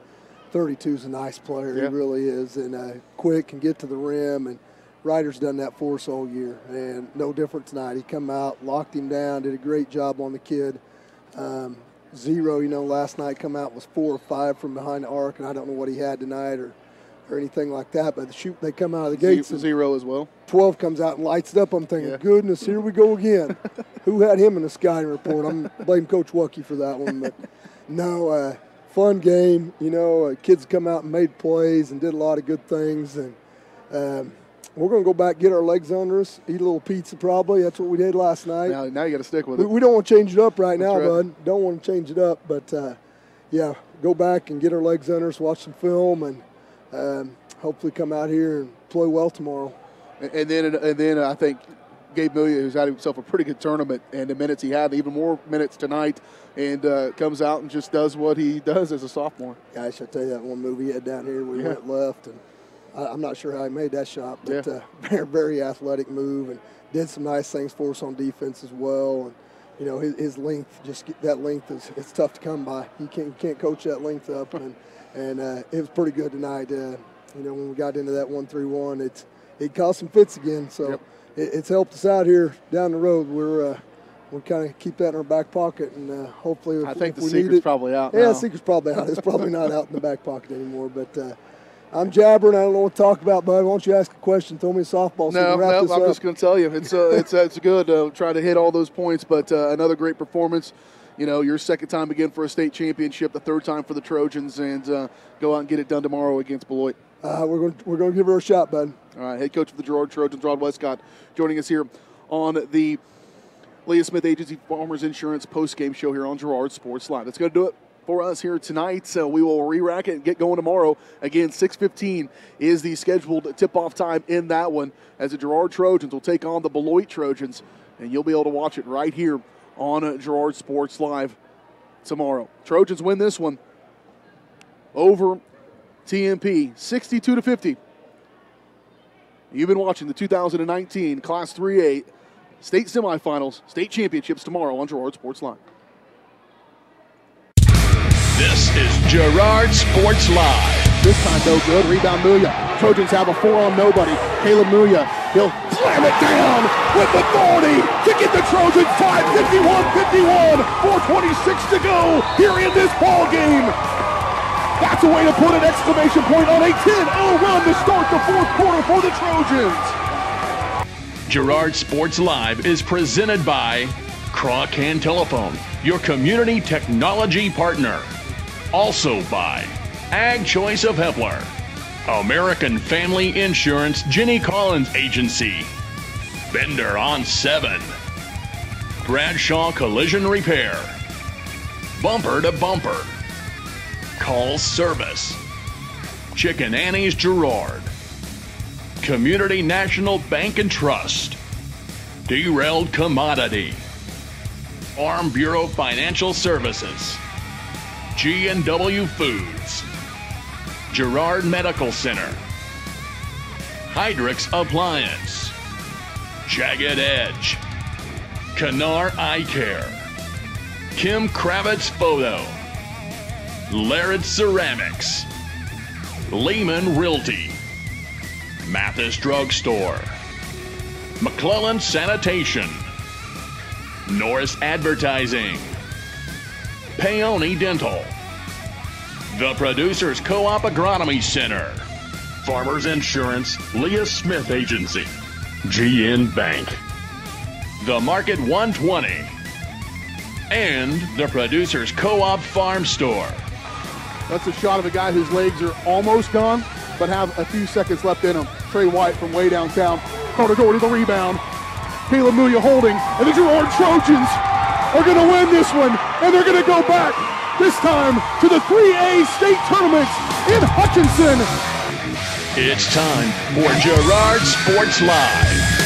32 is a nice player. Yeah. He really is, and quick, can get to the rim, and Ryder's done that for us all year, and no different tonight. He come out, locked him down, did a great job on the kid. Zero, last night come out was 4 or 5 from behind the arc, and I don't know what he had tonight or anything like that, but they come out of the gates. Zero as well. 12 comes out and lights it up. I'm thinking, goodness, here we go again. Who had him in the scouting report? I'm blaming Coach Wucky for that one. But no, fun game. Kids come out and made plays and did a lot of good things. And we're going to go back, get our legs under us, eat a little pizza probably. That's what we did last night. Now you got to stick with it. We don't want to change it up right now, right. bud. Don't want to change it up. But, go back and get our legs under us, watch some film, and hopefully come out here and play well tomorrow. And then I think Gabe Millia, who's had himself a pretty good tournament, and the minutes he had, even more minutes tonight, and comes out and just does what he does as a sophomore. Gosh, I tell you, that one move he had down here where he went left, and I'm not sure how he made that shot, but very, very athletic move, and did some nice things for us on defense as well. And his length, that length it's tough to come by. You can't coach that length up, and it was pretty good tonight. When we got into that 1-3-1, it caused some fits again. So it's helped us out here down the road. We'll kind of keep that in our back pocket, and hopefully I think if the we need secret's it, probably out Yeah, now. the secret's probably out. It's probably not out in the back pocket anymore. But I'm jabbering. I don't know what to talk about, bud. Why don't you ask a question? Throw me a softball so we can wrap this I'm up. just going to tell you. It's good. Try to hit all those points, but another great performance. Your second time again for a state championship, the third time for the Trojans, and go out and get it done tomorrow against Beloit. We're going to give her a shot, bud. All right, head coach of the Girard Trojans, Rod Westcott, joining us here on the Leah Smith Agency Farmers Insurance post-game show here on Girard Sports Live. That's going to do it for us here tonight. So we will re-rack it and get going tomorrow. Again, 6:15 is the scheduled tip-off time in that one, as the Girard Trojans will take on the Beloit Trojans, and you'll be able to watch it right here on Girard Sports Live tomorrow. Trojans win this one over TMP 62-50. You've been watching the 2019 Class 3A State Semifinals, State Championships tomorrow on Girard Sports Live. This is Girard Sports Live. This time, no good. Rebound, Millia. Trojans have a 4-on-nobody. Caleb Millia, he'll slam it down with authority to get the Trojans 5:51-51. 4:26 to go here in this ball game. That's a way to put an exclamation point on a 10-0 run to start the fourth quarter for the Trojans. Girard Sports Live is presented by PRECAME Telephone, your community technology partner. Also by Ag Choice of Hepler, American Family Insurance Jenny Collins Agency, Bender on 7, Bradshaw Collision Repair, Bumper to Bumper, Call Service, Chicken Annie's Girard, Community National Bank and Trust, Derailed Commodity, Farm Bureau Financial Services, G&W Foods, Girard Medical Center, Hydrix Appliance, Jagged Edge, Canar Eye Care, Kim Kravitz Photo, Laird Ceramics, Lehman Realty, Mathis Drugstore, McClelland Sanitation, Norris Advertising, Paoni Dental, the Producers Co-op Agronomy Center, Farmers Insurance Leah Smith Agency, GN Bank, The Market 120, and the Producers Co-op Farm Store. That's a shot of a guy whose legs are almost gone, but have a few seconds left in him. Trey White from way downtown. Carter Doherty the rebound. Caleb Millia holding, and the Girard Trojans are going to win this one, and they're going to go back, this time, to the 3A state tournament in Hutchinson. It's time for Girard Sports Live.